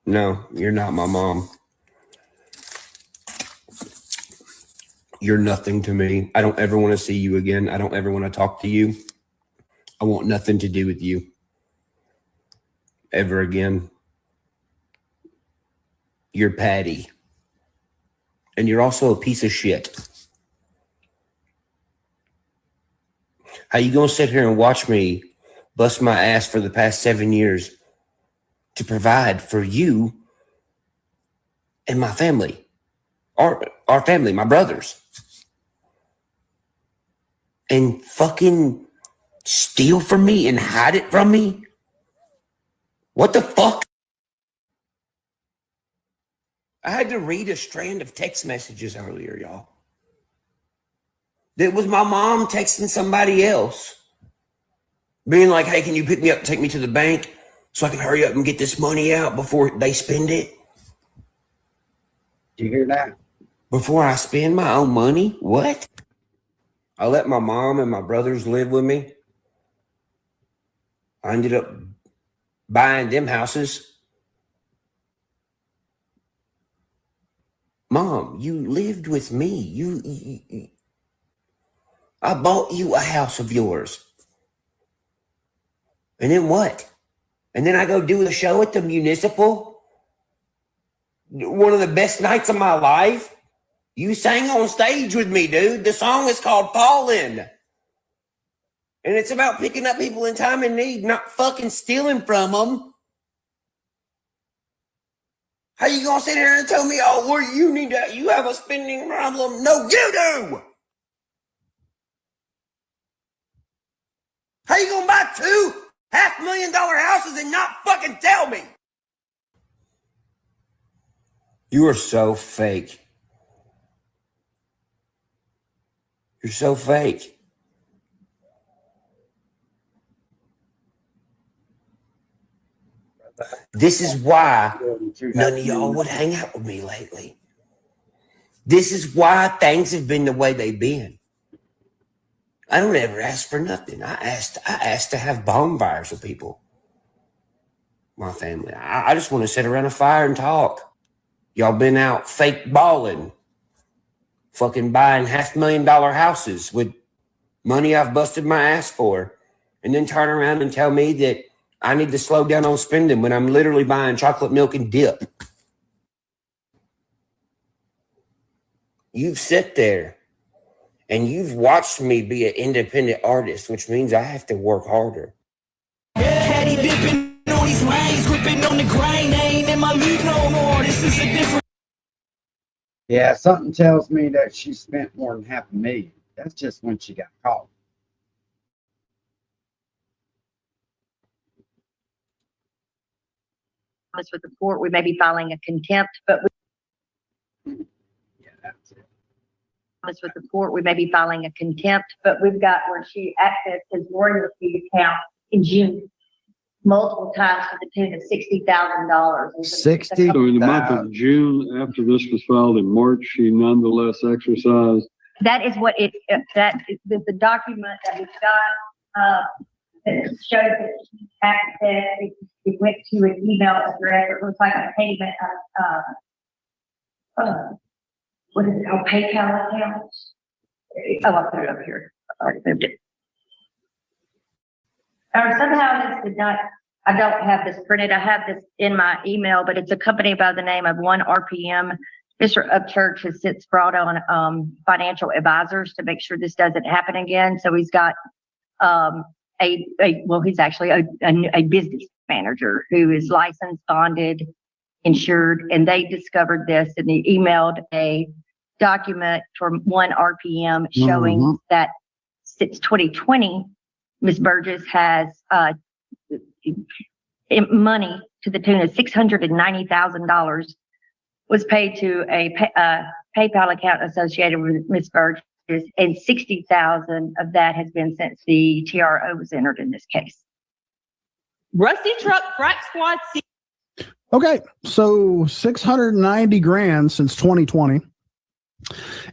No, you're not my mom. You're nothing to me. I don't ever want to see you again. I don't ever want to talk to you. I want nothing to do with you ever again. You're Patty. And you're also a piece of shit. How you gonna sit here and watch me bust my ass for the past 7 years to provide for you and my family? Our family, my brothers. And fucking steal from me and hide it from me? What the fuck? I had to read a strand of text messages earlier, y'all. That was my mom texting somebody else. Being like, hey, can you pick me up and take me to the bank so I can hurry up and get this money out before they spend it? Do you hear that? Before I spend my own money? What? I let my mom and my brothers live with me. I ended up buying them houses. Mom, you lived with me. I bought you a house of yours. And then what? And then I go do a show at the Municipal. One of the best nights of my life. You sang on stage with me, dude. The song is called Fallin'. And it's about picking up people in time of need, not fucking stealing from them. How you gonna sit here and tell me, oh, well, you have a spending problem? No, you do! How you gonna buy two $500,000 houses and not fucking tell me? You are so fake. You're so fake. This is why none of y'all would hang out with me lately. This is why things have been the way they've been. I don't ever ask for nothing. I asked to have bonfires with people. My family. I just want to sit around a fire and talk. Y'all been out fake balling. Fucking buying $500,000 houses with money I've busted my ass for. And then turn around and tell me that I need to slow down on spending when I'm literally buying chocolate milk and dip. You've sat there and you've watched me be an independent artist, which means I have to work harder. Caddy dipping on these lanes, gripping on the grain, ain't in my league no more. This is a different. Yeah, something tells me that she spent more than $500,000. That's just when she got caught. With the court, we may be filing a contempt, but with the court, we may be filing a contempt, but we've got where she accessed his royalty account in June multiple times to the tune of $60,000. 60. So in the month of June, after this was filed in March, she nonetheless exercised. That is what it, that is the document that we've got, that shows that she accessed, it went to an email address, it looks like a payment of, what is it, PayPal account? Oh, I'll put it up here. I already moved it. Or somehow this did not, I don't have this printed. I have this in my email, but it's a company by the name of 1RPM. Mr. Upchurch has since brought on financial advisors to make sure this doesn't happen again. So he's got he's actually a business manager who is licensed, bonded, insured, and they discovered this and they emailed a document from 1RPM showing that since 2020, Ms. Burgess has money to the tune of $690,000 was paid to a PayPal account associated with Ms. Burgess, and $60,000 of that has been since the TRO was entered in this case. Rusty Truck Crack Squad. Okay, so 690 grand since 2020,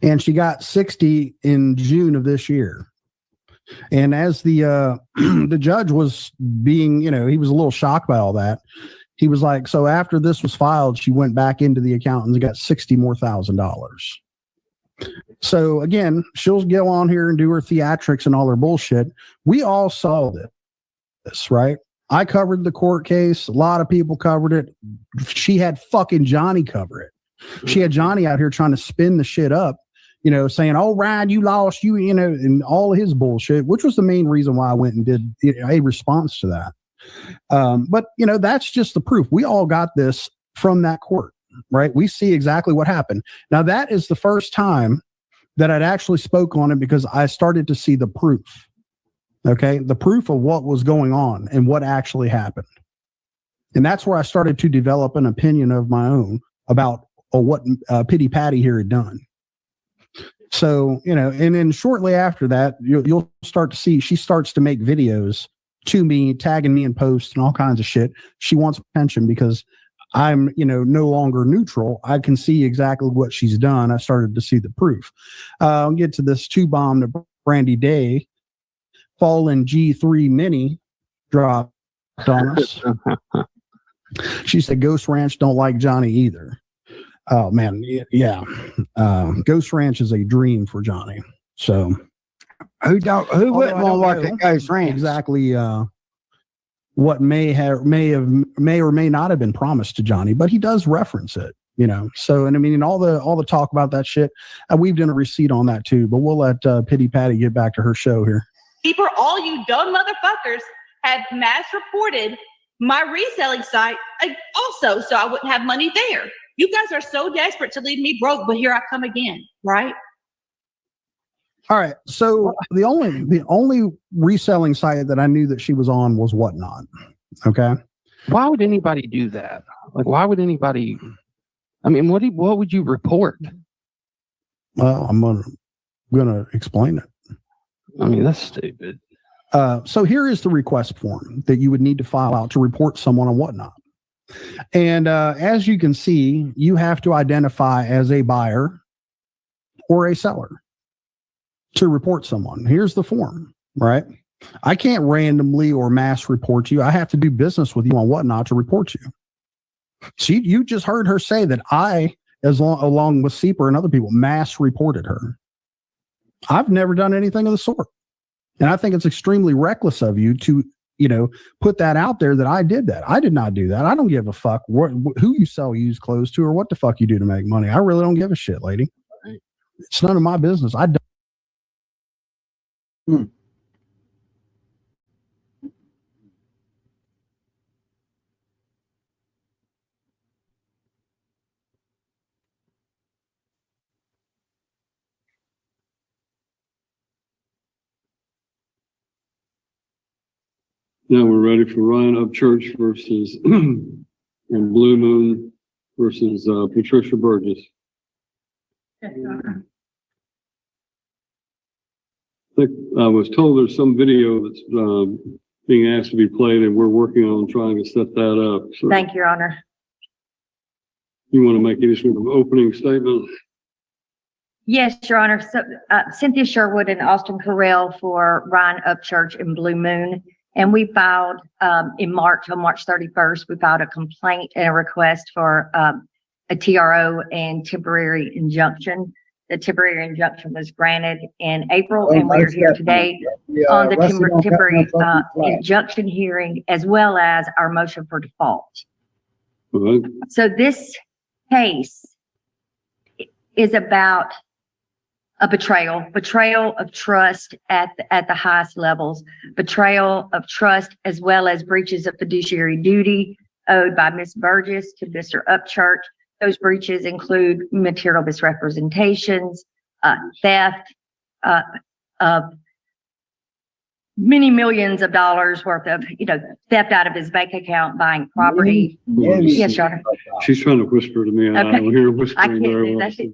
and she got 60 in June of this year. And as the the judge was being, he was a little shocked by all that. He was like, so after this was filed, she went back into the account and got $60,000. So again, she'll go on here and do her theatrics and all her bullshit. We all saw this, right? I covered the court case. A lot of people covered it. She had fucking Johnny cover it. She had Johnny out here trying to spin the shit up, saying, oh, Ryan, you lost, and all of his bullshit, which was the main reason why I went and did a response to that. But that's just the proof. We all got this from that court, right? We see exactly what happened. Now, that is the first time that I'd actually spoke on it because I started to see the proof. Okay. The proof of what was going on and what actually happened. And that's where I started to develop an opinion of my own about what Pity Patty here had done. So, and then shortly after that, you'll start to see, she starts to make videos to me, tagging me in posts and all kinds of shit. She wants attention because I'm, no longer neutral. I can see exactly what she's done. I started to see the proof. I'll get to this 2-bomb to Brandy Day. Fallen G3 Mini dropped on us. She said Ghost Ranch don't like Johnny either. Oh man, yeah. Ghost Ranch is a dream for Johnny. So who wouldn't want to work at Ghost Ranch? Exactly what may or may not have been promised to Johnny, but he does reference it, So, and I mean, all the talk about that shit, we've done a receipt on that too, but we'll let Pity Patty get back to her show here. For all you dumb motherfuckers have mass reported my reselling site also, so I wouldn't have money there. You guys are so desperate to leave me broke, but here I come again, right? All right. So the only reselling site that I knew that she was on was Whatnot. Okay. Why would anybody do that? Like, why would anybody? I mean, what would you report? Well, I'm gonna explain it. I mean, that's stupid. So here is the request form that you would need to file out to report someone on Whatnot. And as you can see, you have to identify as a buyer or a seller to report someone. Here's the form, right? I can't randomly or mass report you. I have to do business with you on Whatnot to report you. So you just heard her say that I, along with Seeper and other people, mass reported her. I've never done anything of the sort. And I think it's extremely reckless of you to, put that out there that I did that. I did not do that. I don't give a fuck who you sell used clothes to or what the fuck you do to make money. I really don't give a shit, lady. It's none of my business. I don't. Now we're ready for Ryan Upchurch versus and Blue Moon versus Patricia Burgess. I think I was told there's some video that's being asked to be played, and we're working on trying to set that up. So Thank you, Your Honor. you want to make any sort of opening statement? Yes, Your Honor. So, Cynthia Sherwood and Austin Carell for Ryan Upchurch and Blue Moon. And we filed in March, on March 31st, we filed a complaint and a request for a TRO and temporary injunction. The temporary injunction was granted in April, and we are here today on the temporary injunction hearing, as well as our motion for default. So this case is about a betrayal of trust at the highest levels, betrayal of trust, as well as breaches of fiduciary duty owed by Ms. Burgess to Mr. Upchurch. Those breaches include material misrepresentations, theft of many millions of dollars worth of, theft out of his bank account, buying property. Yes, Your Honor. She's trying to whisper to me. I don't hear her I whispering can't very do well. that.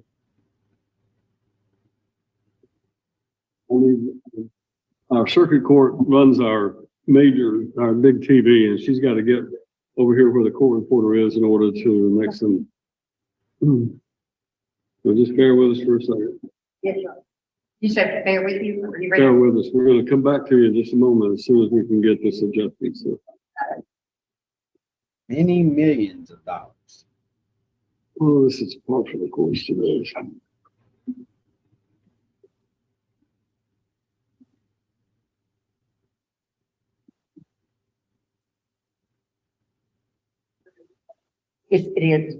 Our circuit court runs our big TV, and she's got to get over here where the court reporter is in order to make some. So just bear with us for a second. Yes, Your Honor. You said bear with you. Are you ready? Bear with us. We're going to come back to you in just a moment as soon as we can get this adjusted. So. Many millions of dollars. Oh, this is part for the course today. Yes, it is.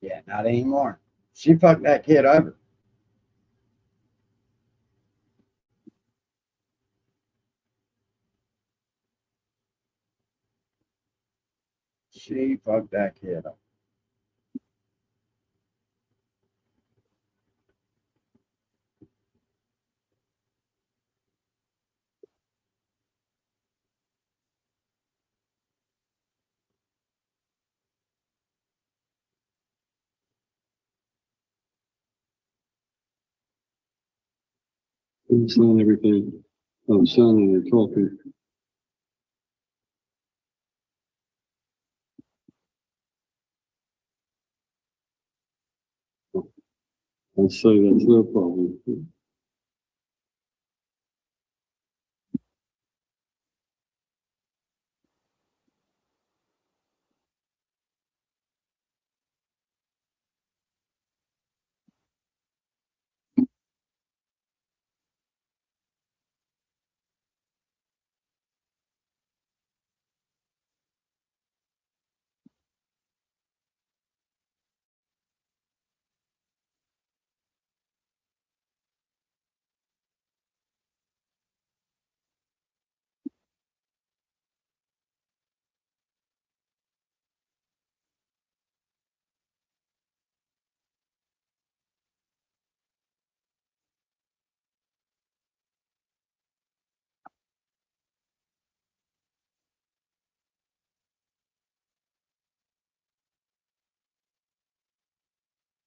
Yeah, not anymore. She fucked that kid over. She fucked that kid up. I'm signing everything. I'm signing and talking. I'll say that's no problem.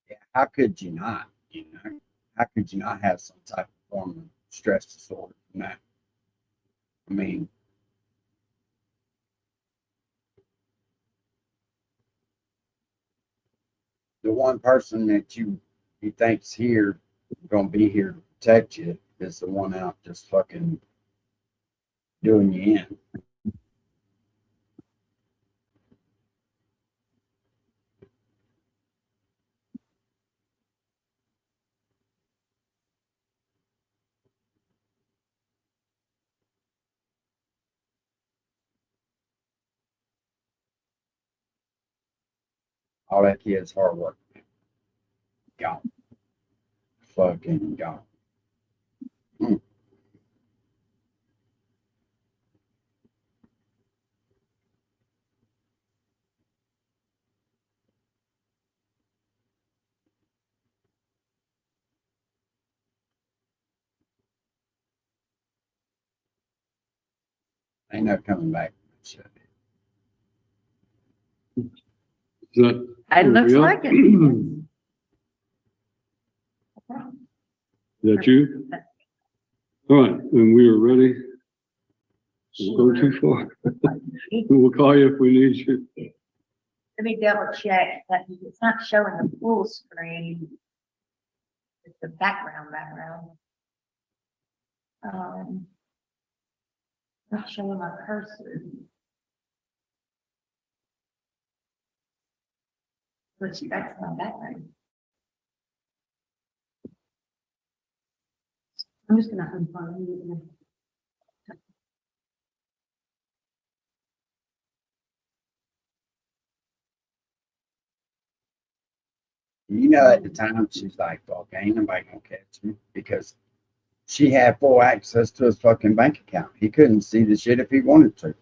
Yeah, how could you not? How could you not have some type of form of stress disorder from that? I mean, the one person that you think's here, gonna be here to protect you, is the one out just fucking doing you in. All that kid's hard work. Gone. Fucking gone. Ain't no coming back. Is that? It looks like it. Is that you? All right, and we are ready. Don't go too far. We'll call you if we need you. Let me double check that it's not showing the full screen. It's the background. Not showing my cursor. Which that's my background. I'm just gonna unfollow you. You know, at the time, she's like, fuck, ain't nobody gonna catch me, because she had full access to his fucking bank account. He couldn't see the shit if he wanted to.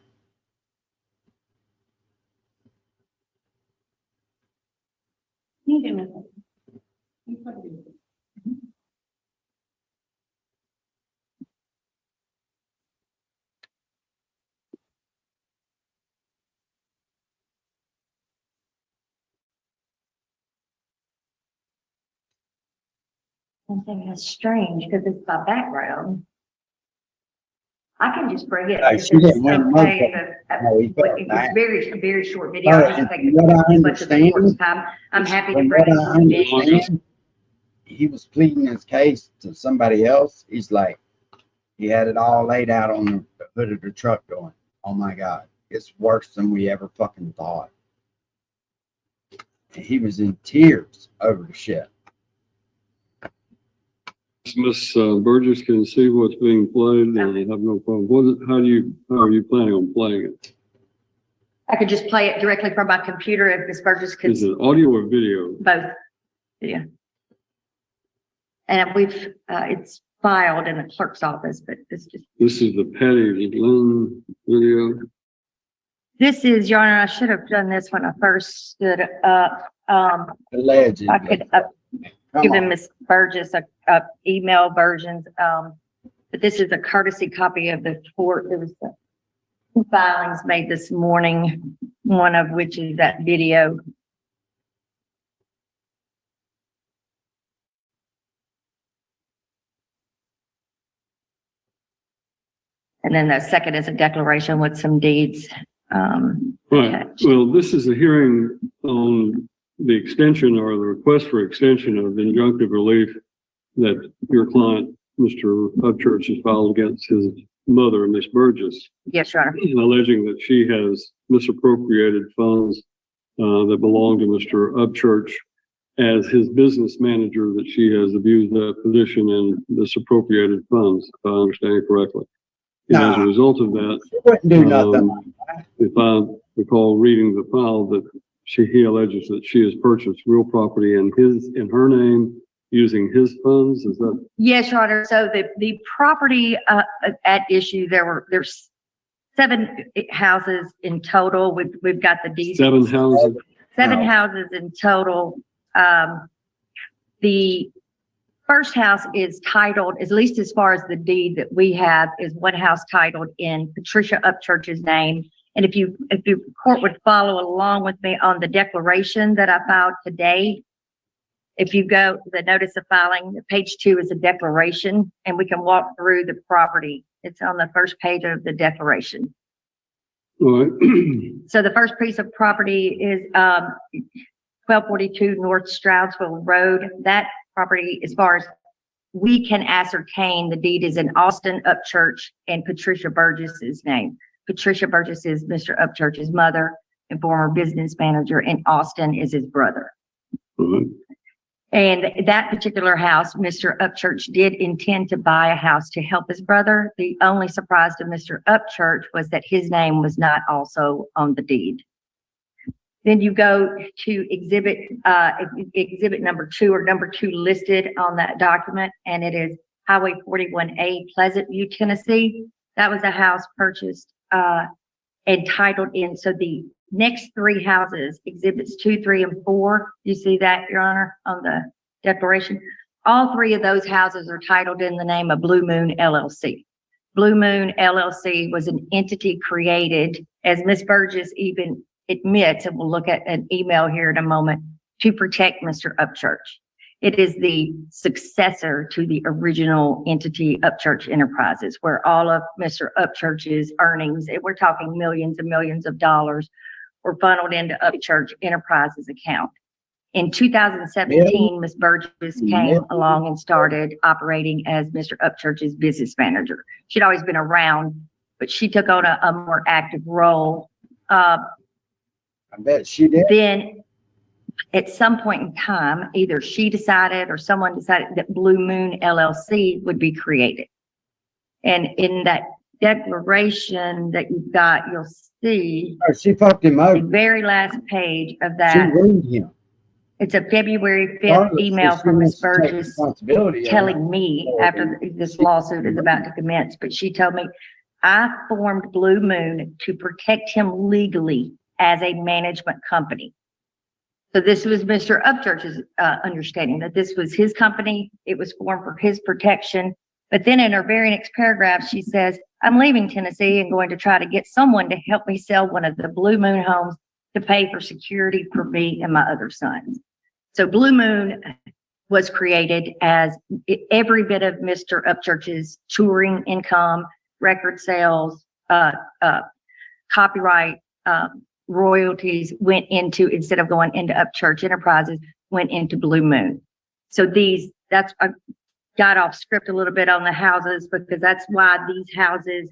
Something that's strange because it's my background. I can just bring it. Like, If she it's didn't win the okay, motherfucker. No, he felt It was bad. a very short video. I just think From what I it's much of the court's understand, time. I'm happy to from bring what I it. understand, he was pleading his case to somebody else. He's like, he had it all laid out on the hood of the truck going, oh my God, it's worse than we ever fucking thought. And he was in tears over the shit. Miss Burgess can see what's being played and I have no problem. How are you planning on playing it? I could just play it directly from my computer if Ms. Burgess could. Is it audio or video? Both. Yeah. And it's filed in the clerk's office, but it's just. This is the Patty Lynn video. This is, Your Honor, I should have done this when I first stood up. Allegedly. I could give them Ms. Burgess a email versions. But this is a courtesy copy of the court. There was two filings made this morning, one of which is that video. And then the second is a declaration with some deeds. Right. Well, this is a hearing on the extension or the request for extension of injunctive relief that your client, Mr. Upchurch, has filed against his mother, Miss Burgess. Yes, Your Honor. Alleging that she has misappropriated funds that belong to Mr. Upchurch as his business manager, that she has abused that position and misappropriated funds, if I understand correctly. And as a result of that, she wouldn't do nothing like that. If I recall reading the file, that he alleges that she has purchased real property in her name using his funds. Is that? Yes, Your Honor. So the property at issue, there's 7 houses in total. We've got the deeds. 7 houses. 7 houses in total. The first house is titled, at least as far as the deed that we have, is one house titled in Patricia Upchurch's name. And if the court would follow along with me on the declaration that I filed today, if you go to the notice of filing, page 2 is a declaration, and we can walk through the property. It's on the first page of the declaration. All right. So the first piece of property is 1242 North Stroudsville Road. That property, as far as we can ascertain, the deed is in Austin Upchurch and Patricia Burgess's name. Patricia Burgess is Mr. Upchurch's mother and former business manager, and Austin is his brother. Mm-hmm. And that particular house, Mr. Upchurch did intend to buy a house to help his brother. The only surprise to Mr. Upchurch was that his name was not also on the deed. Then you go to exhibit number 2 or number 2 listed on that document, and it is Highway 41A, Pleasant View, Tennessee. That was a house purchased and titled in. So the next 3 houses, exhibits 2, 3, and 4, you see that, Your Honor, on the declaration. All 3 of those houses are titled in the name of Blue Moon LLC. Blue Moon LLC was an entity created, as Ms. Burgess even admits, and we'll look at an email here in a moment, to protect Mr. Upchurch. It is the successor to the original entity, Upchurch Enterprises, where all of Mr. Upchurch's earnings, we're talking millions and millions of dollars, were funneled into Upchurch Enterprises account. In 2017, Ms. Burgess came along and started operating as Mr. Upchurch's business manager. She'd always been around, but she took on a more active role. I bet she did. Then at some point in time, either she decided or someone decided that Blue Moon LLC would be created. And in that declaration that you've got, you'll see she fucked him over. The very last page of She that. ruined him. It's a February 5th email from Ms. Burgess telling me after this lawsuit is about to commence, but she told me, I formed Blue Moon to protect him legally as a management company. So this was Mr. Upchurch's understanding that this was his company. It was formed for his protection. But then in her very next paragraph, she says, I'm leaving Tennessee and going to try to get someone to help me sell one of the Blue Moon homes to pay for security for me and my other sons. So Blue Moon was created as every bit of Mr. Upchurch's touring income, record sales, copyright, royalties went into, instead of going into Upchurch Enterprises, went into Blue Moon. So I got off script a little bit on the houses, because that's why these houses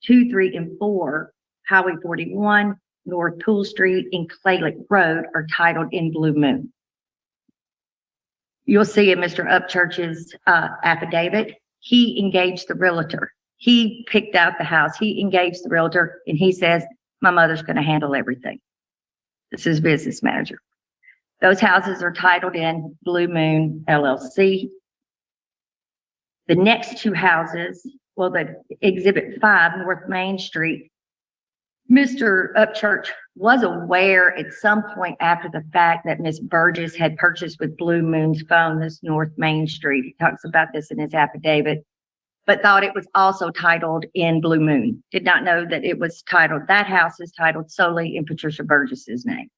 2, 3, and 4, Highway 41, North Pool Street, and Clay Lake Road are titled in Blue Moon. You'll see in Mr. Upchurch's affidavit, he engaged the realtor. He picked out the house. He engaged the realtor, and he says, my mother's going to handle everything. This is business manager. Those houses are titled in Blue Moon LLC. The next 2 houses, well, the exhibit 5, North Main Street, Mr. Upchurch was aware at some point after the fact that Ms. Burgess had purchased with Blue Moon's phone this North Main Street. He talks about this in his affidavit, but thought it was also titled in Blue Moon. Did not know that it was titled, that house is titled solely in Patricia Burgess's name.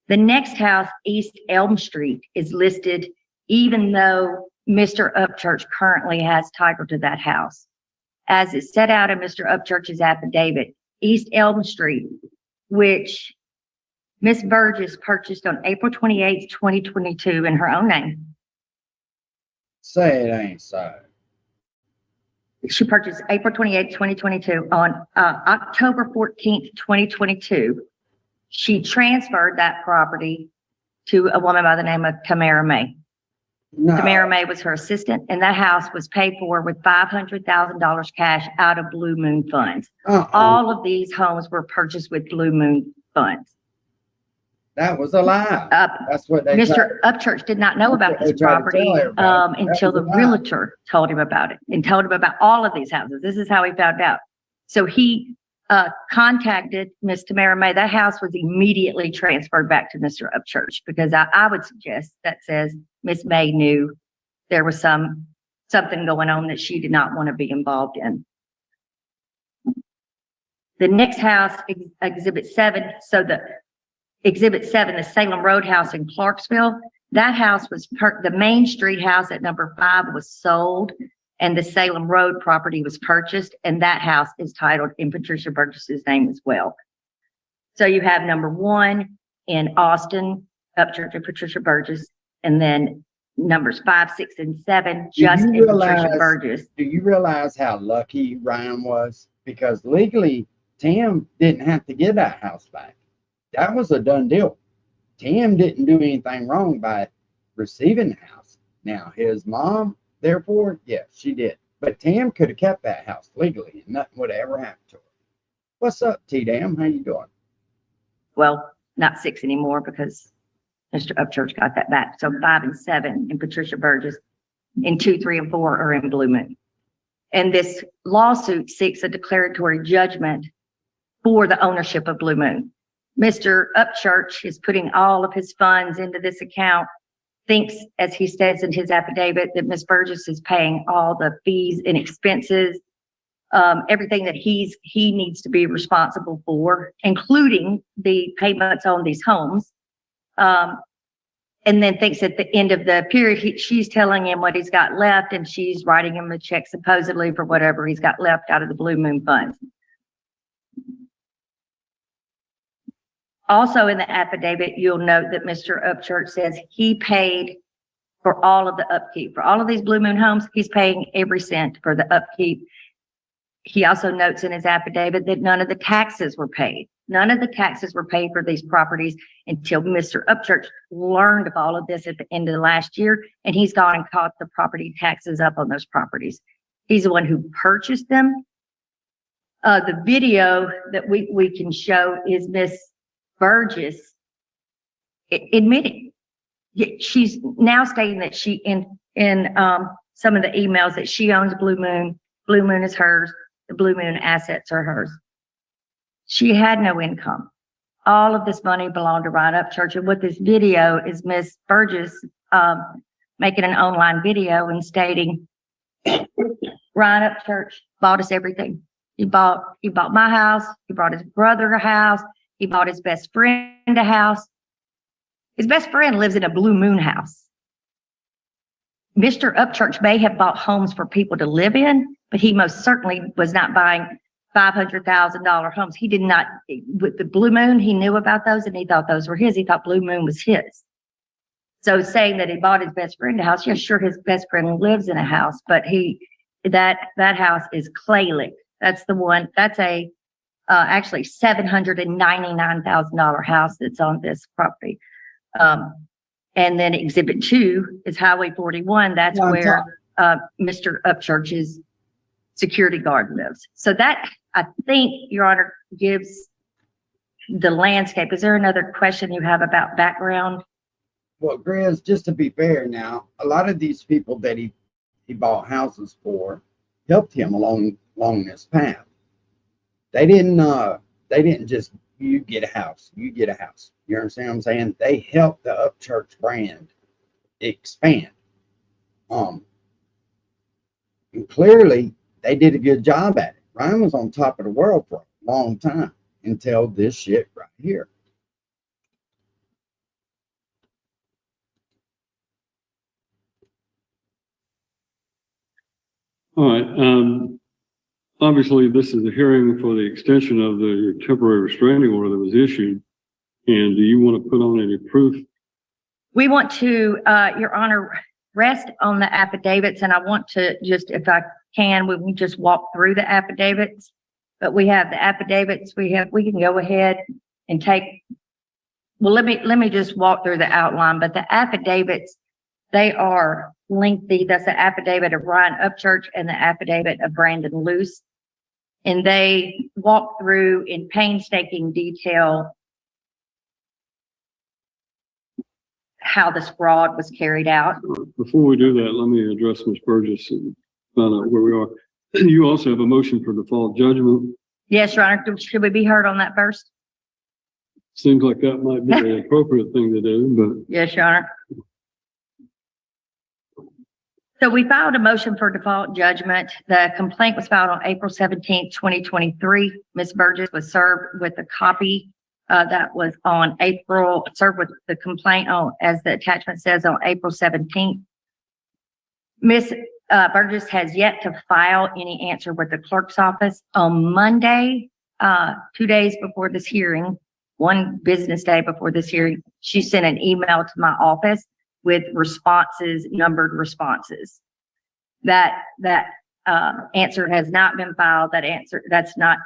The next house, East Elm Street, is listed even though Mr. Upchurch currently has title to that house. As is set out in Mr. Upchurch's affidavit, East Elm Street, which Ms. Burgess purchased on April 28th, 2022 in her own name. Say it ain't so. She purchased April 28th, 2022. On October 14th, 2022, she transferred that property to a woman by the name of Tamara May. No. Tamara May was her assistant, and that house was paid for with $500,000 cash out of Blue Moon funds. All of these homes were purchased with Blue Moon funds. That was a lie. That's what they Mr. Upchurch did not know about this property until the realtor told him about it and told him about all of these houses. This is how he found out. So he contacted Miss Tamara May. That house was immediately transferred back to Mr. Upchurch, because I would suggest that says Miss May knew there was something going on that she did not want to be involved in. The next house, Exhibit 7. So the Exhibit 7, the Salem Road house in Clarksville, that house was the Main Street house at number 5 was sold, and the Salem Road property was purchased, and that house is titled in Patricia Burgess's name as well. So you have number 1 in Austin, Upchurch and Patricia Burgess, and then numbers 5, 6, and 7 just in Patricia Burgess. Do you realize how lucky Ryan was? Because legally, Tim didn't have to get that house back. That was a done deal. Tim didn't do anything wrong by receiving the house. Now, his mom, therefore, yes, she did. But Tim could have kept that house legally, and nothing would have ever happened to her. What's up, T-Dam? How you doing? Well, not 6 anymore because Mr. Upchurch got that back. So 5 and 7, and Patricia Burgess, and 2, 3, and 4 are in Blue Moon. And this lawsuit seeks a declaratory judgment for the ownership of Blue Moon. Mr. Upchurch is putting all of his funds into this account, thinks, as he says in his affidavit, that Ms. Burgess is paying all the fees and expenses, everything that he needs to be responsible for, including the payments on these homes. And then thinks at the end of the period, she's telling him what he's got left, and she's writing him a check supposedly for whatever he's got left out of the Blue Moon funds. Also in the affidavit, you'll note that Mr. Upchurch says he paid for all of the upkeep. For all of these Blue Moon homes, he's paying every cent for the upkeep. He also notes in his affidavit that none of the taxes were paid. None of the taxes were paid for these properties until Mr. Upchurch learned of all of this at the end of the last year, and he's gone and caught the property taxes up on those properties. He's the one who purchased them. The video that we can show is Miss Burgess admitting. She's now stating that she, in some of the emails, that she owns Blue Moon. Blue Moon is hers. The Blue Moon assets are hers. She had no income. All of this money belonged to Ryan Upchurch. And what this video is Miss Burgess making an online video and stating, Ryan Upchurch bought us everything. He bought my house. He bought his brother a house. He bought his best friend a house. His best friend lives in a Blue Moon house. Mr. Upchurch may have bought homes for people to live in, but he most certainly was not buying $500,000 homes. He did not, with the Blue Moon, he knew about those and he thought those were his. He thought Blue Moon was his. So saying that he bought his best friend a house, yeah, sure, his best friend lives in a house, but that house is Claylick. That's the one, that's actually $799,000 house that's on this property. And then Exhibit 2 is Highway 41. That's where Mr. Upchurch's security guard lives. So that, I think, Your Honor, gives the landscape. Is there another question you have about background? Well, Grizz, just to be fair now, a lot of these people that he bought houses for helped him along this path. They didn't just, you get a house, you get a house. You understand what I'm saying? They helped the Upchurch brand expand. And clearly they did a good job at it. Ryan was on top of the world for a long time until this shit right here. All right. Obviously, this is a hearing for the extension of the temporary restraining order that was issued. And do you want to put on any proof? We want to, Your Honor, rest on the affidavits, and I want to just, if I can, we can just walk through the affidavits. But we have the affidavits. We can go ahead and take. Well, let me just walk through the outline. But the affidavits, they are lengthy. That's the affidavit of Ryan Upchurch and the affidavit of Brandon Luce, and they walk through in painstaking detail how this fraud was carried out. Before we do that, let me address Ms. Burgess and find out where we are. You also have a motion for default judgment. Yes, Your Honor. Should we be heard on that first? Seems like that might be the appropriate thing to do, but. Yes, Your Honor. So we filed a motion for default judgment. The complaint was filed on April 17th, 2023. Ms. Burgess was served with a copy that was on served with the complaint on, as the attachment says, on April 17th. Ms. Burgess has yet to file any answer with the clerk's office. On Monday, 2 days before this hearing, one business day before this hearing, she sent an email to my office with responses, numbered responses. That answer has not been filed. That's not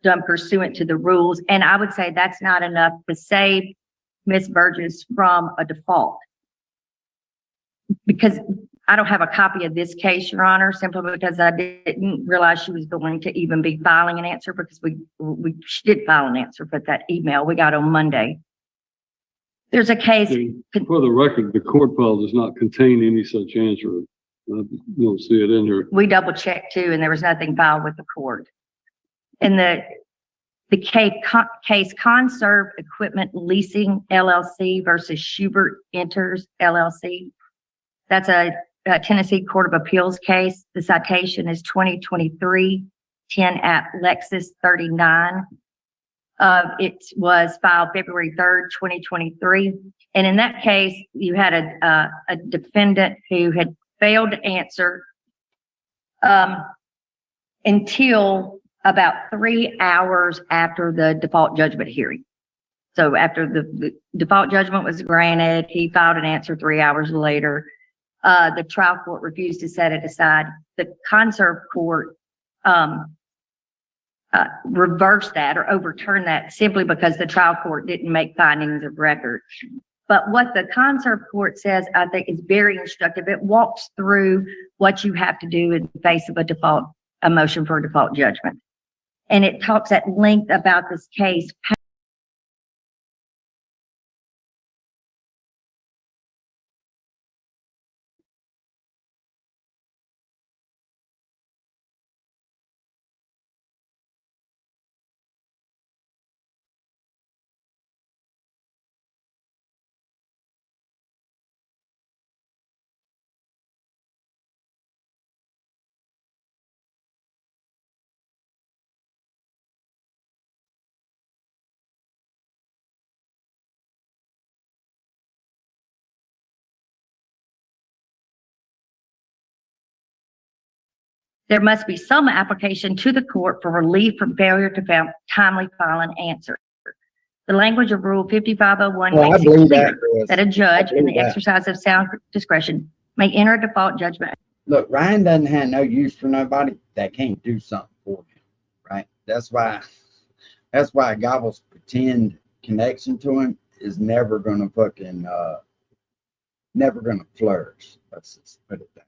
done pursuant to the rules. And I would say that's not enough to save Ms. Burgess from a default. Because I don't have a copy of this case, Your Honor, simply because I didn't realize she was going to even be filing an answer, because she did file an answer, but that email we got on Monday. There's a case. For the record, the court file does not contain any such answer. I don't see it in here. We double checked too, and there was nothing filed with the court. And the case Conserve Equipment Leasing LLC versus Schubert Enters LLC. That's a Tennessee Court of Appeals case. The citation is 2023 10 at Lexus 39. It was filed February 3rd, 2023. And in that case, you had a defendant who had failed to answer until about 3 hours after the default judgment hearing. So after the default judgment was granted, he filed an answer 3 hours later. The trial court refused to set it aside. The Conserve Court reversed that or overturned that simply because the trial court didn't make findings of record. But what the Conserve Court says, I think, is very instructive. It walks through what you have to do in the face of a motion for a default judgment. And it talks at length about this case. There must be some application to the court for relief from failure to timely file an answer. The language of Rule 5501 makes it clear that a judge, in the exercise of sound discretion, may enter a default judgment. Look, Ryan doesn't have no use for nobody that can't do something for him, right? That's why Gobble's pretend connection to him is never gonna fucking never gonna flourish. Let's just put it that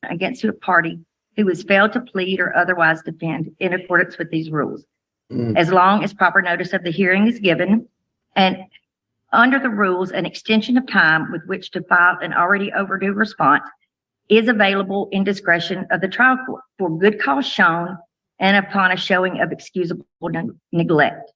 way. Against a party who has failed to plead or otherwise defend in accordance with these rules. As long as proper notice of the hearing is given, and under the rules, an extension of time with which to file an already overdue response is available in discretion of the trial court for good cause shown and upon a showing of excusable neglect.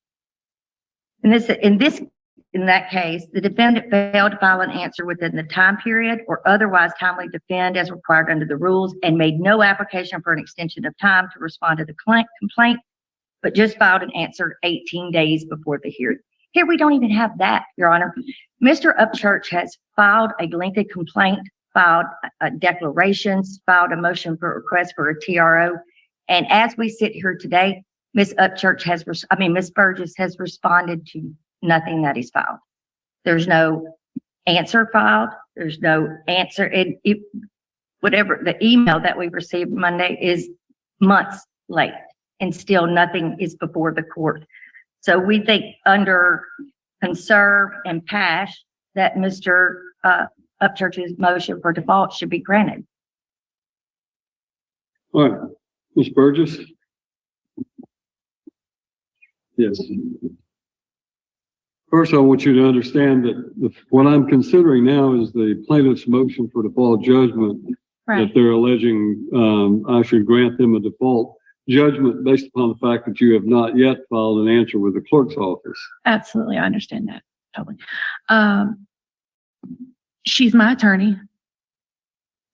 In that case, the defendant failed to file an answer within the time period or otherwise timely defend as required under the rules and made no application for an extension of time to respond to the complaint, but just filed an answer 18 days before the hearing. Here, we don't even have that, Your Honor. Mr. Upchurch has filed a lengthy complaint, filed declarations, filed a motion for request for a TRO. And as we sit here today, Ms. Burgess has responded to nothing that is filed. There's no answer filed. There's no answer. Whatever the email that we received Monday is months late, and still nothing is before the court. So we think under Conserve and Pash that Mr. Upchurch's motion for default should be granted. All right, Ms. Burgess. Yes. First, I want you to understand that what I'm considering now is the plaintiff's motion for default judgment, Right. that they're alleging I should grant them a default judgment based upon the fact that you have not yet filed an answer with the clerk's office. Absolutely. I understand that. Totally. She's my attorney.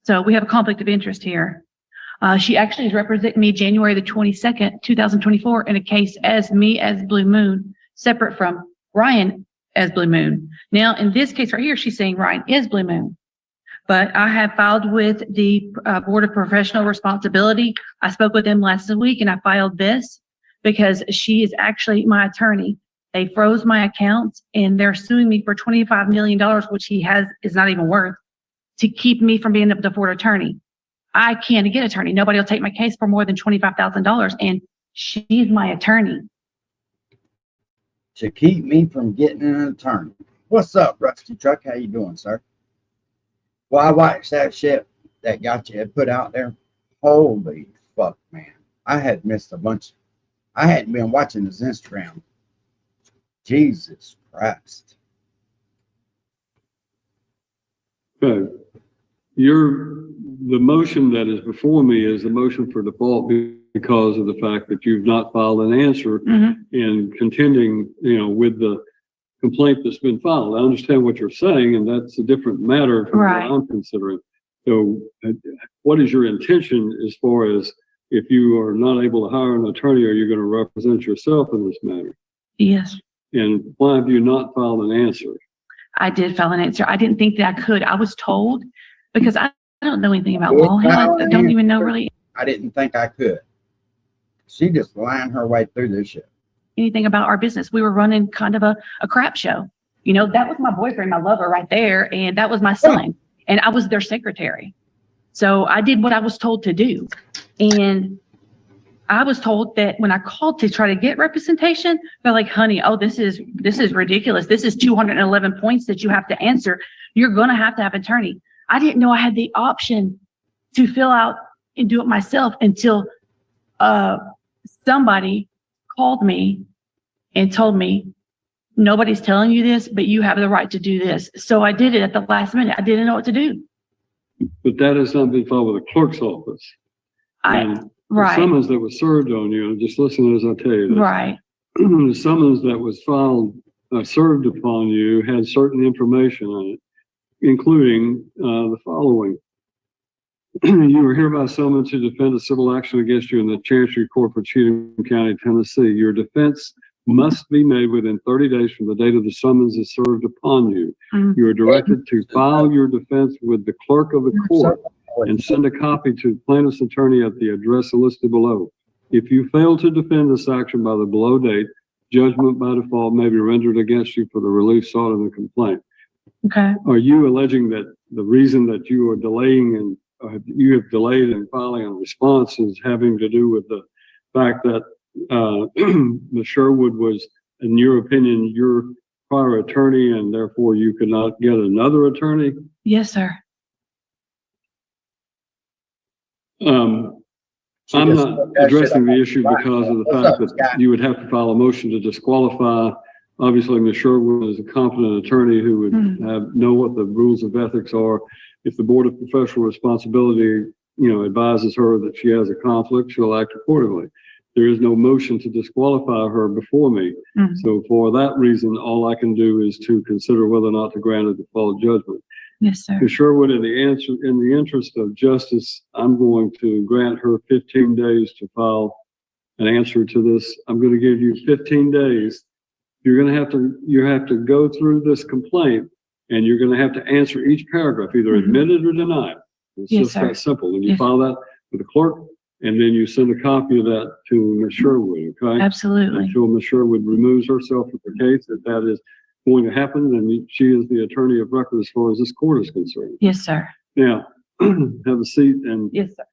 So we have a conflict of interest here. She actually is representing me January the 22nd, 2024 in a case as me as Blue Moon, separate from Ryan as Blue Moon. Now, in this case right here, she's saying Ryan is Blue Moon. But I have filed with the Board of Professional Responsibility. I spoke with them last week and I filed this because she is actually my attorney. They froze my accounts and they're suing me for $25 million, which is not even worth, to keep me from being a default attorney. I can't get an attorney. Nobody will take my case for more than $25,000, and she's my attorney. To keep me from getting an attorney. What's up, Rusty Truck? How you doing, sir? Well, I watched that that got you put out there. Holy fuck, man. I had missed a bunch. I hadn't been watching his Instagram. Jesus Christ. Okay. The motion that is before me is the motion for default because of the fact that you've not filed an answer and contending, with the complaint that's been filed. I understand what you're saying, and that's a different matter from what I'm considering. So what is your intention as far as if you are not able to hire an attorney, are you going to represent yourself in this matter? Yes. And why have you not filed an answer? I did file an answer. I didn't think that I could. I was told, because I don't know anything about law. Hell, I don't even know really I didn't think I could. She just lying her way through this shit. anything about our business. We were running kind of a crap show. That was my boyfriend, my lover right there. And that was my son. And I was their secretary. So I did what I was told to do. And I was told that when I called to try to get representation, they're like, honey, this is ridiculous. This is 211 points that you have to answer. You're going to have an attorney. I didn't know I had the option to fill out and do it myself until somebody called me and told me, nobody's telling you this, but you have the right to do this. So I did it at the last minute. I didn't know what to do. But that has not been filed with the clerk's office. The summons that was served on you, just listen as I tell you this. Right. The summons that was filed, served upon you had certain information on it, including the following. You are hereby summoned to defend a civil action against you in the Chancery Court for Cheatham County, Tennessee. Your defense must be made within 30 days from the date of the summons is served upon you. You are directed to file your defense with the clerk of the court and send a copy to the plaintiff's attorney at the address listed below. If you fail to defend this action by the below date, judgment by default may be rendered against you for the relief sought in the complaint. Okay. Are you alleging that the reason that you are delaying and you have delayed in filing a response is having to do with the fact that Ms. Sherwood was, in your opinion, your prior attorney, and therefore you could not get another attorney? Yes, sir. I'm not addressing the issue because of the fact that you would have to file a motion to disqualify. Obviously, Ms. Sherwood is a competent attorney who would know what the rules of ethics are. If the Board of Professional Responsibility, advises her that she has a conflict, she'll act accordingly. There is no motion to disqualify her before me. So for that reason, all I can do is to consider whether or not to grant a default judgment. Yes, sir. Ms. Sherwood, in the interest of justice, I'm going to grant her 15 days to file an answer to this. I'm going to give you 15 days. You have to go through this complaint, and you're going to have to answer each paragraph, either admitted or denied. It's just that simple. And you file that with the clerk, and then you send a copy of that to Ms. Sherwood, okay? Absolutely. Until Ms. Sherwood removes herself from the case, if that is going to happen, then she is the attorney of record as far as this court is concerned. Yes, sir. Now, have a seat, and yes, sir.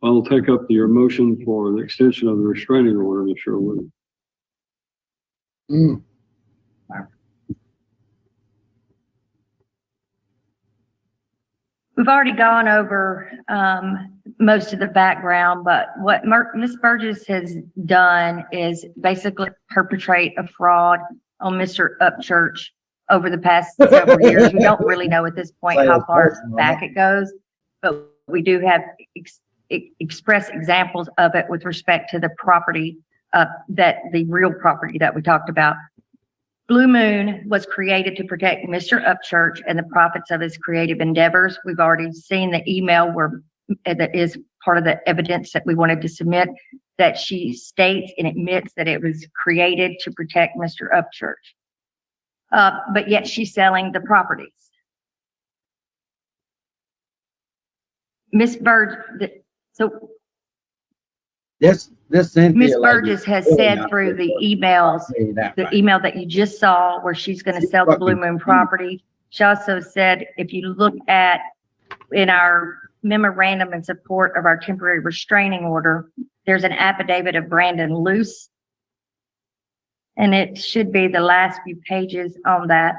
I'll take up your motion for the extension of the restraining order, Ms. Sherwood. We've already gone over most of the background, but what Ms. Burgess has done is basically perpetrate a fraud on Mr. Upchurch over the past several years. We don't really know at this point how far back it goes, but we do have express examples of it with respect to the property, the real property that we talked about. Blue Moon was created to protect Mr. Upchurch and the profits of his creative endeavors. We've already seen the email that is part of the evidence that we wanted to submit, that she states and admits that it was created to protect Mr. Upchurch. But yet she's selling the properties. Ms. Burgess, Ms. Burgess has said through the emails, the email that you just saw where she's going to sell the Blue Moon property. She also said, if you look at in our memorandum in support of our temporary restraining order, there's an affidavit of Brandon Luce, and it should be the last few pages on that.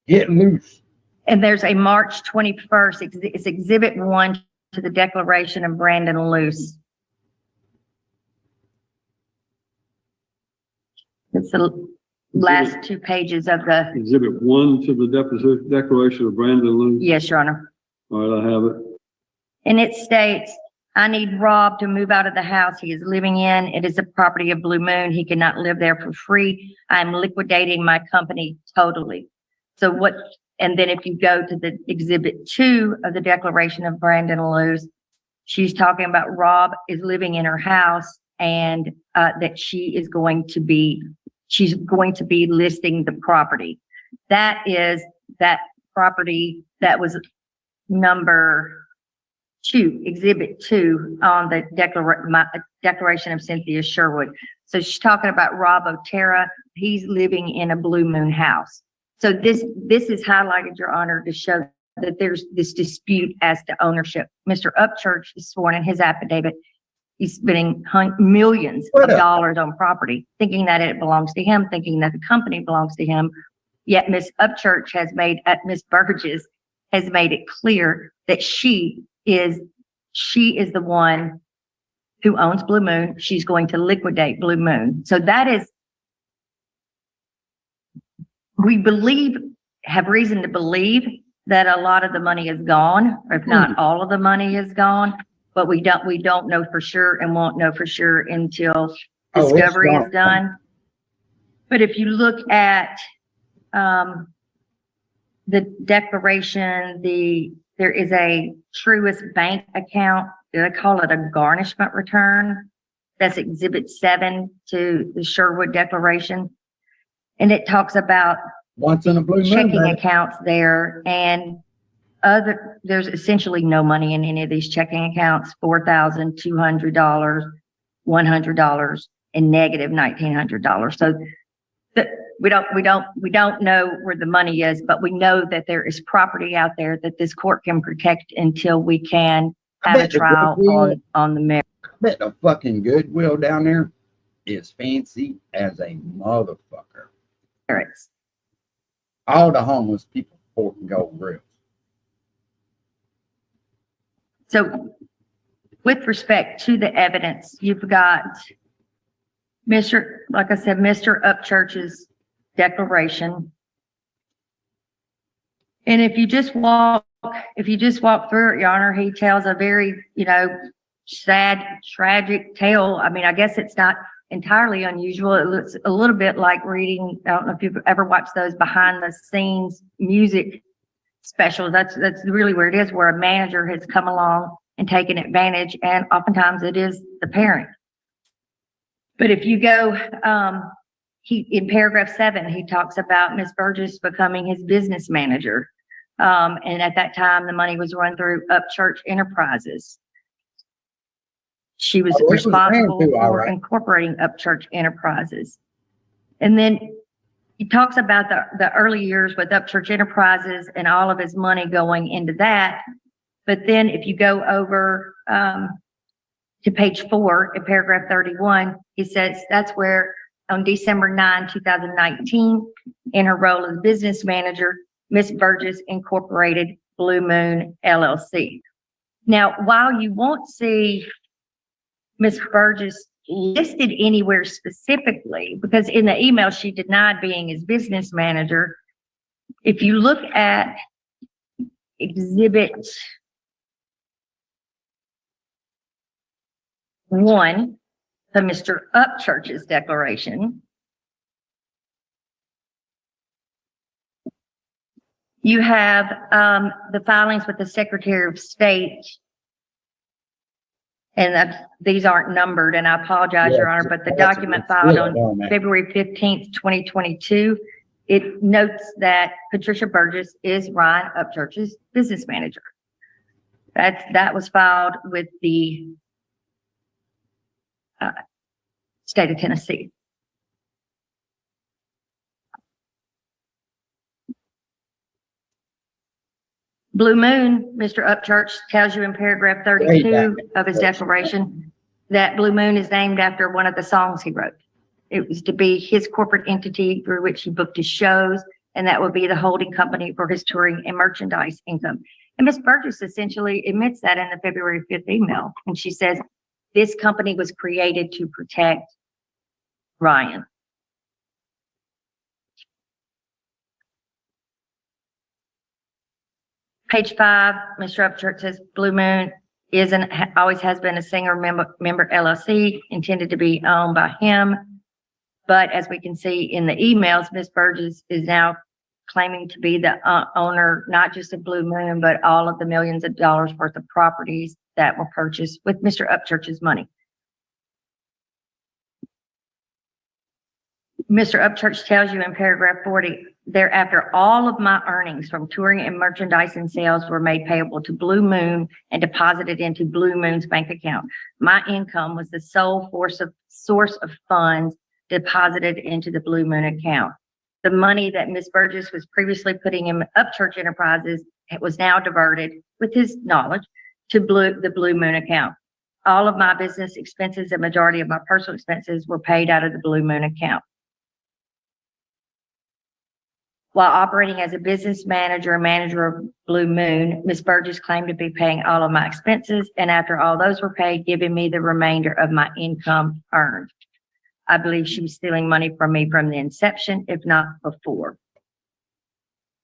Get loose. And there's a March 21st, it's Exhibit 1 to the Declaration of Brandon Luce. It's the last 2 pages of the, Exhibit 1 to the Declaration of Brandon Luce. yes, Your Honor. All right, I have it. And it states, I need Rob to move out of the house he is living in. It is the property of Blue Moon. He cannot live there for free. I'm liquidating my company totally. So what, and then if you go to the Exhibit 2 of the Declaration of Brandon Luce, she's talking about Rob is living in her house and that she's going to be listing the property. That is that property that was number 2, Exhibit 2 on the Declaration of Cynthia Sherwood. So she's talking about Rob Otero. He's living in a Blue Moon house. So this is highlighted, Your Honor, to show that there's this dispute as to ownership. Mr. Upchurch is sworn in his affidavit. He's spending millions of dollars on property, thinking that it belongs to him, thinking that the company belongs to him. Yet Miss Upchurch has made, Miss Burgess has made it clear that she is the one who owns Blue Moon. She's going to liquidate Blue Moon. So that is, we have reason to believe that a lot of the money is gone, or if not all of the money is gone, but we don't know for sure and won't know for sure until discovery is done. But if you look at the declaration, there is a Truist Bank account. They call it a garnishment return. That's Exhibit 7 to the Sherwood Declaration. And it talks about once in a blue moon, checking baby. accounts there, and there's essentially no money in any of these checking accounts. $4,200, $100, and negative $1,900. So we don't know where the money is, but we know that there is property out there that this court can protect until we can have a trial on the merits. I bet the fucking Goodwill down there is fancy as a motherfucker. All the homeless people pork and gold grills. So with respect to the evidence, you've got like I said, Mr. Upchurch's declaration. And if you just walk through it, Your Honor, he tells a very, sad, tragic tale. I mean, I guess it's not entirely unusual. It looks a little bit like reading, I don't know if you've ever watched those behind the scenes music specials. That's really where it is, where a manager has come along and taken advantage, and oftentimes it is the parent. But if you go, in paragraph 7, he talks about Miss Burgess becoming his business manager. And at that time, the money was run through Upchurch Enterprises. She was responsible for incorporating Upchurch Enterprises. And then he talks about the early years with Upchurch Enterprises and all of his money going into that. But then if you go over to page 4 in paragraph 31, he says that's where on December 9, 2019, in her role as business manager, Miss Burgess incorporated Blue Moon LLC. Now, while you won't see Miss Burgess listed anywhere specifically, because in the email she denied being his business manager, if you look at Exhibit 1 to Mr. Upchurch's declaration, you have the filings with the Secretary of State, and these aren't numbered, and I apologize, Your Honor, but the document filed on February 15th, 2022, it notes that Patricia Burgess is Ryan Upchurch's business manager. That was filed with the state of Tennessee. Blue Moon, Mr. Upchurch tells you in paragraph 32 of his declaration that Blue Moon is named after one of the songs he wrote. It was to be his corporate entity through which he booked his shows and that would be the holding company for his touring and merchandise income. And Ms. Burgess essentially admits that in the February 5th email. And she says, this company was created to protect Ryan. Page 5, Mr. Upchurch says Blue Moon always has been a singer member LLC, intended to be owned by him. But as we can see in the emails, Ms. Burgess is now claiming to be the owner, not just of Blue Moon, but all of the millions of dollars worth of properties that were purchased with Mr. Upchurch's money. Mr. Upchurch tells you in paragraph 40, thereafter, all of my earnings from touring and merchandise and sales were made payable to Blue Moon and deposited into Blue Moon's bank account. My income was the sole source of funds deposited into the Blue Moon account. The money that Ms. Burgess was previously putting in Upchurch Enterprises, it was now diverted, with his knowledge, to the Blue Moon account. All of my business expenses and majority of my personal expenses were paid out of the Blue Moon account. While operating as a business manager and manager of Blue Moon, Ms. Burgess claimed to be paying all of my expenses, and after all those were paid, giving me the remainder of my income earned. I believe she was stealing money from me from the inception, if not before.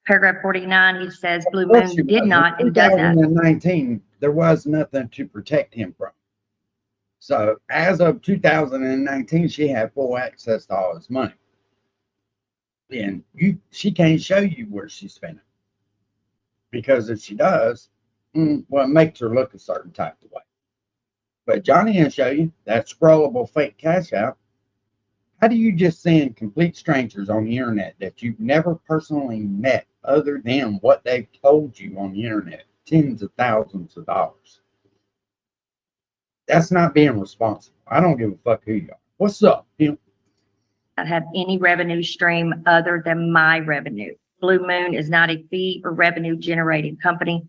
Paragraph 49, he says Blue Moon did not and does not. In 2019, there was nothing to protect him from. So as of 2019, she had full access to all his money. And she can't show you where she's spending. Because if she does, well, it makes her look a certain type of way. But Johnny can show you that scrollable fake cash out. How do you just send complete strangers on the internet that you've never personally met other than what they've told you on the internet tens of thousands of dollars? That's not being responsible. I don't give a fuck who you are. What's up, Pimp? Not have any revenue stream other than my revenue. Blue Moon is not a fee or revenue generating company.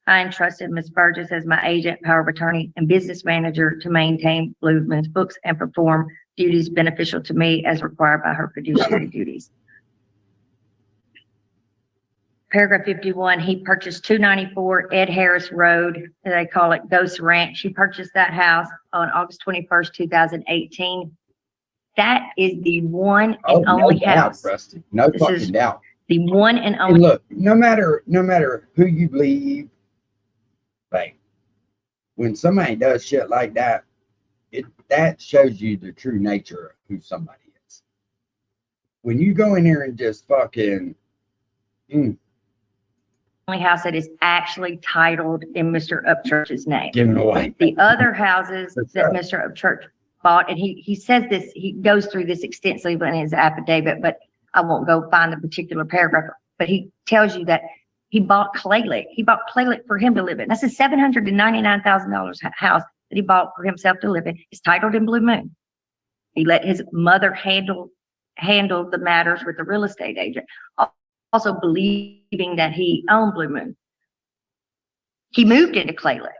I entrusted Ms. Burgess as my agent, power of attorney, and business manager to maintain Blue Moon's books and perform duties beneficial to me as required by her fiduciary duties. Paragraph 51, he purchased 294 Ed Harris Road, they call it Ghost Ranch. She purchased that house on August 21st, 2018. That is the one and only house. Rusty. No fucking doubt. The one and only. And look, no matter who you believe, like when somebody does shit like that, that shows you the true nature of who somebody is. When you go in here and just fucking only house that is actually titled in Mr. Upchurch's name. Giving away. The other houses that Mr. Upchurch bought, and he says this, he goes through this extensively in his affidavit, but I won't go find the particular paragraph, but he tells you that he bought Clay Lake. He bought Clay Lake for him to live in. That's a $799,000 house that he bought for himself to live in. It's titled in Blue Moon. He let his mother handle the matters with the real estate agent, also believing that he owned Blue Moon. He moved into Clay Lake.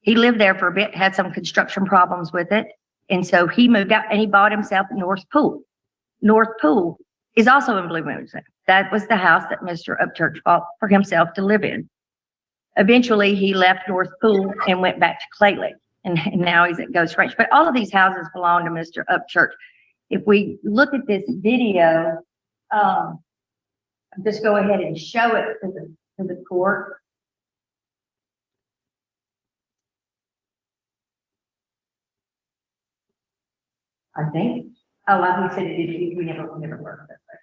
He lived there for a bit, had some construction problems with it. And so he moved out and he bought himself North Pool. North Pool is also in Blue Moon. That was the house that Mr. Upchurch bought for himself to live in. Eventually, he left North Pool and went back to Clay Lake. And now he's at Ghost Ranch. But all of these houses belong to Mr. Upchurch. If we look at this video, just go ahead and show it to the court. I think. Oh, like we said, we never worked that way.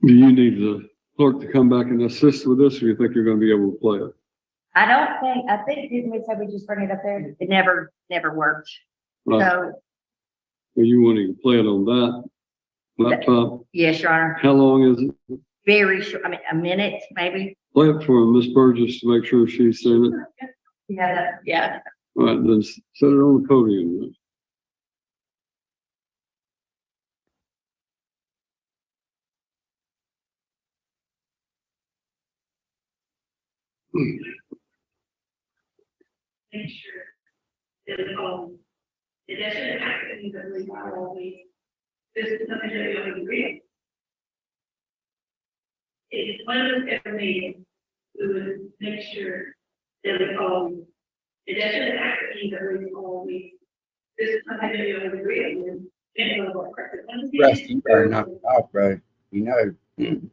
Do you need the clerk to come back and assist with this, or you think you're going to be able to play it? I think didn't we say we just bring it up there? It never worked. Right. So. Well, you want to play it on that laptop? Yes, Your Honor. How long is it? Very short. I mean, a minute, maybe. Play it for Miss Burgess to make sure she's seen it. Yeah. All right, then set it on the podium. It doesn't have to be that we are always, this is something that we already agree. If one of us ever made, we would make sure that we always, it doesn't have to be that we always, this is something that we already agree on. Rusty, you better knock it off, bro. You know.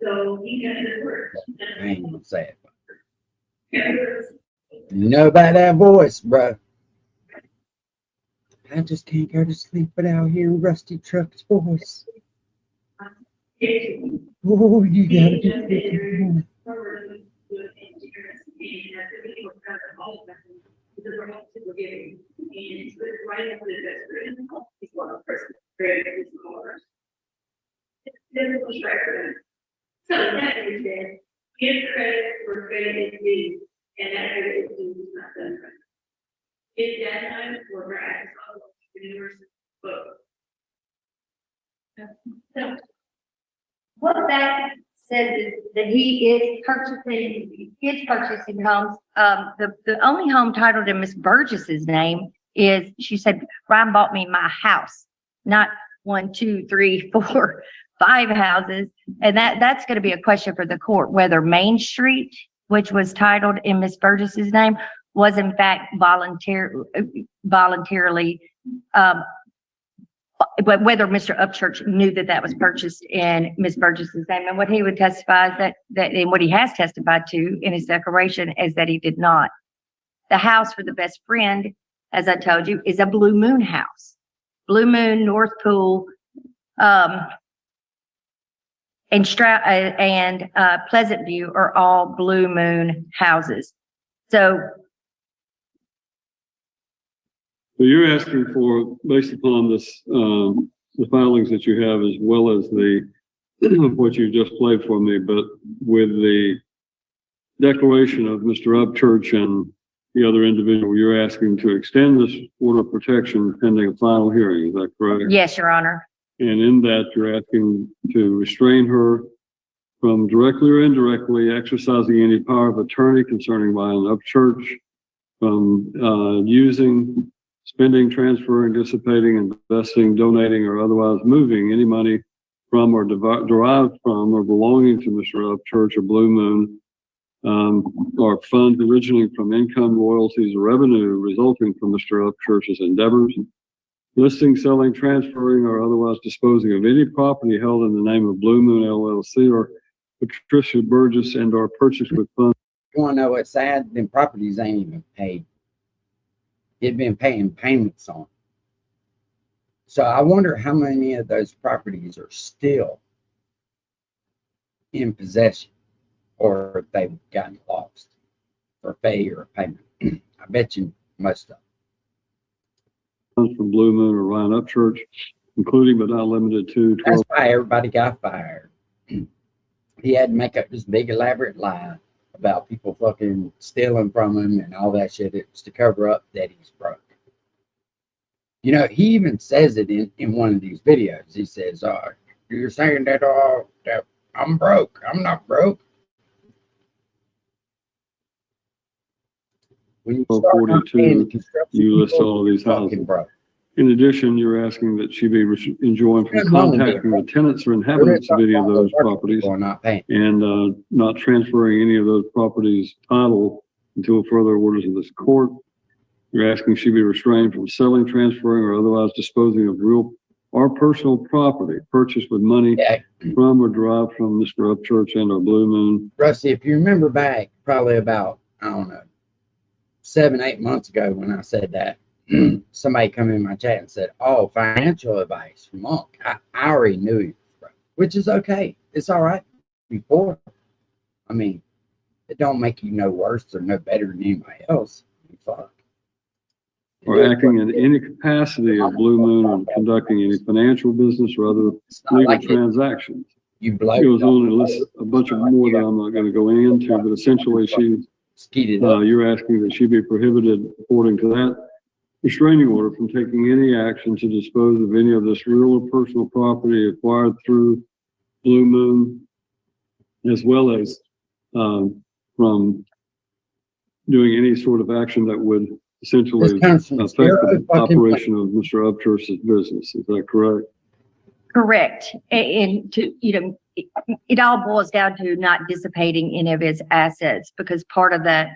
So he does his work. I ain't gonna say it. You know about that voice, bro. I just can't go to sleep without hearing Rusty Truck's voice. Oh, you gotta be freaking So that is that give credit where credit is due, and that credit is due is not done right. If that time where we're at entrepreneurs, but So what that says is that he is purchasing homes. The only home titled in Miss Burgess's name is, she said, Ryan bought me my house, not 1, 2, 3, 4, 5 houses. And that's going to be a question for the court, whether Main Street, which was titled in Miss Burgess's name, was in fact voluntarily, but whether Mr. Upchurch knew that that was purchased in Miss Burgess's name. And what he would testify is that and what he has testified to in his declaration is that he did not. The house for the best friend, as I told you, is a Blue Moon house. Blue Moon, North Pool, and Pleasant View are all Blue Moon houses. So you're asking for, based upon this, the filings that you have, as well as the what you just played for me, but with the declaration of Mr. Upchurch and the other individual, you're asking to extend this order of protection pending a final hearing. Is that correct? yes, Your Honor. And in that, you're asking to restrain her from directly or indirectly exercising any power of attorney concerning Ryan Upchurch, from using, spending, transferring, dissipating, investing, donating, or otherwise moving any money from or derived from or belonging to Mr. Upchurch or Blue Moon, or funds originating from income, royalties, or revenue resulting from Mr. Upchurch's endeavors, listing, selling, transferring, or otherwise disposing of any property held in the name of Blue Moon LLC or Patricia Burgess and or purchased with funds. You wanna know what's sad? Them properties ain't even paid. You've been paying payments on. So I wonder how many of those properties are still in possession, or if they've gotten lost for failure of payment. I bet you most of them. From Blue Moon or Ryan Upchurch, including but not limited to 12. That's why everybody got fired. He had to make up this big elaborate lie about people fucking stealing from him and all that shit. It's to cover up that he's broke. You know, he even says it in one of these videos. He says, you're saying that I'm broke. I'm not broke. When you start not paying the 42, construction you list people, all of these you're houses. fucking broke. In addition, you're asking that she be enjoined from contacting the tenants or inhabitants of any of those properties and not transferring any of those properties' title until further orders of this court. You're asking she be restrained from selling, transferring, or otherwise disposing of real or personal property purchased with money from or derived from Mr. Upchurch and or Blue Moon. Rusty, if you remember back probably about, I don't know, 7, 8 months ago when I said that, somebody come in my chat and said, financial advice from Monk. I already knew he was broke, which is okay. It's all right. Before, I mean, it don't make you no worse or no better than anybody else. Fuck. Or acting in any capacity of Blue Moon on conducting any financial business or other legal transactions. You goes on and lists a bunch of more that I'm not going to go into, but essentially you're asking that she be prohibited, according to that restraining order, from taking any action to dispose of any of this real or personal property acquired through Blue Moon, as well as from doing any sort of action that would essentially This comes from affect zero the fucking operation of Mr. Upchurch's business. Is that correct? Correct. And to, it all boils down to not dissipating any of his assets, because part of that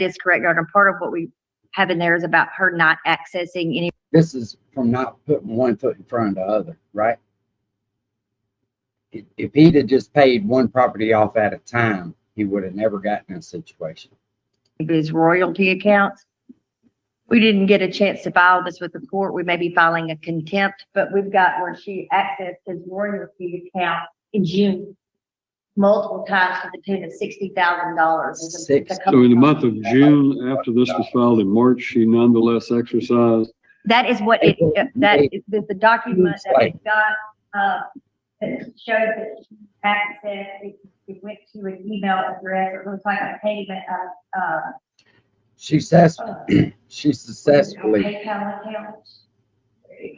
is correct, Your Honor. Part of what we have in there is about her not accessing any. This is from not putting one foot in front of the other, right? If he'd have just paid one property off at a time, he would have never gotten in a situation. His royalty accounts. We didn't get a chance to file this with the court. We may be filing a contempt, but we've got where she accessed his royalty account in June multiple times to the tune of $60,000. So in the month of June, after this was filed in March, she nonetheless exercised. That is what the document that we got, that showed that she accessed, it went to an email address. It looks like a payment of, She successfully PayPal account.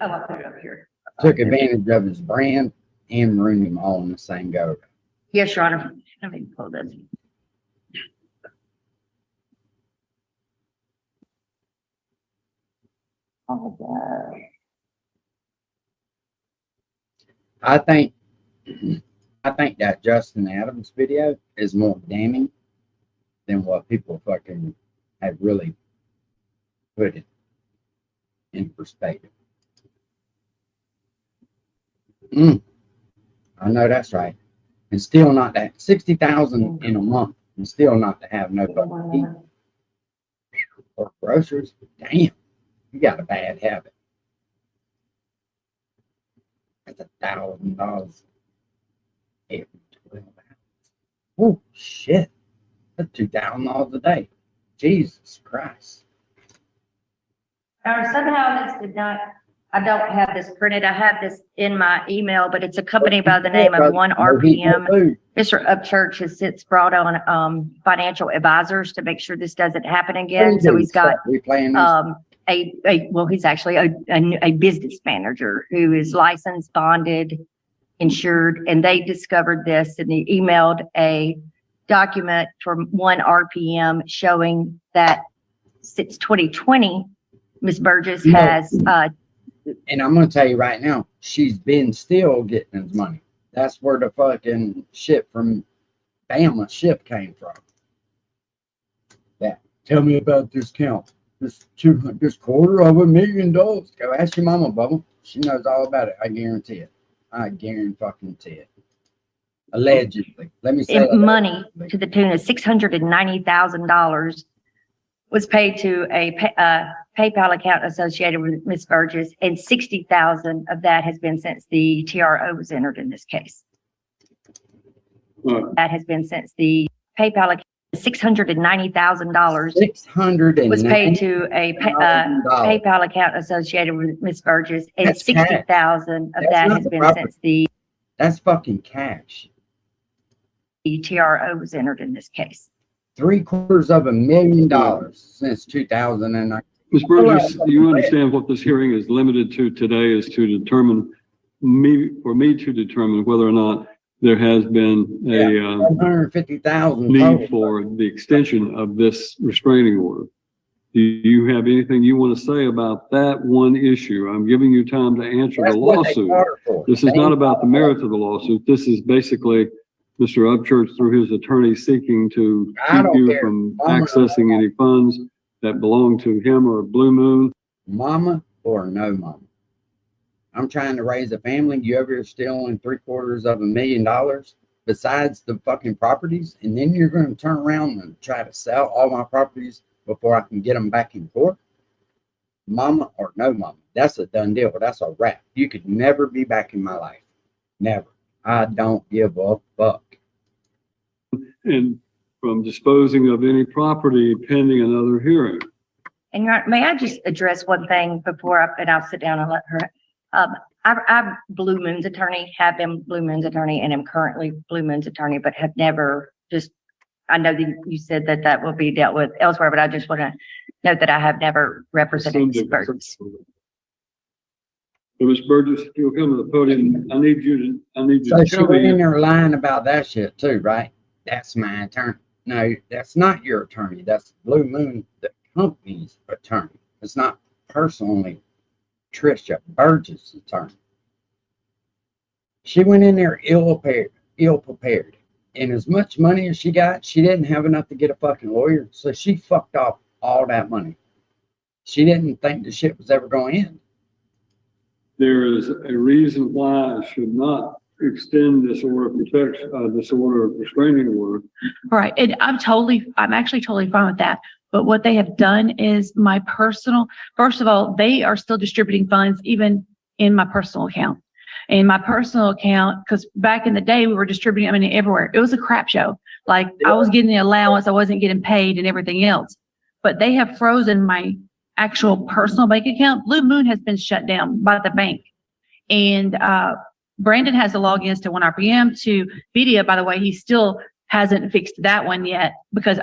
Oh, I'll put it up here. took advantage of his brand and ruined him all in the same go. Yes, Your Honor. Let me pull this. Oh, God. I think that Justin Adams video is more damning than what people fucking have really put it in perspective. I know that's right. And still not that 60,000 in a month, and still not to have no fucking heat or groceries. Damn, you got a bad habit. That's $1,000 every 12 hours. Oh shit, that's $2,000 a day. Jesus Christ. Somehow this did not, I don't have this printed. I have this in my email, but it's a company by the name of 1RPM. Mr. Upchurch has since brought on financial advisors to make sure this doesn't happen again. So he's got he's actually a business manager who is licensed, bonded, insured, and they discovered this and they emailed a document from 1RPM showing that since 2020, Ms. Burgess has and I'm gonna tell you right now, she's been still getting his money. That's where the fucking ship from Bama ship came from. Yeah. Tell me about this count. This $250,000. Go ask your mama, Bubba. She knows all about it. I guarantee it. I guarantee it. Allegedly. Let me say money to the tune of $690,000 was paid to a PayPal account associated with Ms. Burgess, and $60,000 of that has been since the TRO was entered in this case. That has been since the PayPal account. $690,000 was paid to a PayPal account associated with Ms. Burgess, and $60,000 of that has been since the. That's fucking cash. The TRO was entered in this case. $750,000 since 2009. Ms. Burgess, you understand what this hearing is limited to today is to determine for me to determine whether or not there has been a $150,000 need for the extension of this restraining order. Do you have anything you want to say about that one issue? I'm giving you time to answer the lawsuit. This is not about the merits of the lawsuit. This is basically Mr. Upchurch through his attorney seeking to keep you from accessing any funds that belong to him or Blue Moon. Mama or no mama. I'm trying to raise a family. You over here stealing $750,000 besides the fucking properties, and then you're going to turn around and try to sell all my properties before I can get them back in court? Mama or no mama. That's a done deal. That's a wrap. You could never be back in my life. Never. I don't give a fuck. And from disposing of any property pending another hearing. And may I just address one thing before I'll sit down and let her. I'm Blue Moon's attorney, have been Blue Moon's attorney, and am currently Blue Moon's attorney, but have never I know that you said that will be dealt with elsewhere, but I just want to note that I have never represented Ms. Burgess. Ms. Burgess, if you'll come to the podium, I need you to So tell she's me. in there lying about that shit too, right? That's my attorney. No, that's not your attorney. That's Blue Moon that company's attorney. It's not personally Trisha Burgess' attorney. She went in there ill prepared. And as much money as she got, she didn't have enough to get a fucking lawyer. So she fucked off all that money. She didn't think the shit was ever going to end. There is a reason why I should not extend this order of protection, this order of restraining order. Right. And I'm actually totally fine with that. But what they have done is my personal, first of all, they are still distributing funds even in my personal account. In my personal account, because back in the day, we were distributing money everywhere. It was a crap show. Like I was getting the allowance, I wasn't getting paid and everything else. But they have frozen my actual personal bank account. Blue Moon has been shut down by the bank. And Brandon has the logins to 1RPM, to Media. By the way, he still hasn't fixed that one yet because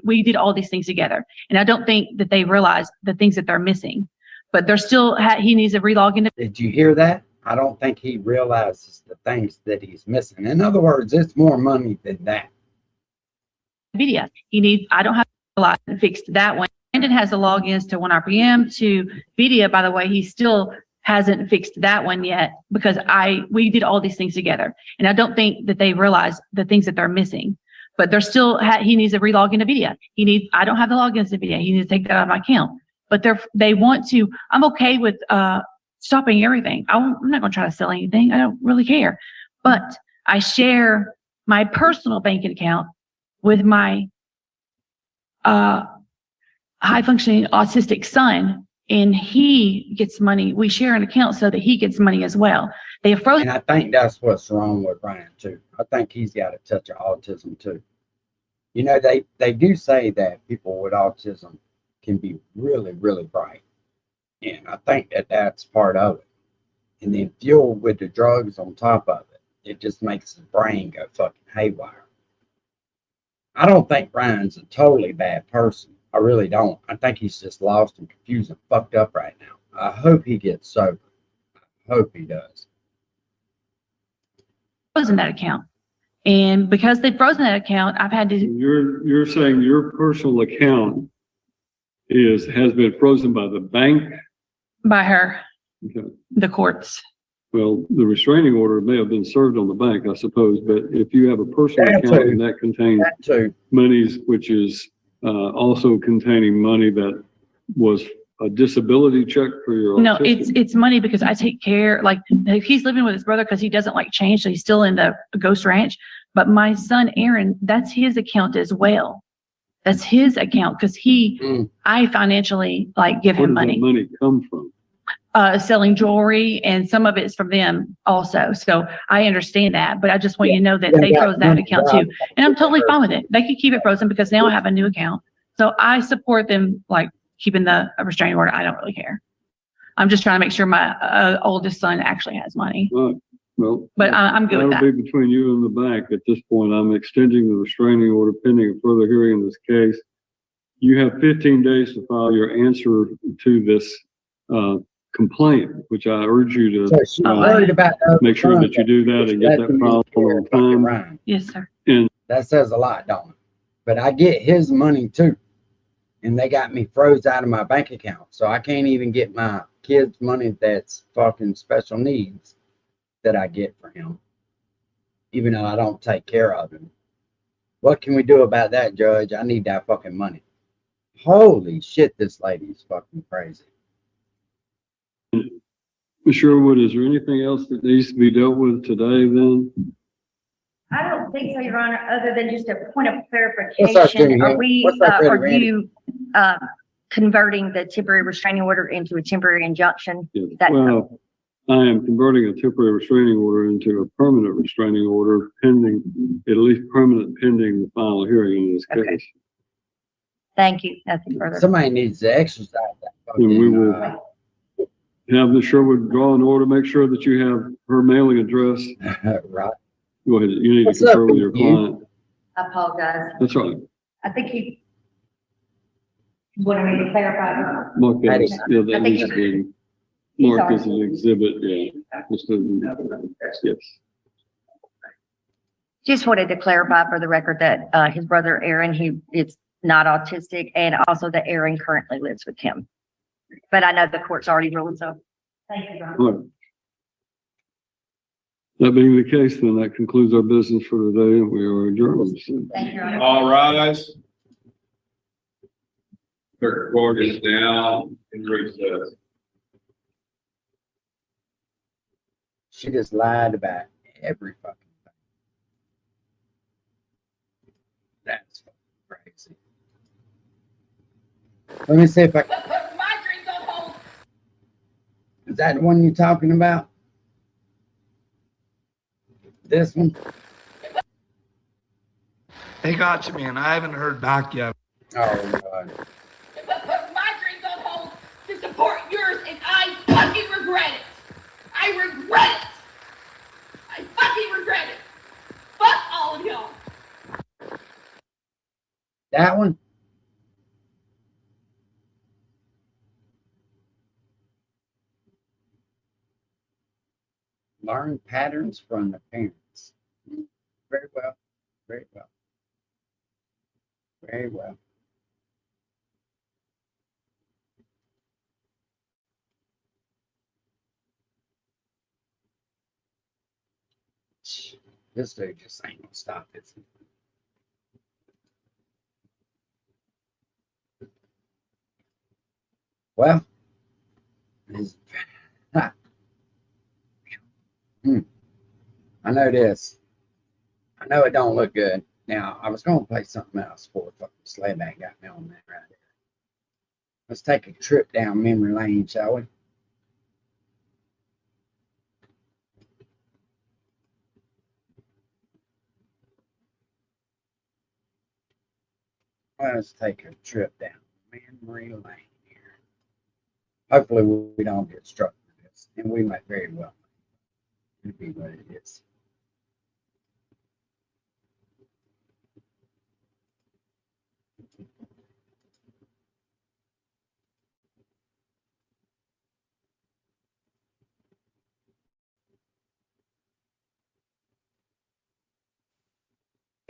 we did all these things together. And I don't think that they realize the things that they're missing. But they're still, he needs to relog into. Did you hear that? I don't think he realizes the things that he's missing. In other words, it's more money than that. Media. I don't have a lot fixed that one. Brandon has the logins to 1RPM, to Media. By the way, he still hasn't fixed that one yet because we did all these things together. And I don't think that they realize the things that they're missing. But they're still, he needs to relog into Media. I don't have the logins to Media. He needs to take that out of my account. But they want to, I'm okay with stopping everything. I'm not going to try to sell anything. I don't really care. But I share my personal banking account with my high functioning autistic son, and he gets money. We share an account so that he gets money as well. They have frozen. And I think that's what's wrong with Brian too. I think he's got a touch of autism too. You know, they do say that people with autism can be really, really bright. And I think that's part of it. And then fueled with the drugs on top of it, it just makes his brain go fucking haywire. I don't think Brian's a totally bad person. I really don't. I think he's just lost and confused and fucked up right now. I hope he gets sober. I hope he does. Frozen that account. And because they've frozen that account, I've had to. You're saying your personal account has been frozen by the bank? By her. Okay. The courts. Well, the restraining order may have been served on the bank, I suppose, but if you have a personal account and that contains monies, which is also containing money that was a disability check for your No, autistic. it's money because I take care, like he's living with his brother because he doesn't like change, so he's still in the ghost ranch. But my son Aaron, that's his account as well. That's his account because I financially like give him money. Where does that money come from? Selling jewelry, and some of it's from them also. So I understand that, but I just want you to know that they froze that account too. And I'm totally fine with it. They could keep it frozen because now I have a new account. So I support them like keeping the restraining order. I don't really care. I'm just trying to make sure my oldest son actually has money. Well, but I'm good with that. That'll be between you and the bank at this point. I'm extending the restraining order pending a further hearing in this case. You have 15 days to file your answer to this complaint, which I urge you to make sure that you do that and get that filed on time. Yes, sir. And that says a lot, don't it? But I get his money too. And they got me froze out of my bank account. So I can't even get my kids' money that's fucking special needs that I get for him, even though I don't take care of him. What can we do about that, Judge? I need that fucking money. Holy shit, this lady's fucking crazy. Ms. Sherwood, is there anything else that needs to be dealt with today then? I don't think so, Your Honor, other than just a point of What's up, clarification. Jimmy? Are you converting the temporary restraining order into a temporary injunction? Yes. Well, I am converting a temporary restraining order into a permanent restraining order pending, at least permanent pending the final hearing in this case. Thank you. Nothing further. Somebody needs to exercise that. And we will have Ms. Sherwood draw an order, make sure that you have her mailing address. Right. Go ahead. You need What's to confer up, with your you? client. I apologize. That's right. I think you wanted me to clarify. Mark that, as- yeah, that I think needs you- to be marked as an exhibit, yeah. Yes. Just wanted to clarify for the record that his brother Aaron, it's not autistic, and also that Aaron currently lives with him. But I know the court's already ruled, so thank you, Ron. All right. That being the case, then that concludes our business for today, and we are adjourned. Thank you, Ron. All rise. Court is down in recess. She just lied about every fucking thing. That's fucking crazy. Let me see if I can. My dreams on hold. Is that the one you're talking about? This one? They got to me and I haven't heard back yet. Oh, God. Put my dreams on hold to support yours, and I fucking regret it. I regret it. I fucking regret it. Fuck all of y'all. That one? Learn patterns from the parents. Very well. Very well. Very well. This dude just ain't gonna stop this. Well, I know this. I know it don't look good. Now, I was going to play something else before fucking Slayback got me on that right there. Let's take a trip down memory lane, shall we? Let's take a trip down memory lane here. Hopefully, we don't get struck with this, and we might very well. It'll be what it is.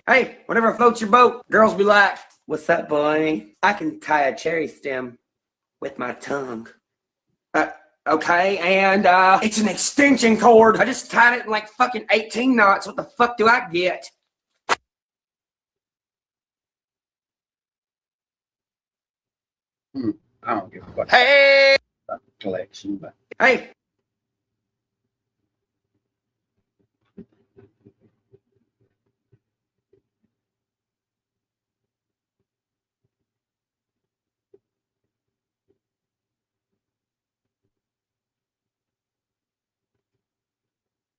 Hey, whatever floats your boat, girls be like, what's up, boy? I can tie a cherry stem with my tongue. Okay, and it's an extension cord. I just tied it in like fucking 18 knots. What the fuck do I get? I don't give a fuck. Hey! About the collection, but Hey!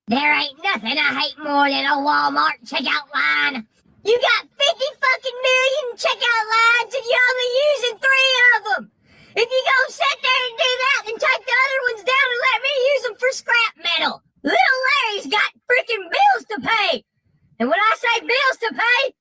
There ain't nothing I hate more than a Walmart checkout line. You got 50 fucking million checkout lines and you're only using 3 of them. If you gonna sit there and do that, then take the other ones down and let me use them for scrap metal. Little Larry's got freaking bills to pay. And when I say bills to pay,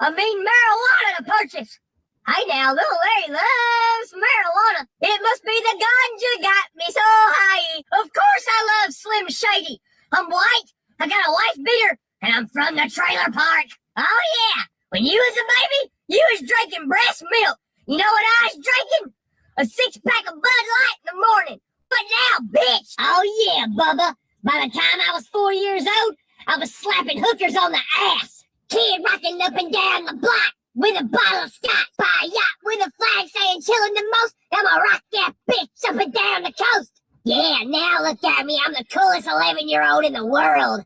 I mean marijuana to purchase. Hey now, little Larry loves marijuana. It must be the ganja got me so high. Of course I love Slim Shady. I'm white, I got a wife beater, and I'm from the trailer park. Oh yeah, when you was a baby, you was drinking breast milk. You know what I was drinking? A 6-pack of Bud Light in the morning. But now, bitch, oh yeah, Bubba. By the time I was 4 years old, I was slapping hookers on the ass. Kid rocking up and down the block with a bottle of scotch by a yacht with a flag saying chillin' the most. I'ma rock that bitch up and down the coast. Yeah, now look at me. I'm the coolest 11-year-old in the world.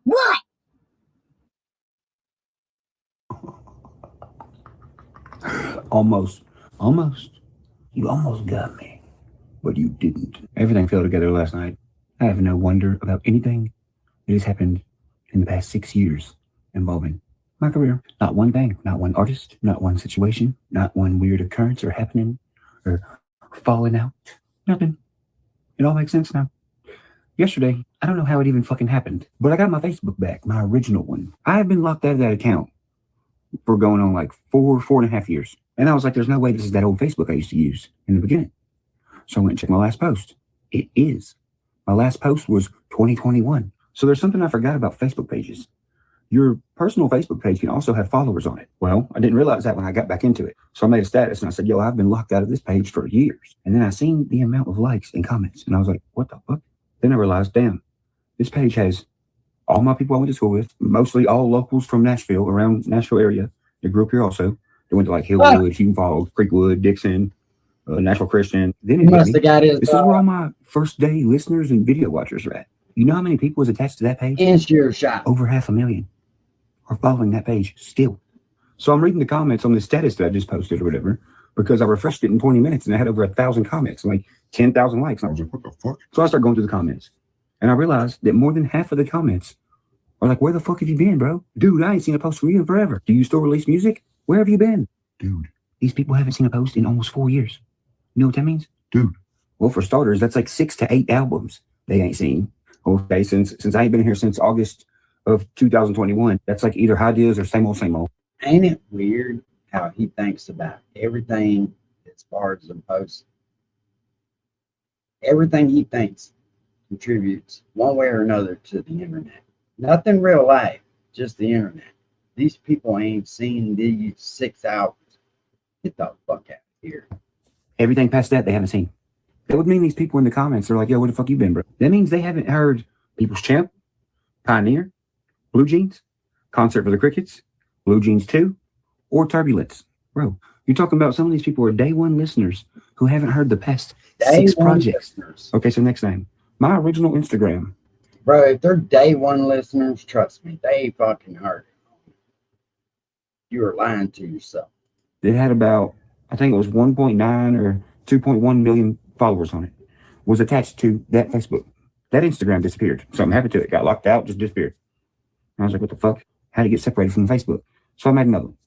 What? Almost. You almost got me, but you didn't. Everything fell together last night. I have no wonder about anything that has happened in the past 6 years involving my career. Not one thing, not one artist, not one situation, not one weird occurrence or happening or falling out. Nothing. It all makes sense now. Yesterday, I don't know how it even fucking happened, but I got my Facebook back, my original one. I have been locked out of that account for going on like 4.5 years. And I was like, there's no way this is that old Facebook I used to use in the beginning. So I went and checked my last post. It is. My last post was 2021. So there's something I forgot about Facebook pages. your personal Facebook page can also have followers on it. Well, I didn't realize that when I got back into it. So I made a status and I said, yo, I've been locked out of this page for years. And then I seen the amount of likes and comments and I was like, what the fuck? Then I realized, damn, this page has all my people I went to school with, mostly all locals from Nashville, around Nashville area. They grew up here also. They went to like Hillwood, Hume Falls, Creekwood, Dixon, Nashville Christian. Then it hit me. This is where all my first day listeners and video watchers are at. You know how many people was attached to that page? Over 500,000 are following that page still. So I'm reading the comments on the status that I just posted or whatever, because I refreshed it in 20 minutes and I had over 1,000 comments, like 10,000 likes. And I was like, what the fuck? So I started going through the comments and I realized that more than half of the comments are like, where the fuck have you been, bro? Dude, I ain't seen a post from you in forever. Do you still release music? Where have you been? Dude, these people haven't seen a post in almost 4 years. You know what that means? Dude. Well, for starters, that's like 6 to 8 albums they ain't seen. Okay, since I ain't been here since August of 2021. That's like either ideas or same old, same old. Ain't it weird how he thinks about everything as far as the post? Everything he thinks contributes one way or another to the internet. Nothing real life, just the internet. These people ain't seen these 6 albums. Get the fuck out of here. Everything past that they haven't seen. That would mean these people in the comments are like, yo, where the fuck you been, bro? That means they haven't heard People's Champ, Pioneer, Blue Jeans, Concert for the Crickets, Blue Jeans 2, or Turbulence. Bro, you're talking about some of these people are day one listeners who haven't heard the past 6 projects. Listeners. Okay, so next name. My original Instagram. Bro, if they're day one listeners, trust me, they fucking heard it. You are lying to yourself. It had about, I think it was 1.9 or 2.1 million followers on it. Was attached to that Facebook. That Instagram disappeared. Something happened to it. Got locked out, just disappeared. And I was like, what the fuck? How to get separated from Facebook? So I made another one.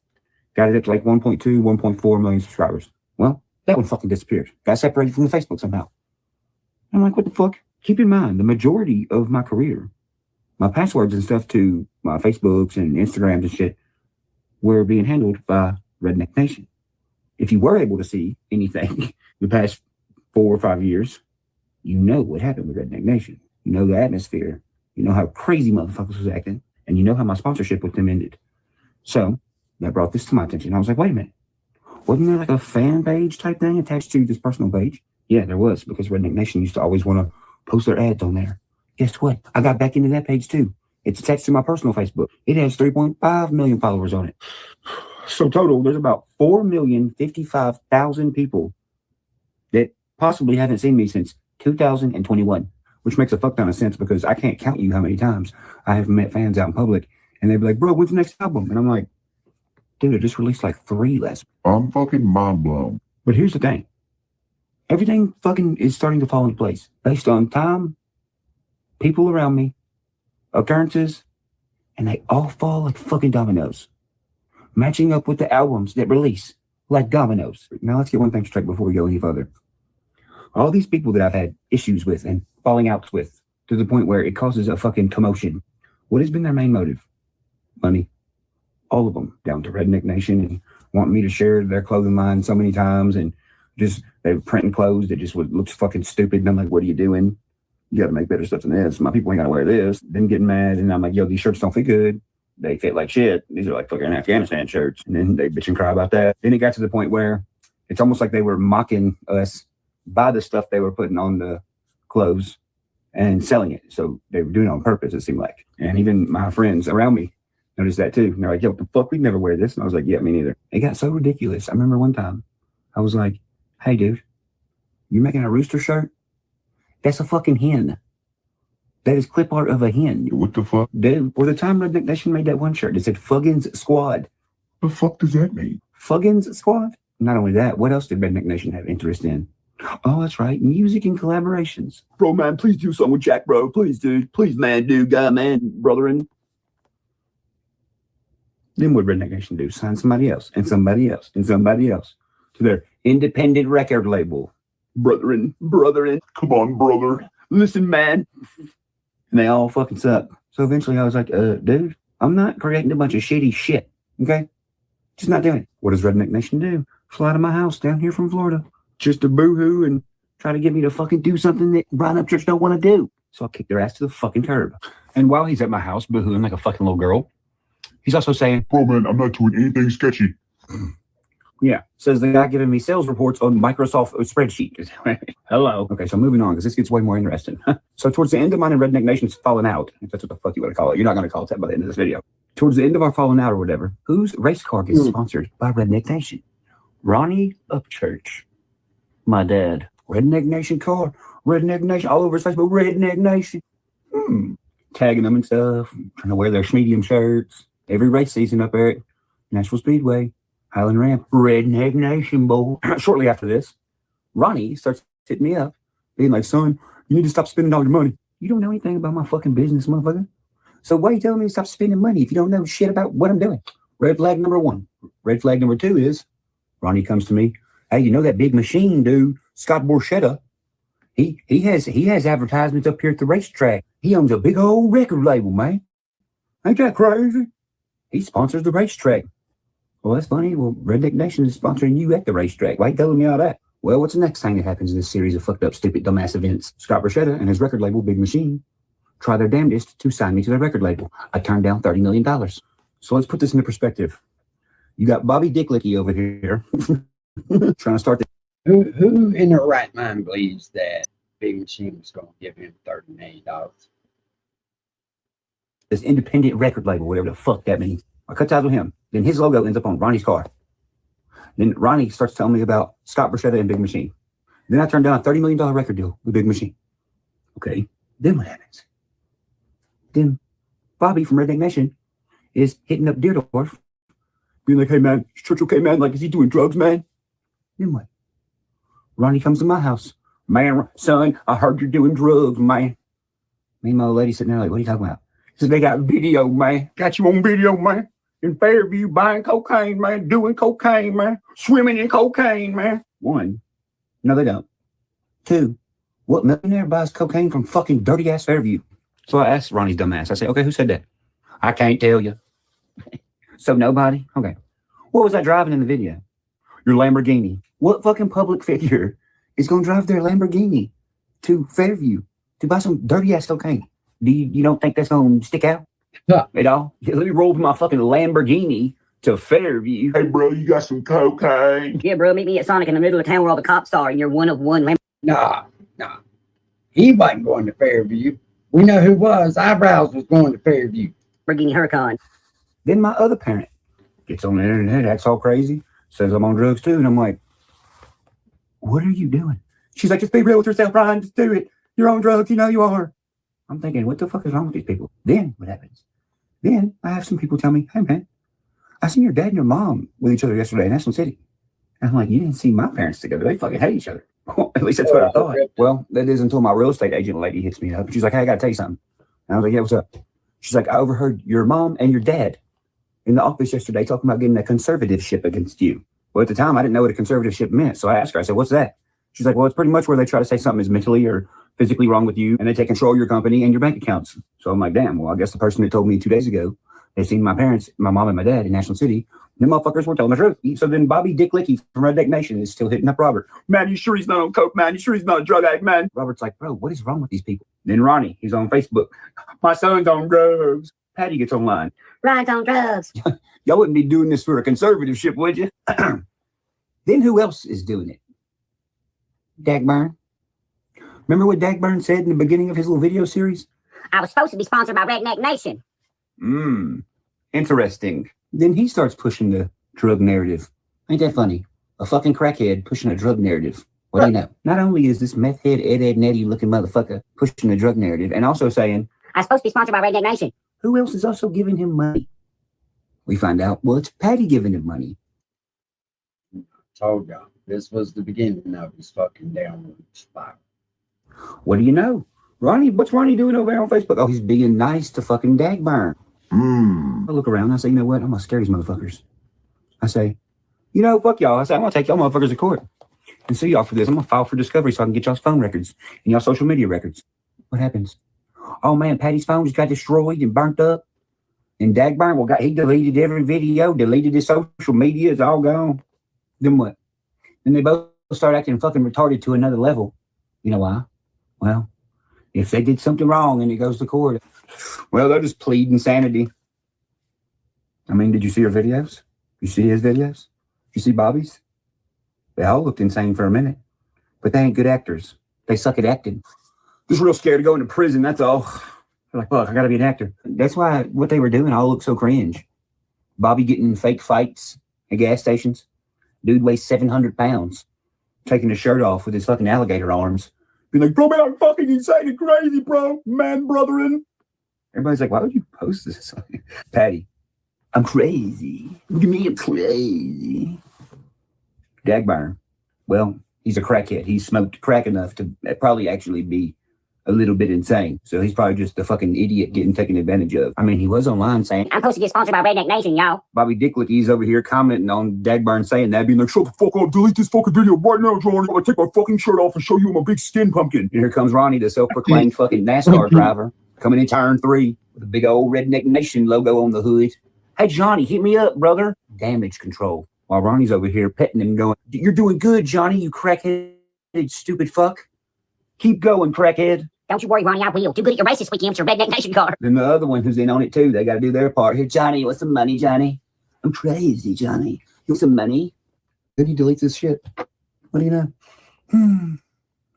Got it up to like 1.2, 1.4 million subscribers. Well, that one fucking disappeared. Got separated from the Facebook somehow. I'm like, what the fuck? Keep in mind, the majority of my career, my passwords and stuff to my Facebooks and Instagrams and shit were being handled by Redneck Nation. If you were able to see anything the past 4 or 5 years, you know what happened with Redneck Nation. You know the atmosphere. You know how crazy motherfuckers was acting. And you know how my sponsorship with them ended. So that brought this to my attention. I was like, wait a minute. Wasn't there like a fan page type thing attached to this personal page? Yeah, there was, because Redneck Nation used to always want to post their ads on there. Guess what? I got back into that page too. It's attached to my personal Facebook. It has 3.5 million followers on it. So total, there's about 4,055,000 people that possibly haven't seen me since 2021, which makes a fuck ton of sense because I can't count you how many times I have met fans out in public and they'd be like, bro, when's the next album? And I'm like, dude, I just released like 3 last week. I'm fucking mind blown. But here's the thing. Everything fucking is starting to fall into place based on time, people around me, occurrences, and they all fall like fucking dominoes. Matching up with the albums that release like dominoes. Now let's get one thing straight before we go any further. All these people that I've had issues with and falling outs with to the point where it causes a fucking commotion. What has been their main motive? Money. All of them, down to Redneck Nation, and want me to share their clothing line so many times, and just they're printing clothes that just looks fucking stupid. And I'm like, what are you doing? You got to make better stuff than this. My people ain't got to wear this. Then getting mad, and I'm like, yo, these shirts don't fit good. They fit like shit. These are like fucking Afghanistan shirts. And then they bitch and cry about that. Then it got to the point where it's almost like they were mocking us by the stuff they were putting on the clothes and selling it. So they were doing it on purpose, it seemed like. And even my friends around me noticed that too. And they're like, yo, what the fuck? We'd never wear this. And I was like, yeah, me neither. It got so ridiculous. I remember one time I was like, hey, dude, you making a rooster shirt? That's a fucking hen. That is clip art of a hen. What the fuck? Dude, for the time Redneck Nation made that one shirt, it said Fuggins Squad. The fuck does that mean? Fuggins Squad? Not only that, what else did Redneck Nation have interest in? Oh, that's right. Music and collaborations. Bro, man, please do something with Jack, bro. Please, dude. Please, man, dude, guy, man, brotherin. Then what Redneck Nation do? Sign somebody else and somebody else and somebody else to their independent record label. Brotherin. Come on, brother. Listen, man. And they all fucking suck. So eventually I was like, dude, I'm not creating a bunch of shitty shit. Okay? Just not doing it. What does Redneck Nation do? Fly to my house down here from Florida. Just to boo-hoo and try to get me to fucking do something that Brian Upchurch don't want to do. So I kicked their ass to the fucking curb. And while he's at my house boo-hooing like a fucking little girl, He's also saying, bro, man, I'm not doing anything sketchy. yeah, says the guy giving me sales reports on Microsoft spreadsheet. Hello. Okay, so moving on, because this gets way more interesting. So towards the end of mine and Redneck Nation's falling out, if that's what the fuck you want to call it. You're not going to call it that by the end of this video. Towards the end of our falling out or whatever, whose race car gets sponsored by Redneck Nation? Ronnie Upchurch. My dad. Redneck Nation car. Redneck Nation. All over his Facebook. Redneck Nation. Tagging them and stuff. Trying to wear their medium shirts. Every race season up there at Nashville Speedway. Highland Ramp. Redneck Nation, boy. Shortly after this, Ronnie starts hitting me up, being like, son, you need to stop spending all your money. You don't know anything about my fucking business, motherfucker. So why are you telling me to stop spending money if you don't know shit about what I'm doing? Red flag number one. Red flag number two is, Ronnie comes to me, hey, you know that big machine dude, Scott Borchetta? He has advertisements up here at the racetrack. He owns a big old record label, man. Ain't that crazy? He sponsors the racetrack. Well, that's funny. Well, Redneck Nation is sponsoring you at the racetrack. Why are you telling me all that? Well, what's the next thing that happens in this series of fucked up, stupid, dumbass events? Scott Borchetta and his record label, Big Machine, try their damnedest to sign me to their record label. I turned down $30 million. So let's put this into perspective. You got Bobby Dicklicky over here trying to start the... Who in their right mind believes that Big Machine was going to give him $30 million? this independent record label, whatever the fuck that means. I cut ties with him. Then his logo ends up on Ronnie's car. Then Ronnie starts telling me about Scott Borchetta and Big Machine. Then I turned down a $30 million record deal with Big Machine. Okay, then what happens? Then Bobby from Redneck Nation is hitting up Deerdorf, being like, hey man, is Church okay, man? Like, is he doing drugs, man? Then what? Ronnie comes to my house. Man, son, I heard you're doing drugs, man. Me and my old lady sitting there like, what are you talking about? He said, they got video, man. Got you on video, man. In Fairview, buying cocaine, man. Doing cocaine, man. Swimming in cocaine, man. One, no, they don't. Two, what millionaire buys cocaine from fucking dirty-ass Fairview? So I asked Ronnie's dumbass. I said, okay, who said that? I can't tell you. So nobody? Okay. What was I driving in the video? Your Lamborghini. What fucking public figure is going to drive their Lamborghini to Fairview to buy some dirty-ass cocaine? You don't think that's going to stick out at all? Yeah, let me roll my fucking Lamborghini to Fairview. Hey, bro, you got some cocaine? Yeah, bro, meet me at Sonic in the middle of town where all the cops are, and you're one of one Nah. He wasn't going to Fairview. We know who was. Eyebrows was going to Fairview. Lamborghini Huracan. Then my other parent gets on the internet, acts all crazy, says I'm on drugs too, and I'm like, what are you doing? She's like, just be real with yourself, Ryan. Just do it. You're on drugs. You know you are. I'm thinking, what the fuck is wrong with these people? Then what happens? Then I have some people tell me, hey, man, I seen your dad and your mom with each other yesterday in National City. And I'm like, you didn't see my parents together. They fucking hate each other. At least that's what I thought. Well, that is until my real estate agent lady hits me up. She's like, hey, I got to tell you something. And I was like, yeah, what's up? She's like, I overheard your mom and your dad in the office yesterday talking about getting a conservativeship against you. Well, at the time, I didn't know what a conservativeship meant. So I asked her, I said, what's that? She's like, well, it's pretty much where they try to say something is mentally or physically wrong with you, and they take control of your company and your bank accounts. So I'm like, damn, well, I guess the person that told me 2 days ago, they seen my parents, my mom and my dad in National City, them motherfuckers were telling the truth. So then Bobby Dick Licky from Redneck Nation is still hitting up Robert. Man, you sure he's not on coke, man? You sure he's not a drug addict, man? Robert's like, bro, what is wrong with these people? Then Ronnie, he's on Facebook. My son's on drugs. Patty gets online. Ryan's on drugs. Y'all wouldn't be doing this for a conservativeship, would you? Then who else is doing it? Dagburn. Remember what Dagburn said in the beginning of his little video series? I was supposed to be sponsored by Redneck Nation. Interesting. Then he starts pushing the drug narrative. Ain't that funny? A fucking crackhead pushing a drug narrative. What do you know? Not only is this meth head, Ed Netty looking motherfucker pushing the drug narrative and also saying, I was supposed to be sponsored by Redneck Nation. Who else is also giving him money? We find out, well, it's Patty giving him money. Told y'all, this was the beginning of his fucking downward spiral. What do you know? Ronnie, what's Ronnie doing over there on Facebook? Oh, he's being nice to fucking Dagburn. I look around and I say, you know what? I'm gonna scare these motherfuckers. I say, you know, fuck y'all. I say, I'm gonna take y'all motherfuckers to court and sue y'all for this. I'm gonna file for discovery so I can get y'all's phone records and y'all social media records. What happens? Oh man, Patty's phone just got destroyed and burnt up. And Dagburn, well, he deleted every video, deleted his social media, it's all gone. Then what? Then they both start acting fucking retarded to another level. You know why? Well, if they did something wrong and it goes to court, well, they'll just plead insanity. I mean, did you see her videos? You see his videos? You see Bobby's? They all looked insane for a minute, but they ain't good actors. They suck at acting. Just real scared of going to prison, that's all. They're like, fuck, I gotta be an actor. That's why what they were doing all looked so cringe. Bobby getting in fake fights at gas stations. Dude weighs 700 pounds, taking his shirt off with his fucking alligator arms. Being like, bro, man, I'm fucking insane and crazy, bro. Man, brotherin'. Everybody's like, why would you post this? Patty, I'm crazy. What do you mean I'm crazy? Dagburn. Well, he's a crackhead. He smoked crack enough to probably actually be a little bit insane. So he's probably just a fucking idiot getting taken advantage of. I mean, he was online saying, I'm supposed to get sponsored by Redneck Nation, y'all. Bobby Dicklicky's over here commenting on Dagburn saying that, being like, shut the fuck up, delete this fucking video right now, Johnny. I'm gonna take my fucking shirt off and show you I'm a big skin pumpkin. And here comes Ronnie, the self-proclaimed fucking NASCAR driver, coming in turn 3 with a big old Redneck Nation logo on the hood. Hey, Johnny, hit me up, brother. Damage control. While Ronnie's over here petting him going, you're doing good, Johnny, you crackhead, stupid fuck. Keep going, crackhead. Don't you worry, Ronnie, I will. Do good at your race this weekend with your Redneck Nation car. Then the other one who's in on it too, they got to do their part. Here, Johnny, what's some money, Johnny? I'm crazy, Johnny. You want some money? Then he deletes this shit. What do you know?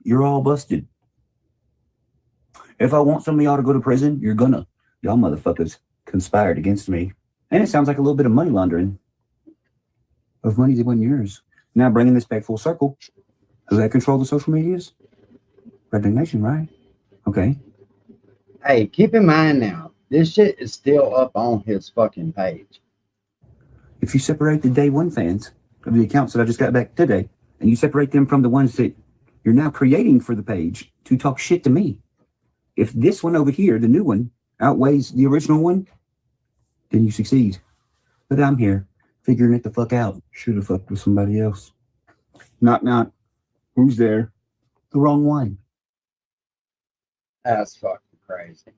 You're all busted. If I want some of y'all to go to prison, you're gonna. Y'all motherfuckers conspired against me. And it sounds like a little bit of money laundering. Of money that wasn't yours. Now bringing this back full circle. Who had control of the social medias? Redneck Nation, right? Okay. Hey, keep in mind now, this shit is still up on his fucking page. If you separate the day one fans of the accounts that I just got back today, and you separate them from the ones that you're now creating for the page to talk shit to me, if this one over here, the new one, outweighs the original one, then you succeed. But I'm here, figuring it the fuck out. Should have fucked with somebody else. Knock, knock. Who's there? The wrong one. That's fucking crazy.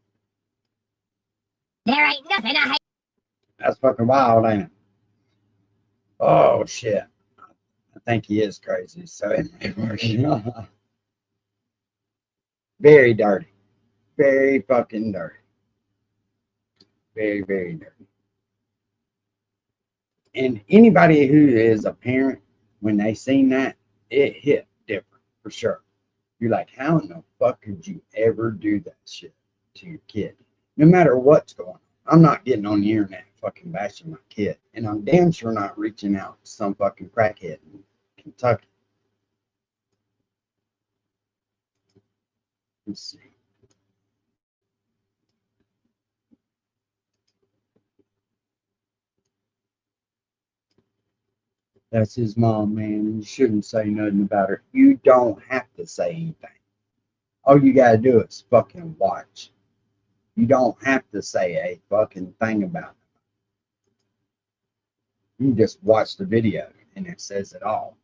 There ain't nothing I hate. That's fucking wild, ain't it? Oh, shit. I think he is crazy. So, very dirty. Very fucking dirty. Very, very dirty. And anybody who is a parent, when they seen that, it hit different, for sure. You're like, how in the fuck could you ever do that shit to your kid? No matter what's going on. I'm not getting on the internet fucking bashing my kid. And I'm damn sure not reaching out to some fucking crackhead in Kentucky. Let's see. That's his mom, man. You shouldn't say nothing about her. You don't have to say anything. All you gotta do is fucking watch. You don't have to say a fucking thing about it. You just watch the video and it says it all.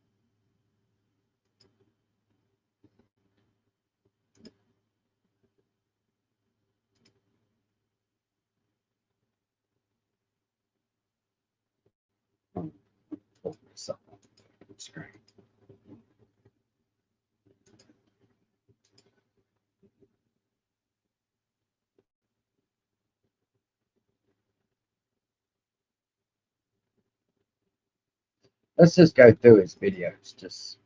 Pull this up on the screen. Let's just go through his videos. Just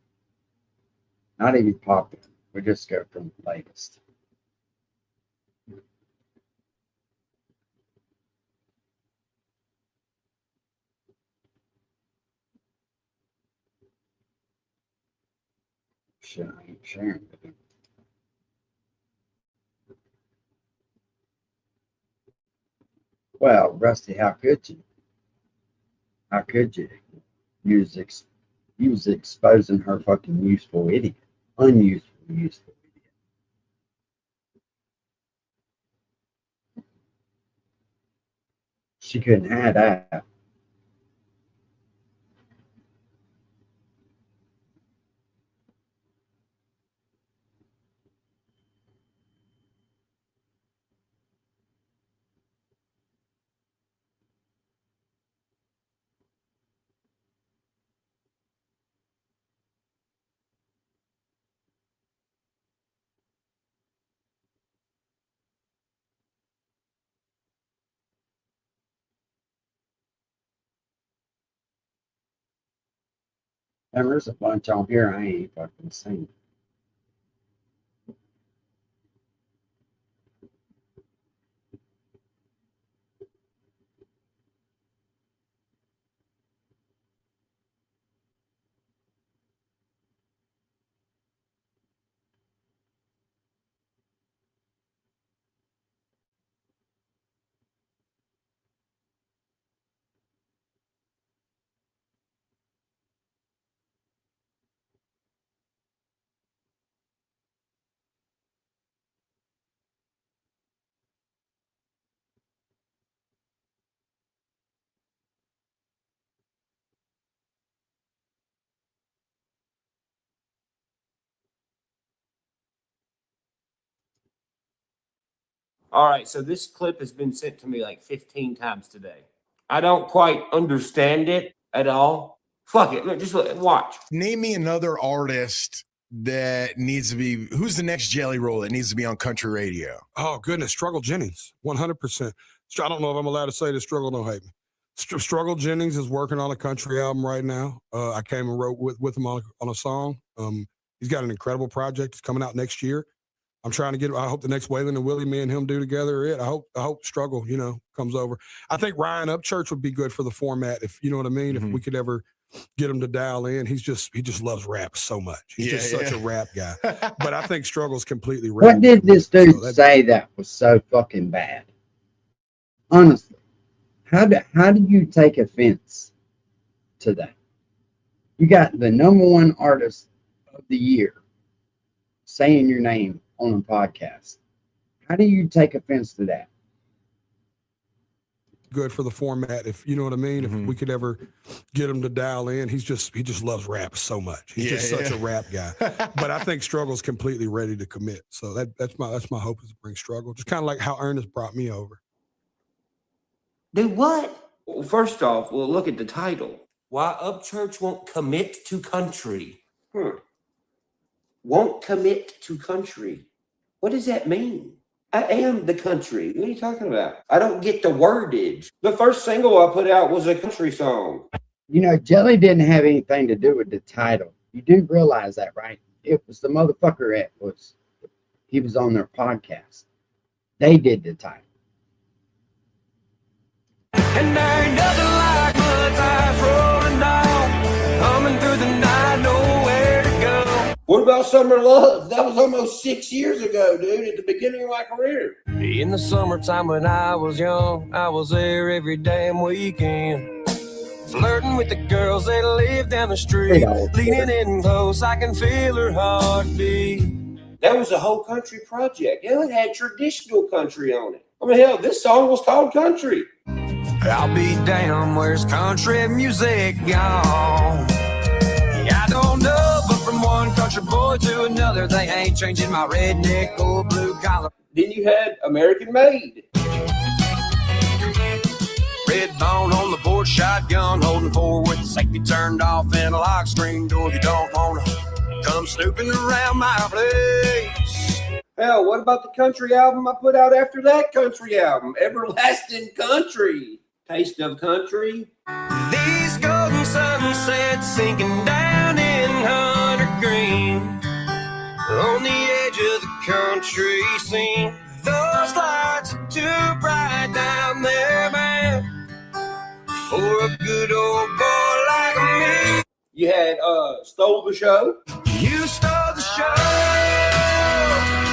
not even popular. We'll just go from the latest. Shit, I ain't sharing with him. Well, Rusty, how could you? How could you? You was exposing her fucking useful idiot. Unuseful, useful idiot. She couldn't have that. And there's a bunch on here I ain't fucking seen. All right, so this clip has been sent to me like 15 times today. I don't quite understand it at all. Fuck it. Look, just look, watch. Name me another artist that needs to be, who's the next Jelly Roll that needs to be on country radio? Oh, goodness. Struggle Jennings, 100%. I don't know if I'm allowed to say this. Struggle don't hate me. Struggle Jennings is working on a country album right now. I came and wrote with him on a song. He's got an incredible project. It's coming out next year. I'm trying to get, I hope the next Waylon and Willie, me and him do together it. I hope Struggle, comes over. I think Ryan Upchurch would be good for the format, if you know what I mean. If we could ever get him to dial in. He just loves rap so much. He's just such a rap guy. But I think Struggle's completely ready. What did this dude say that was so fucking bad? Honestly, how do you take offense to that? You got the #1 artist of the year saying your name on a podcast. How do you take offense to that? Good for the format, if you know what I mean. If we could ever get him to dial in, he just loves rap so much. He's just such a rap guy. But I think Struggle's completely ready to commit. So that's my hope, is to bring Struggle. Just kind of like how Ernest brought me over. Do what? Well, first off, we'll look at the title. Why Upchurch won't commit to country. Won't commit to country. What does that mean? I am the country. What are you talking about? I don't get the wordage. The first single I put out was a country song. Jelly didn't have anything to do with the title. You do realize that, right? It was the motherfucker he was on their podcast. They did the title. And there ain't nothing like blood eyes rolling down, coming through the night, nowhere to go. What about Summer Love? That was almost 6 years ago, dude, at the beginning of my career. In the summertime when I was young, I was there every damn weekend, flirting with the girls that live down the street, leaning in close, I can feel her heartbeat. That was a whole country project. Hell, it had traditional country on it. I mean, hell, this song was called Country. I'll be damn, where's country music gone? I don't know, but from one country boy to another, they ain't changing my redneck or blue collar. Then you had American Made. Red bone on the board, shotgun holding forward with the safety turned off and a lock screen door. If you don't wanna come snooping around my place. Hell, what about the country album I put out after that country album? Everlasting Country. Taste of Country. These golden sunsets sinking down in Hunter Green, on the edge of the country scene. Those lights are too bright down there, man, for a good old boy like me. You had Stole the Show. You stole the show.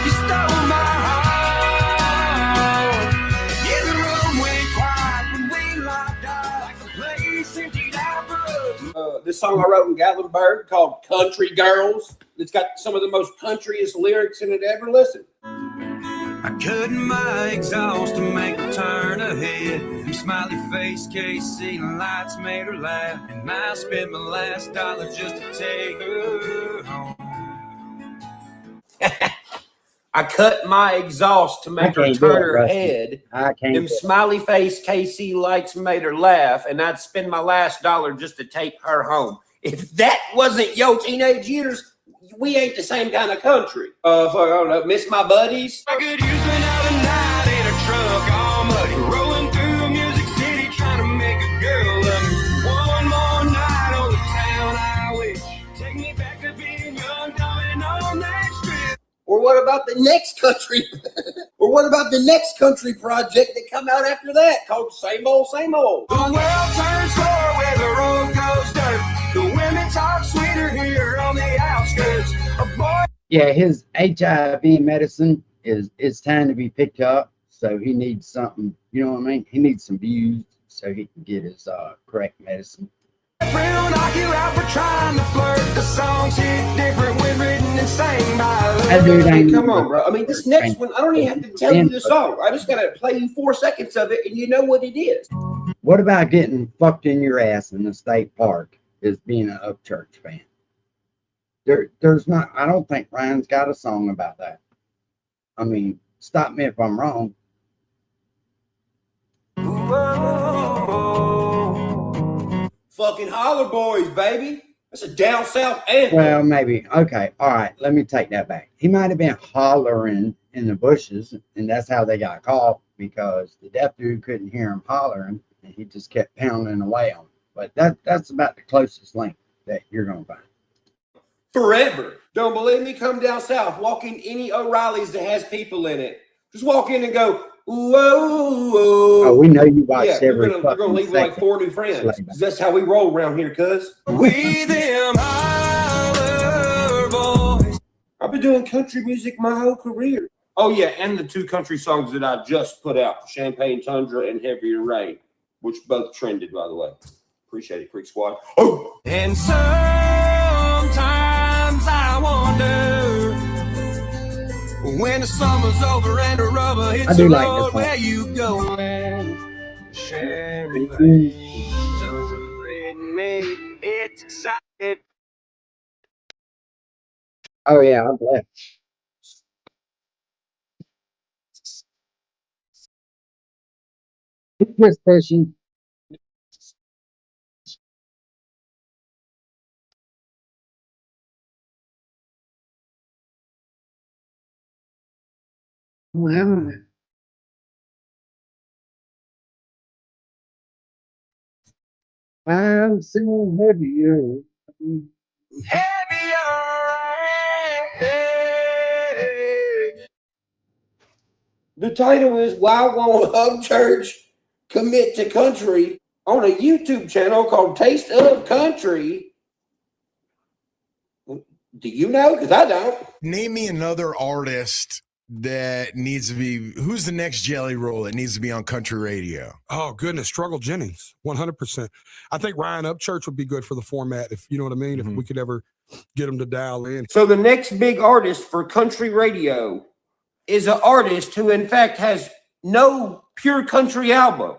You stole my heart. Yeah, the room went quiet when we locked out, like the place emptied out for us. This song I wrote in Gatlinburg called Country Girls. It's got some of the most countryest lyrics in it ever. Listen. I cut my exhaust to make a turn ahead. Them smiley face KC lights made her laugh, and I spent my last dollar just to take her home. I cut my exhaust to make her turn her head. Them smiley face KC lights made her laugh, and I'd spend my last dollar just to take her home. If that wasn't your teenage years, we ain't the same kind of country. I don't know, Miss My Buddies. I could use another night in a truck all muddy, rolling through Music City, trying to make a girl love me. One more night on the town I wish. what about the next country? Or what about the next country project that come out after that called Same Old, Same Old? The world turns slower where the road goes dirt. The women talk sweeter here on the outskirts. A boy. Yeah, his HIV medicine is time to be picked up. So he needs something, you know what I mean? He needs some views so he can get his correct medicine. Friend knock you out for trying to flirt. The songs hit different when written and sang by Come on, bro. I mean, this next one, I don't even have to tell you the song. I just got to play you 4 seconds of it and you know what it is. What about getting fucked in your ass in the state park as being an Upchurch fan? There's not, I don't think Ryan's got a song about that. I mean, stop me if I'm wrong. Fucking Holler Boys, baby. That's a down south anthem. Well, maybe. Okay. All right. Let me take that back. He might have been hollering in the bushes, and that's how they got caught, because the deaf dude couldn't hear him hollering, and he just kept pounding away on him. But that's about the closest link that you're going to find. Forever. Don't believe me? Come down south. Walk in any O'Reilly's that has people in it. Just walk in and go, whoa. Oh, we know you watch every They're gonna leave with like 4 new friends. That's how we roll around here, cuz. We them holler boys. I've been doing country music my whole career. Oh, yeah, and the 2 country songs that I just put out, Champagne Tundra and Heavier Rain, which both trended, by the way. Appreciate it, Creek Squad. Oh! And sometimes I wonder, when the summer's over and the rubber hits the road, where you going? It's excited. Oh, yeah, I'm glad. Just fishing. Well, I'm so heavier. The title is Why Won't Upchurch Commit to Country on a YouTube channel called Taste of Country. Do you know? Because I don't. Name me another artist that needs to be, who's the next Jelly Roll that needs to be on country radio? Oh, goodness. Struggle Jennings, 100%. I think Ryan Upchurch would be good for the format, if you know what I mean, if we could ever get him to dial in. So the next big artist for country radio is an artist who, in fact, has no pure country albums.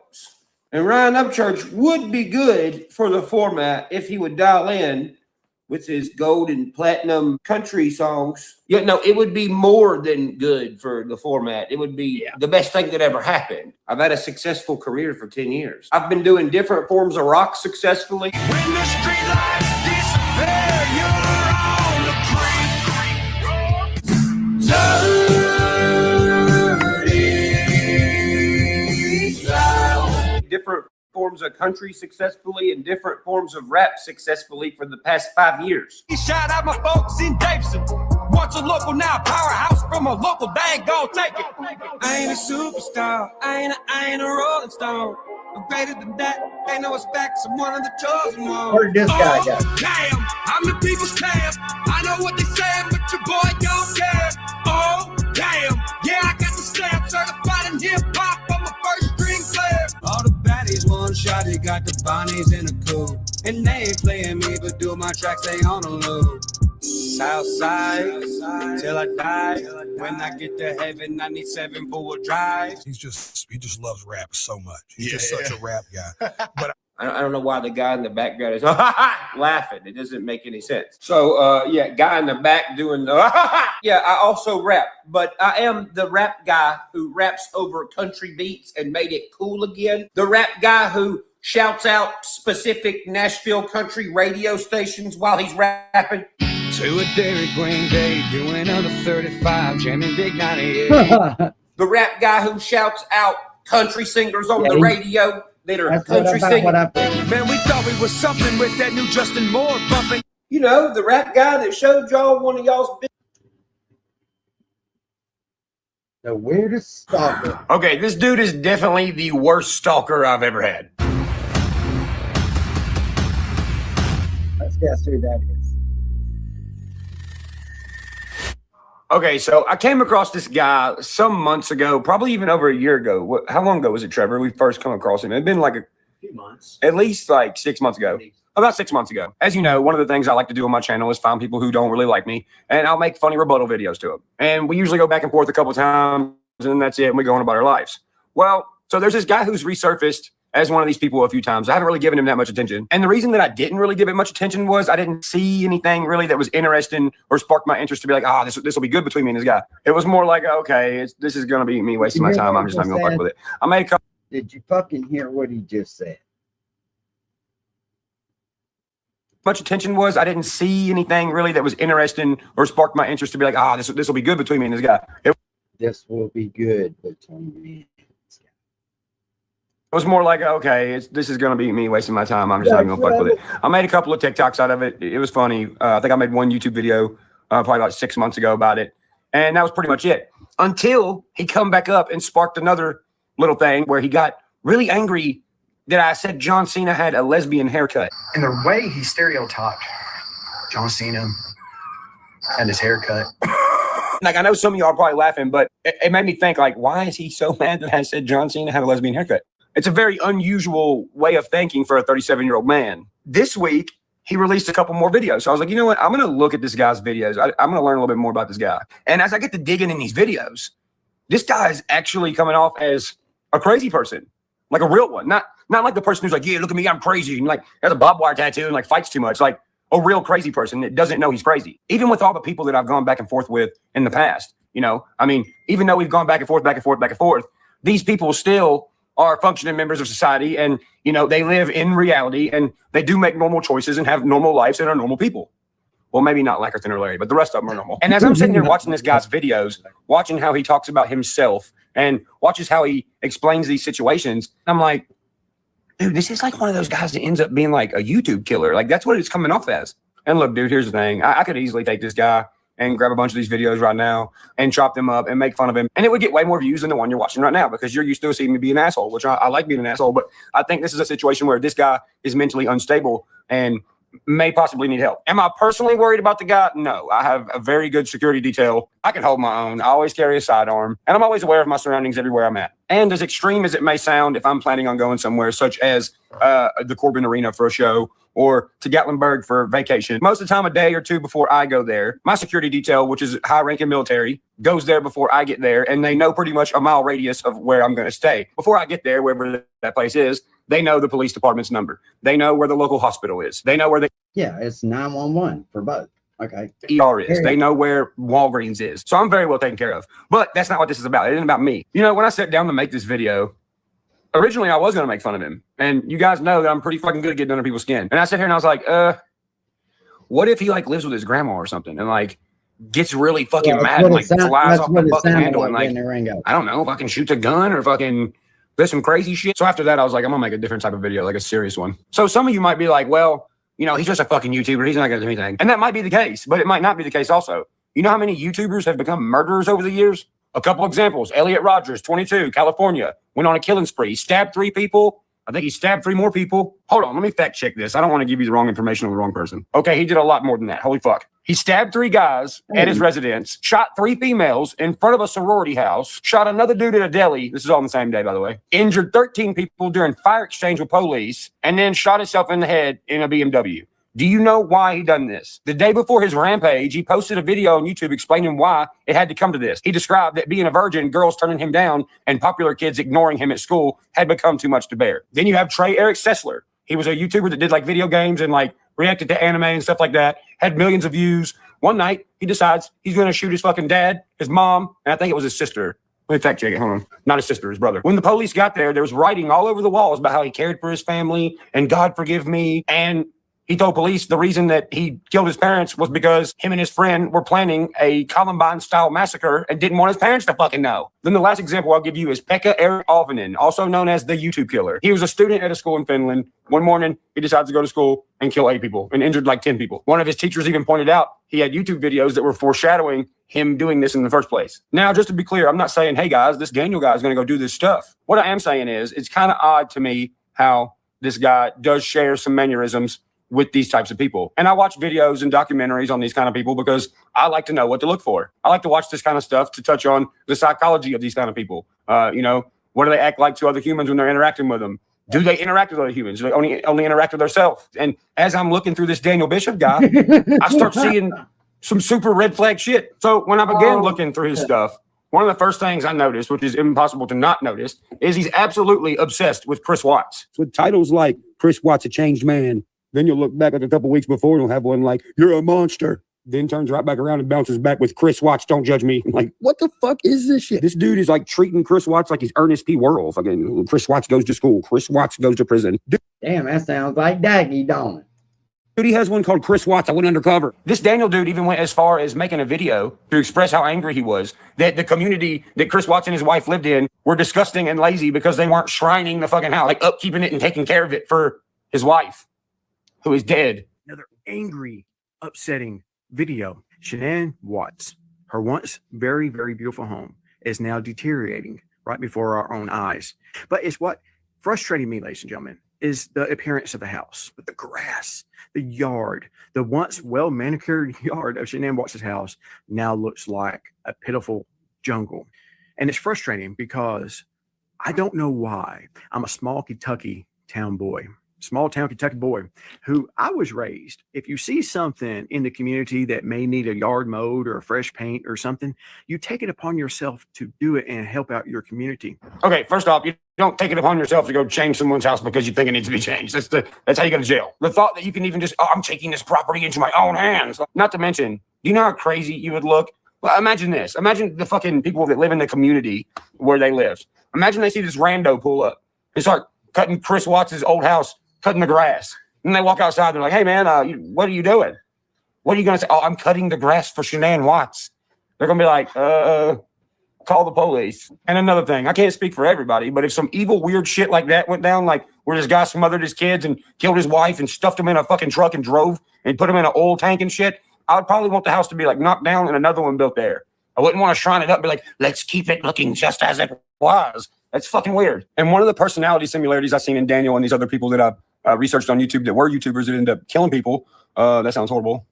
And Ryan Upchurch would be good for the format if he would dial in with his gold and platinum country songs. Yeah, no, it would be more than good for the format. It would be the best thing that ever happened. I've had a successful career for 10 years. I've been doing different forms of rock successfully. When the street lights disappear, you're on the Different forms of country successfully and different forms of rap successfully for the past 5 years. Shout out my folks in Davidson. Once a local, now a powerhouse from a local, they ain't gon' take it. I ain't a superstar, I ain't a rolling stone. I'm greater than that, they know it's facts, I'm one of the chosen ones. Where did this guy go? Damn, I'm the people's champ. I know what they saying, but your boy don't care. Oh, damn, yeah, I got the stamp, certified in hip-hop, I'm a first string player. All the baddies one shot, they got the Bonnies in a coupe. And they ain't playing me, but do my tracks, they on a loop. Southside, till I die. When I get to heaven, I need 7 4 drive. He just loves rap so much. He's just such a rap guy. But I don't know why the guy in the background is laughing. It doesn't make any sense. So, yeah, guy in the back doing the yeah, I also rap, but I am the rap guy who raps over country beats and made it cool again. The rap guy who shouts out specific Nashville country radio stations while he's rapping. To a Dairy Queen day, doing under 35, jamming Big 98. The rap guy who shouts out country singers on the radio that are country singers. Man, we thought we was something with that new Justin Moore bumping. You know, the rap guy that showed y'all one of y'all's big. The weirdest stalker. Okay, this dude is definitely the worst stalker I've ever had. Let's guess who that is. Okay, so I came across this guy some months ago, probably even over a year ago. How long ago was it, Trevor? We first come across him. It'd been like a few months. At least like 6 months ago. About 6 months ago. As you know, one of the things I like to do on my channel is find people who don't really like me, and I'll make funny rebuttal videos to them. And we usually go back and forth a couple times, and that's it, and we go on about our lives. Well, so there's this guy who's resurfaced as one of these people a few times. I haven't really given him that much attention. And the reason that I didn't really give it much attention was I didn't see anything really that was interesting or sparked my interest to be like, this will be good between me and this guy. It was more like, okay, this is going to be me wasting my time. I'm just not going to fuck with it. I made a couple. Did you fucking hear what he just said? Much attention was I didn't see anything really that was interesting or sparked my interest to be like, this will be good between me and this guy. This will be good between me. It was more like, okay, this is going to be me wasting my time. I'm just not going to fuck with it. I made a couple of TikToks out of it. It was funny. I think I made one YouTube video probably about 6 months ago about it. And that was pretty much it. Until he come back up and sparked another little thing where he got really angry that I said John Cena had a lesbian haircut. And the way he stereotyped John Cena and his haircut. Like, I know some of y'all are probably laughing, but it made me think, like, why is he so mad that I said John Cena had a lesbian haircut? It's a very unusual way of thinking for a 37-year-old man. This week, he released a couple more videos. So I was like, you know what? I'm going to look at this guy's videos. I'm going to learn a little bit more about this guy. And as I get to digging in these videos, this guy is actually coming off as a crazy person, like a real one. Not like the person who's like, yeah, look at me, I'm crazy, and like has a barbed wire tattoo and like fights too much. Like a real crazy person that doesn't know he's crazy. Even with all the people that I've gone back and forth with in the past, you know, I mean, even though we've gone back and forth, these people still are functioning members of society, and you know, they live in reality and they do make normal choices and have normal lives and are normal people. Well, maybe not Lackerton or Larry, but the rest of them are normal. And as I'm sitting here watching this guy's videos, watching how he talks about himself and watches how he explains these situations, I'm like, dude, this is like one of those guys that ends up being like a YouTube killer. Like, that's what it's coming off as. And look, dude, here's the thing. I could easily take this guy and grab a bunch of these videos right now and chop them up and make fun of him. And it would get way more views than the one you're watching right now because you're used to seeing me be an asshole, which I like being an asshole. But I think this is a situation where this guy is mentally unstable and may possibly need help. Am I personally worried about the guy? No, I have a very good security detail. I can hold my own. I always carry a sidearm, and I'm always aware of my surroundings everywhere I'm at. And as extreme as it may sound, if I'm planning on going somewhere such as the Corbin Arena for a show or to Gatlinburg for vacation, most of the time a day or two before I go there, my security detail, which is high-ranking military, goes there before I get there, and they know pretty much a mile radius of where I'm going to stay. Before I get there, wherever that place is, they know the police department's number. They know where the local hospital is. They know where it's 911 for both. Okay. ER is. They know where Walgreens is. So I'm very well taken care of. But that's not what this is about. It isn't about me. You know, when I sat down to make this video, originally I was going to make fun of him. And you guys know that I'm pretty fucking good at getting under people's skin. And I sat here and I was like, what if he like lives with his grandma or something and like gets really fucking mad and like flies off the fucking handle and like, I don't know, fucking shoots a gun or fucking there's some crazy shit. So after that, I was like, I'm gonna make a different type of video, like a serious one. So some of you might be like, well, you know, he's just a fucking YouTuber. He's not gonna do anything. And that might be the case, but it might not be the case also. You know how many YouTubers have become murderers over the years? A couple examples. Elliot Rogers, 22, California, went on a killing spree, stabbed 3 people. I think he stabbed 3 more people. Hold on, let me fact check this. I don't want to give you the wrong information on the wrong person. Okay, he did a lot more than that. Holy fuck. He stabbed 3 guys at his residence, shot 3 females in front of a sorority house, shot another dude at a deli. This is all on the same day, by the way. Injured 13 people during fire exchange with police, and then shot himself in the head in a BMW. Do you know why he done this? The day before his rampage, he posted a video on YouTube explaining why it had to come to this. He described that being a virgin, girls turning him down, and popular kids ignoring him at school had become too much to bear. Then you have Trey Eric Sessler. He was a YouTuber that did like video games and like reacted to anime and stuff like that, had millions of views. One night, he decides he's going to shoot his fucking dad, his mom, and I think it was his sister. Let me fact check it. Hold on. Not his sister, his brother. When the police got there was writing all over the walls about how he cared for his family and God forgive me. And he told police the reason that he killed his parents was because him and his friend were planning a Columbine-style massacre and didn't want his parents to fucking know. Then the last example I'll give you is Pekka Erik Alvinen, also known as the YouTube killer. He was a student at a school in Finland. One morning, he decides to go to school and kill 8 people and injured like 10 people. One of his teachers even pointed out he had YouTube videos that were foreshadowing him doing this in the first place. Now, just to be clear, I'm not saying, hey guys, this Daniel guy is going to go do this stuff. What I am saying is it's kind of odd to me how this guy does share some mannerisms with these types of people. And I watch videos and documentaries on these kind of people because I like to know what to look for. I like to watch this kind of stuff to touch on the psychology of these kind of people. You know, what do they act like to other humans when they're interacting with them? Do they interact with other humans? Do they only interact with themselves? And as I'm looking through this Daniel Bishop guy, I start seeing some super red flag shit. So when I began looking through his stuff, one of the first things I noticed, which is impossible to not notice, is he's absolutely obsessed with Chris Watts. With titles like Chris Watts, A Changed Man, then you'll look back at a couple weeks before and you'll have one like, You're a Monster. Then turns right back around and bounces back with Chris Watts, Don't Judge Me. I'm like, what the fuck is this shit? This dude is like treating Chris Watts like he's Ernest P. Worrell. Fucking Chris Watts goes to school. Chris Watts goes to prison. Damn, that sounds like Daggy, don't it? Dude, he has one called Chris Watts. I went undercover. This Daniel dude even went as far as making a video to express how angry he was that the community that Chris Watts and his wife lived in were disgusting and lazy because they weren't shrining the fucking house, like upkeeping it and taking care of it for his wife, who is dead. Another angry, upsetting video. Shanann Watts, her once very, very beautiful home, is now deteriorating right before our own eyes. But it's what frustrated me, ladies and gentlemen, is the appearance of the house. But the grass, the yard, the once well-manicured yard of Shanann Watts' house now looks like a pitiful jungle. And it's frustrating because I don't know why. I'm a small Kentucky town boy. Small town Kentucky boy who I was raised. If you see something in the community that may need a yard mowed or a fresh paint or something, you take it upon yourself to do it and help out your community. Okay, first off, you don't take it upon yourself to go change someone's house because you think it needs to be changed. That's how you go to jail. The thought that you can even just, I'm taking this property into my own hands. Not to mention, do you know how crazy you would look? Well, imagine this. Imagine the fucking people that live in the community where they live. Imagine they see this rando pull up and start cutting Chris Watts' old house, cutting the grass. And they walk outside. They're like, hey, man, what are you doing? What are you going to say? Oh, I'm cutting the grass for Shanann Watts. They're going to be like, call the police. And another thing, I can't speak for everybody, but if some evil, weird shit like that went down, like where this guy smothered his kids and killed his wife and stuffed him in a fucking truck and drove and put him in an oil tank and shit, I would probably want the house to be like knocked down and another one built there. I wouldn't want to shrine it up and be like, let's keep it looking just as it was. That's fucking weird. And one of the personality similarities I've seen in Daniel and these other people that I've researched on YouTube that were YouTubers that ended up killing people. That sounds horrible,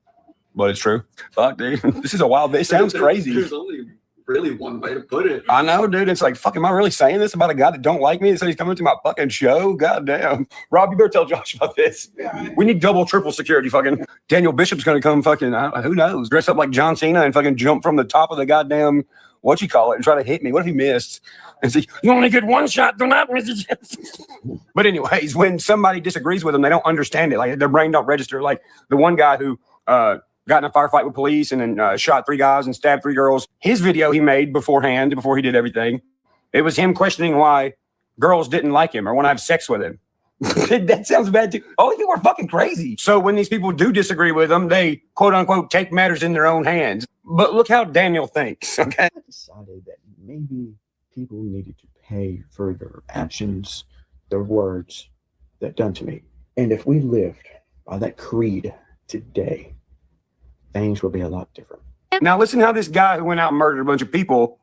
but it's true. Fuck, dude. This is a wild day. It sounds crazy. There's only really one way to put it. I know, dude. It's like, fuck, am I really saying this about a guy that don't like me and said he's coming to my fucking show? God damn. Rob, you better tell Josh about this. We need double, triple security. Fucking Daniel Bishop's going to come fucking, who knows, dress up like John Cena and fucking jump from the top of the goddamn, and try to hit me. What if he missed? And say, you only get one shot, do not miss it. But anyways, when somebody disagrees with them, they don't understand it. Like their brain don't register. Like the one guy who got in a firefight with police and then shot 3 guys and stabbed 3 girls. His video he made beforehand, before he did everything, it was him questioning why girls didn't like him or want to have sex with him. That sounds bad too. Oh, you are fucking crazy. So when these people do disagree with them, they quote unquote take matters in their own hands. But look how Daniel thinks. Okay. I decided that maybe people needed to pay for their actions, their words that done to me. And if we lived by that creed today, things would be a lot different. Now listen how this guy who went out and murdered a bunch of people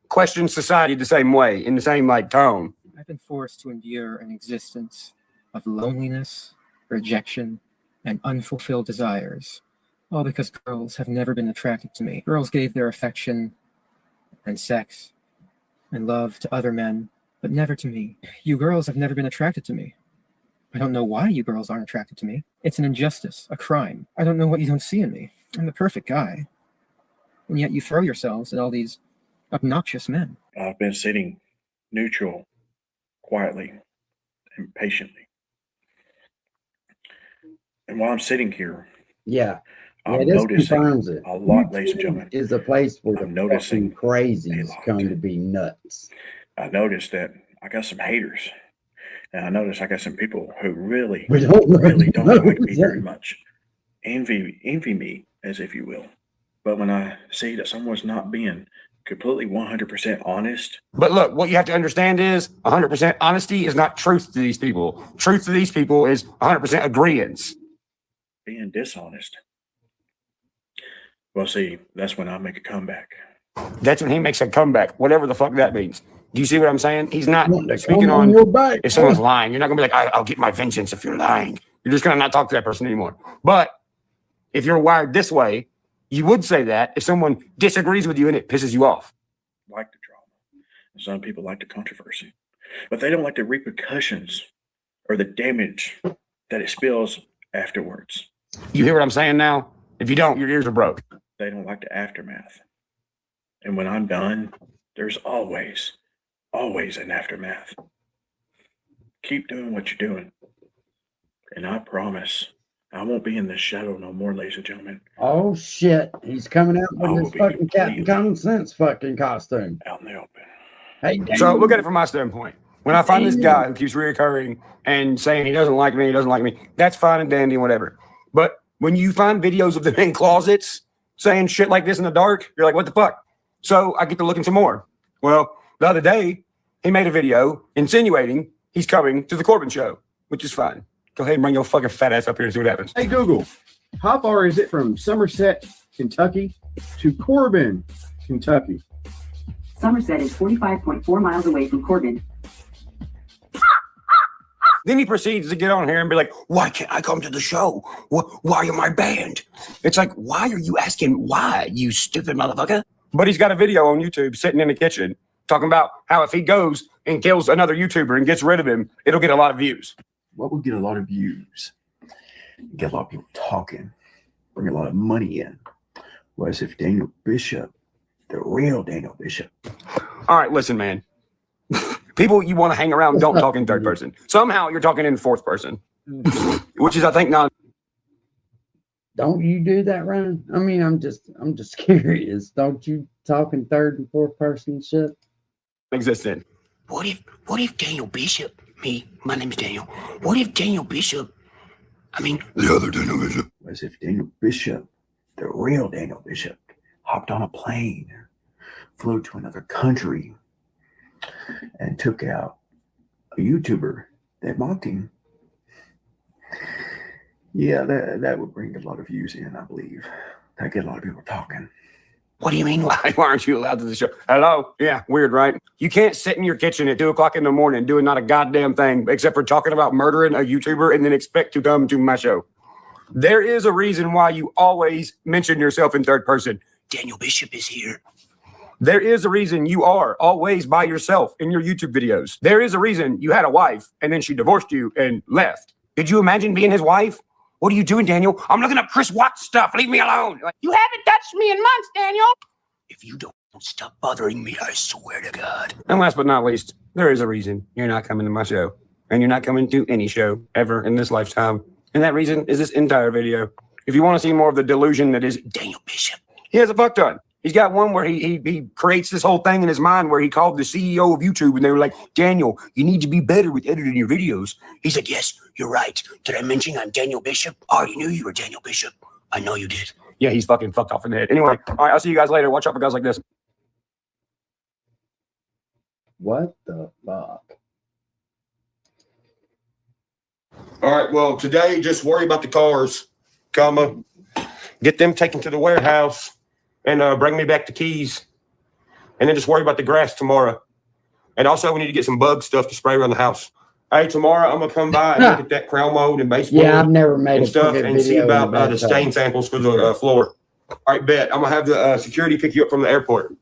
questions society the same way, in the same like tone. I've been forced to endure an existence of loneliness, rejection, and unfulfilled desires, all because girls have never been attracted to me. Girls gave their affection and sex and love to other men, but never to me. You girls have never been attracted to me. I don't know why you girls aren't attracted to me. It's an injustice, a crime. I don't know what you don't see in me. I'm the perfect guy. And yet you throw yourselves at all these obnoxious men. I've been sitting neutral, quietly, and patiently. And while I'm sitting here, I'm noticing a lot, ladies and gentlemen. Is a place where I'm noticing crazies come to be nuts. I noticed that I got some haters. And I noticed I got some people who really don't like me very much. Envy me, as if you will. But when I see that someone's not being completely 100% honest. But look, what you have to understand is 100% honesty is not truth to these people. Truth to these people is 100% agreeance. Being dishonest. Well, see, that's when I make a comeback. That's when he makes a comeback, whatever the fuck that means. Do you see what I'm saying? He's not speaking come on your back. if someone's lying. You're not going to be like, I'll get my vengeance if you're lying. You're just going to not talk to that person anymore. But if you're wired this way, you would say that if someone disagrees with you and it pisses you off. Like the drama. Some people like the controversy, but they don't like the repercussions or the damage that it spills afterwards. You hear what I'm saying now? If you don't, your ears are broke. They don't like the aftermath. And when I'm done, there's always an aftermath. Keep doing what you're doing. And I promise I won't be in the shadow no more, ladies and gentlemen. Oh shit, he's coming out I with will his be fucking Captain completely Common Sense fucking costume. Out in the open. Hey, So look at it from my standpoint. When I find this guy who keeps reoccurring and saying he doesn't like me, that's fine and dandy and whatever. But when you find videos of them in closets saying shit like this in the dark, you're like, what the fuck? So I get to looking some more. Well, the other day, he made a video insinuating he's coming to the Corbin show, which is fine. Go ahead and bring your fucking fat ass up here and see what happens. Hey, Google, how far is it from Somerset, Kentucky to Corbin, Kentucky? Somerset is 45.4 miles away from Corbin. Then he proceeds to get on here and be like, why can't I come to the show? Why are my band? It's like, why are you asking why, you stupid motherfucker? But he's got a video on YouTube sitting in the kitchen talking about how if he goes and kills another YouTuber and gets rid of him, it'll get a lot of views. What would get a lot of views? Get a lot of people talking, bring a lot of money in. Whereas if Daniel Bishop, the real Daniel Bishop. All right, listen, man. People you want to hang around don't talk in third person. Somehow you're talking in fourth person, which is, I think, not. Don't you do that, Ryan? I mean, I'm just curious. Don't you talk in third and fourth person shit? Existent. What if Daniel Bishop, my name's Daniel. What if Daniel Bishop, The other Daniel Bishop. Whereas if Daniel Bishop, the real Daniel Bishop, hopped on a plane, flew to another country, and took out a YouTuber that mocked him. Yeah, that would bring a lot of views in, I believe. That'd get a lot of people talking. What do you mean? Why aren't you allowed to the show? Hello? Yeah, weird, right? You can't sit in your kitchen at 2 o'clock in the morning doing not a goddamn thing except for talking about murdering a YouTuber and then expect to come to my show. There is a reason why you always mention yourself in third person. Daniel Bishop is here. There is a reason you are always by yourself in your YouTube videos. There is a reason you had a wife and then she divorced you and left. Did you imagine being his wife? What are you doing, Daniel? I'm looking up Chris Watts stuff. Leave me alone. You haven't touched me in months, Daniel. if you don't stop bothering me, I swear to God. And last but not least, there is a reason you're not coming to my show. And you're not coming to any show ever in this lifetime. And that reason is this entire video. If you want to see more of the delusion that is Daniel Bishop, he has a fuck ton. He's got one where he creates this whole thing in his mind where he called the CEO of YouTube and they were like, Daniel, you need to be better with editing your videos. He's like, yes, you're right. Did I mention I'm Daniel Bishop? I already knew you were Daniel Bishop. I know you did. Yeah, he's fucking fucked off in the head. Anyway, all right, I'll see you guys later. Watch out for guys like this. What the fuck? All right, well, today, just worry about the cars, comma, get them taken to the warehouse and bring me back the keys. And then just worry about the grass tomorrow. And also, we need to get some bug stuff to spray around the house. Hey, tomorrow I'm going to come by and look at that crown mold and baseball. Yeah, I've never made and a stuff and see about the video stain samples for the floor. All right, bet. I'm going to have the security pick you up from the airport.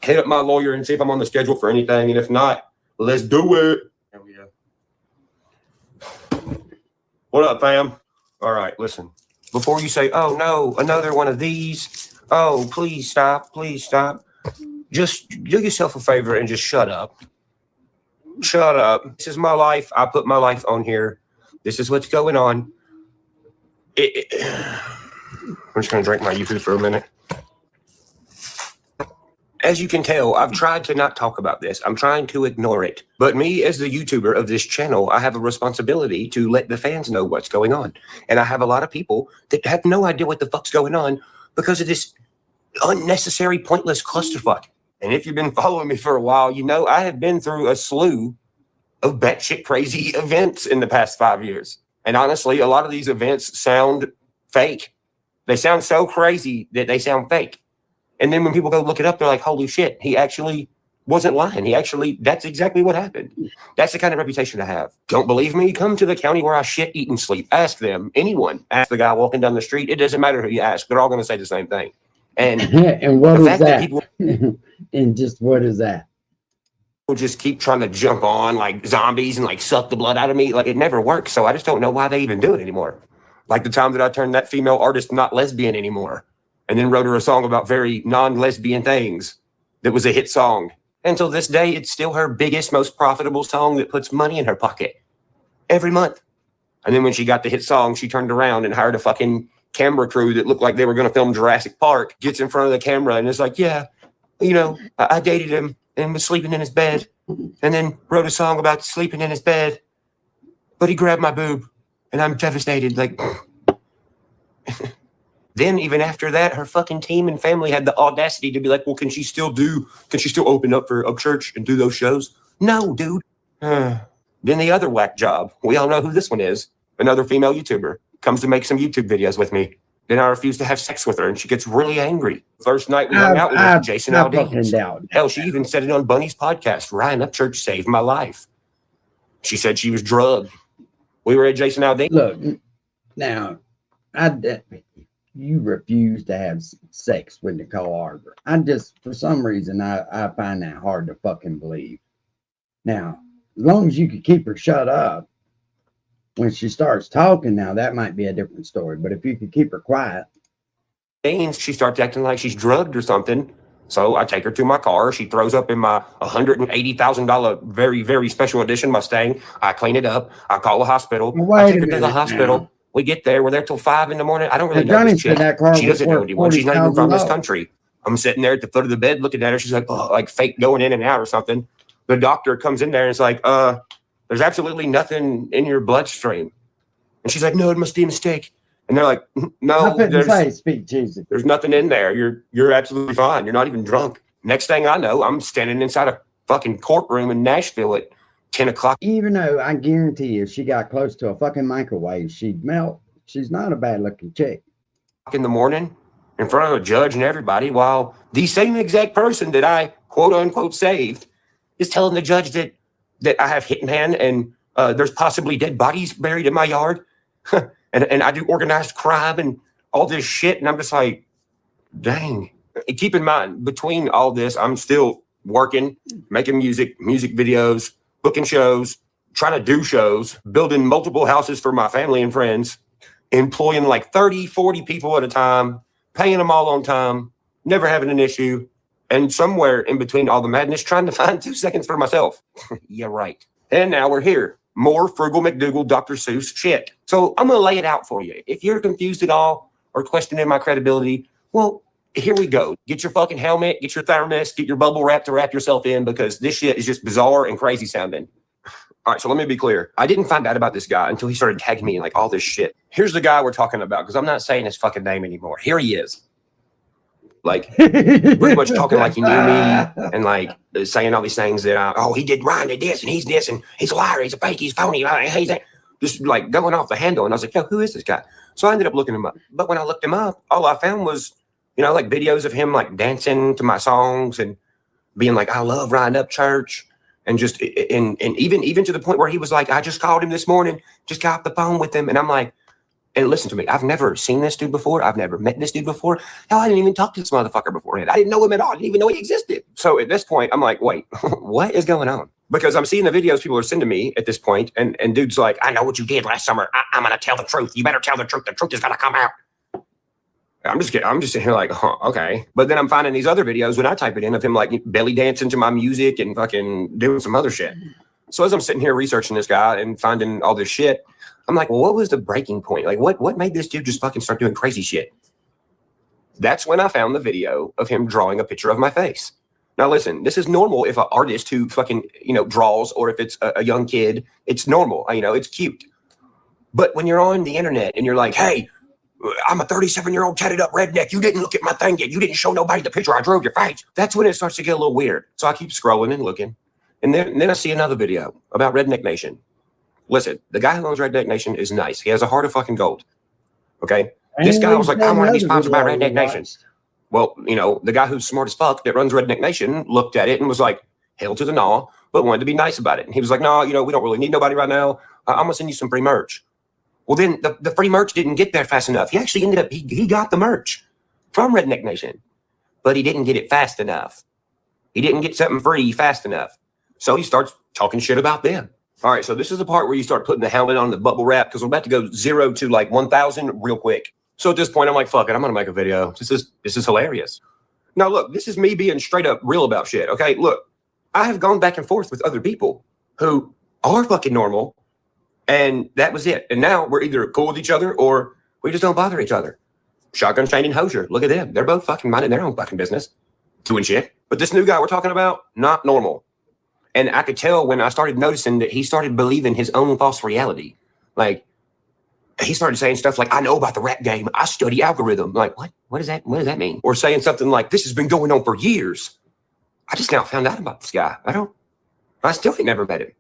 Hit up my lawyer and see if I'm on the schedule for anything. And if not, let's do it. There we go. What up, fam? All right, listen. Before you say, oh, no, another one of these. Oh, please stop. Please stop. Just do yourself a favor and just shut up. Shut up. This is my life. I put my life on here. This is what's going on. I'm just going to drink my yoo-hoo for a minute. As you can tell, I've tried to not talk about this. I'm trying to ignore it. But me, as the YouTuber of this channel, I have a responsibility to let the fans know what's going on. And I have a lot of people that have no idea what the fuck's going on because of this unnecessary, pointless clusterfuck. And if you've been following me for a while, you know I have been through a slew of batshit crazy events in the past 5 years. And honestly, a lot of these events sound fake. They sound so crazy that they sound fake. And then when people go look it up, they're like, holy shit, he actually wasn't lying. That's exactly what happened. That's the kind of reputation I have. Don't believe me? Come to the county where I shit, eat, and sleep. Ask them, anyone. Ask the guy walking down the street. It doesn't matter who you ask. They're all going to say the same thing. And, and what the is fact that? people And just what is that? just keep trying to jump on like zombies and like suck the blood out of me. Like it never works. So I just don't know why they even do it anymore. Like the time that I turned that female artist not lesbian anymore and then wrote her a song about very non-lesbian things that was a hit song. Until this day, it's still her biggest, most profitable song that puts money in her pocket every month. And then when she got the hit song, she turned around and hired a fucking camera crew that looked like they were going to film Jurassic Park, gets in front of the camera and is like, yeah, you know, I dated him and was sleeping in his bed and then wrote a song about sleeping in his bed, but he grabbed my boob and I'm devastated. Like, then even after that, her fucking team and family had the audacity to be like, well, can she still open up for a church and do those shows? No, dude. Then the other whack job. We all know who this one is. Another female YouTuber comes to make some YouTube videos with me. Then I refuse to have sex with her and she gets really angry. First night we hung out, we went to Jason Aldean's. Hell, she even said it on Bunny's podcast. Ryan Upchurch saved my life. She said she was drugged. We were at Jason Aldean. Look, now, you refuse to have sex with Nicole Arbor. For some reason, I find that hard to fucking believe. Now, as long as you could keep her shut up, when she starts talking now, that might be a different story. But if you could keep her quiet. She starts acting like she's drugged or something. So I take her to my car. She throws up in my $180,000 very, very special edition Mustang. I clean it up. I call the hospital. I take her to the hospital. Now. We get there. We're there till 5 a.m. I don't really know this chick. She doesn't know anyone. She's not even from this country. I'm sitting there at the foot of the bed looking at her. She's like, oh, like fake going in and out or something. The doctor comes in there and is like, there's absolutely nothing in your bloodstream. And she's like, no, it must be a mistake. And they're like, no, there's nothing in there. You're absolutely fine. You're not even drunk. Next thing I know, I'm standing inside a fucking courtroom in Nashville at 10 o'clock. Even though I guarantee you, if she got close to a fucking microwave, she'd melt. She's not a bad looking chick. In the morning, in front of a judge and everybody, while the same exact person that I quote unquote saved is telling the judge that I have hit man and there's possibly dead bodies buried in my yard. and I do organized crime and all this shit. And I'm just like, dang. And keep in mind, between all this, I'm still working, making music videos, booking shows, trying to do shows, building multiple houses for my family and friends, employing like 30, 40 people at a time, paying them all on time, never having an issue. And somewhere in between all the madness, trying to find 2 seconds for myself. Yeah, right. And now we're here. More Frugal McDougal, Dr. Seuss shit. So I'm going to lay it out for you. If you're confused at all or questioning my credibility, well, here we go. Get your fucking helmet, get your thermos, get your bubble wrap to wrap yourself in because this shit is just bizarre and crazy sounding. All right, so let me be clear. I didn't find out about this guy until he started tagging me in like all this shit. Here's the guy we're talking about because I'm not saying his fucking name anymore. Here he is. Like pretty much talking like he knew me and like saying all these things that he did Ryan did this and he's a liar, he's a fake, he's phony, he's just like going off the handle. And I was like, yo, who is this guy? So I ended up looking him up. But when I looked him up, all I found was, like videos of him like dancing to my songs and being like, I love Ryan Upchurch. And just and even to the point where he was like, I just called him this morning, just got off the phone with him. And I'm like, and listen to me, I've never seen this dude before. I've never met this dude before. Hell, I didn't even talk to this motherfucker beforehand. I didn't know him at all. I didn't even know he existed. So at this point, I'm like, wait, what is going on? Because I'm seeing the videos people are sending me at this point, and dude's like, I know what you did last summer. I'm going to tell the truth. You better tell the truth. The truth is going to come out. I'm just kidding. I'm just sitting here like, okay. But then I'm finding these other videos when I type it in of him like belly dancing to my music and fucking doing some other shit. So as I'm sitting here researching this guy and finding all this shit, I'm like, well, what was the breaking point? Like, what made this dude just fucking start doing crazy shit? That's when I found the video of him drawing a picture of my face. Now, listen, this is normal if an artist who fucking, draws, or if it's a young kid, it's normal. It's cute. But when you're on the internet and you're like, hey, I'm a 37-year-old tatted up redneck. You didn't look at my thing yet. You didn't show nobody the picture. I drove your face. That's when it starts to get a little weird. So I keep scrolling and looking. And then I see another video about Redneck Nation. Listen, the guy who owns Redneck Nation is nice. He has a heart of fucking gold. Okay? This guy was like, I want to be another sponsored by video Redneck we Nation. watched. Well, you know, the guy who's smart as fuck that runs Redneck Nation looked at it and was like, hell to the gnaw, but wanted to be nice about it. And he was like, no, you know, we don't really need nobody right now. I'm going to send you some free merch. Well, then the free merch didn't get there fast enough. He actually ended up, he got the merch from Redneck Nation, but he didn't get it fast enough. He didn't get something free fast enough. So he starts talking shit about them. All right, so this is the part where you start putting the helmet on the bubble wrap because we're about to go 0 to like 1,000 real quick. So at this point, I'm like, fuck it, I'm going to make a video. This is hilarious. Now, look, this is me being straight up real about shit, okay? Look, I have gone back and forth with other people who are fucking normal, and that was it. And now we're either cool with each other or we just don't bother each other. Shotgun Shane and Hosier, look at them. They're both fucking minding their own fucking business, doing shit. But this new guy we're talking about, not normal. And I could tell when I started noticing that he started believing his own false reality. Like, he started saying stuff like, I know about the rap game. I study algorithm. Like, what? What does that mean? Or saying something like, this has been going on for years. I just now found out about this guy. I still ain't never met him.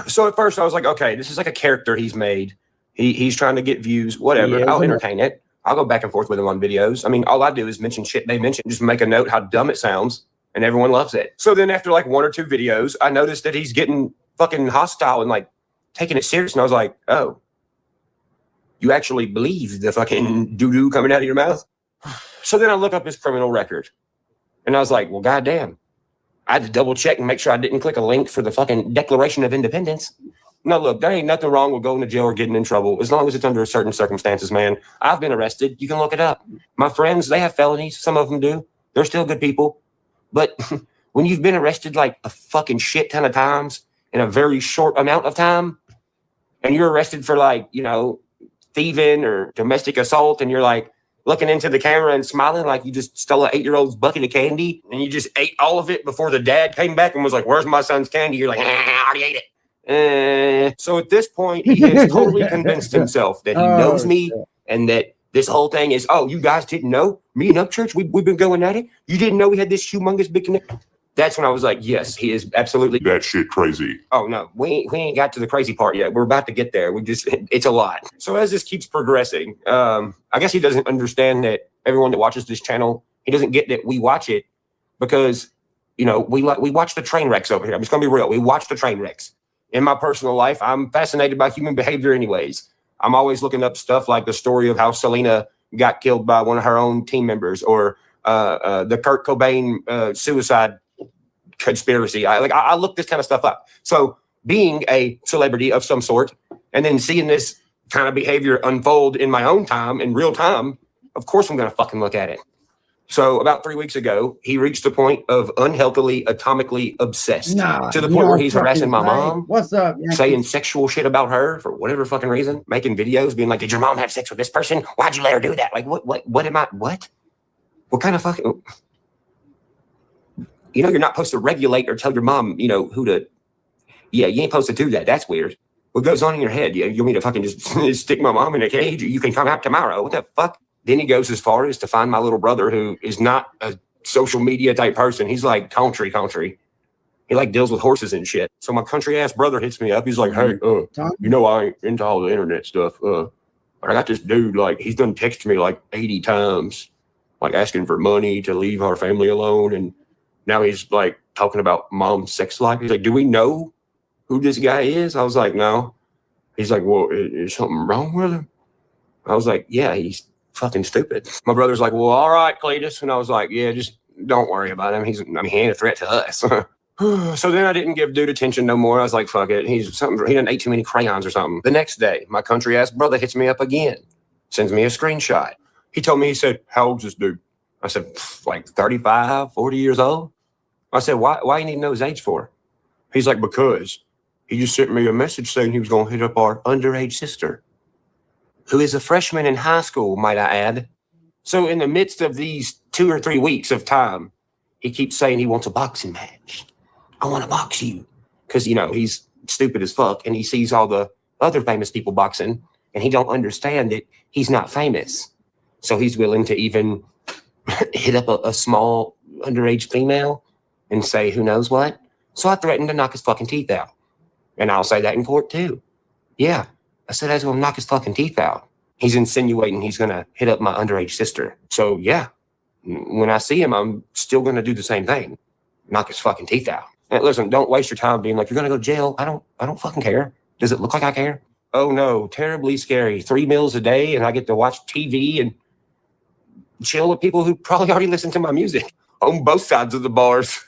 So at first I was like, okay, this is like a character he's made. He's trying to get views, whatever. I'll entertain it. I'll go back and forth with him on videos. I mean, all I do is mention shit they mention, just make a note how dumb it sounds, and everyone loves it. So then after like 1 or 2 videos, I noticed that he's getting fucking hostile and like taking it serious. And I was like, oh, you actually believe the fucking doo-doo coming out of your mouth? So then I look up his criminal record, and I was like, well, goddamn. I had to double check and make sure I didn't click a link for the fucking Declaration of Independence. Now, look, there ain't nothing wrong with going to jail or getting in trouble as long as it's under certain circumstances, man. I've been arrested. You can look it up. My friends, they have felonies. Some of them do. They're still good people. But when you've been arrested like a fucking shit ton of times in a very short amount of time, and you're arrested for like, you know, thieving or domestic assault, and you're like looking into the camera and smiling like you just stole an 8-year-old's bucket of candy and you just ate all of it before the dad came back and was like, where's my son's candy? You're like, I already ate it. So at this point, he has totally convinced himself that he knows me and that this whole thing is, oh, you guys didn't know? Me and Upchurch, we've been going at it? You didn't know we had this humongous big connection? That's when I was like, yes, he is absolutely that shit crazy. Oh no, we ain't got to the crazy part yet. We're about to get there. It's a lot. So as this keeps progressing, I guess he doesn't understand that everyone that watches this channel, he doesn't get that we watch it because, you know, we watch the train wrecks over here. I'm just gonna be real. We watch the train wrecks. In my personal life, I'm fascinated by human behavior anyways. I'm always looking up stuff like the story of how Selena got killed by one of her own team members, or the Kurt Cobain suicide conspiracy. I look this kind of stuff up. So being a celebrity of some sort and then seeing this kind of behavior unfold in my own time, in real time, of course I'm going to fucking look at it. So about 3 weeks ago, he reached the point of unhealthily, atomically obsessed to the point where he's harassing my mom. What's up, Yankee? Saying sexual shit about her for whatever fucking reason, making videos, being like, did your mom have sex with this person? Why'd you let her do that? Like, what kind of fucking... You know, you're not supposed to regulate or tell your mom, you know, who to... Yeah, you ain't supposed to do that. That's weird. What goes on in your head? You want me to fucking just stick my mom in a cage? You can come out tomorrow. What the fuck? Then he goes as far as to find my little brother, who is not a social media type person. He's like country. He like deals with horses and shit. So my country ass brother hits me up. He's like, hey, you know, I ain't into all the internet stuff. But I got this dude, like, he's done texted me like 80 times, like asking for money to leave our family alone. And now he's like talking about mom's sex life. He's like, do we know who this guy is? I was like, no. He's like, well, is something wrong with him? I was like, yeah, he's fucking stupid. My brother's like, well, all right, Cletus. And I was like, yeah, just don't worry about him. He ain't a threat to us. So then I didn't give dude attention no more. I was like, fuck it. He done ate too many crayons or something. The next day, my country ass brother hits me up again, sends me a screenshot. He told me, he said, how old's this dude? I said, like 35, 40 years old. I said, why you need to know his age for? He's like, because he just sent me a message saying he was going to hit up our underage sister, who is a freshman in high school, might I add. So in the midst of these 2 or 3 weeks of time, he keeps saying he wants a boxing match. I want to box you. Because, you know, he's stupid as fuck, and he sees all the other famous people boxing, and he don't understand that he's not famous. So he's willing to even hit up a small underage female and say who knows what. So I threatened to knock his fucking teeth out. And I'll say that in court too. Yeah, I said I was going to knock his fucking teeth out. He's insinuating he's going to hit up my underage sister. So yeah, when I see him, I'm still going to do the same thing. Knock his fucking teeth out. And listen, don't waste your time being like, you're going to go to jail. I don't fucking care. Does it look like I care? Oh no, terribly scary. 3 meals a day and I get to watch TV and chill with people who probably already listen to my music on both sides of the bars.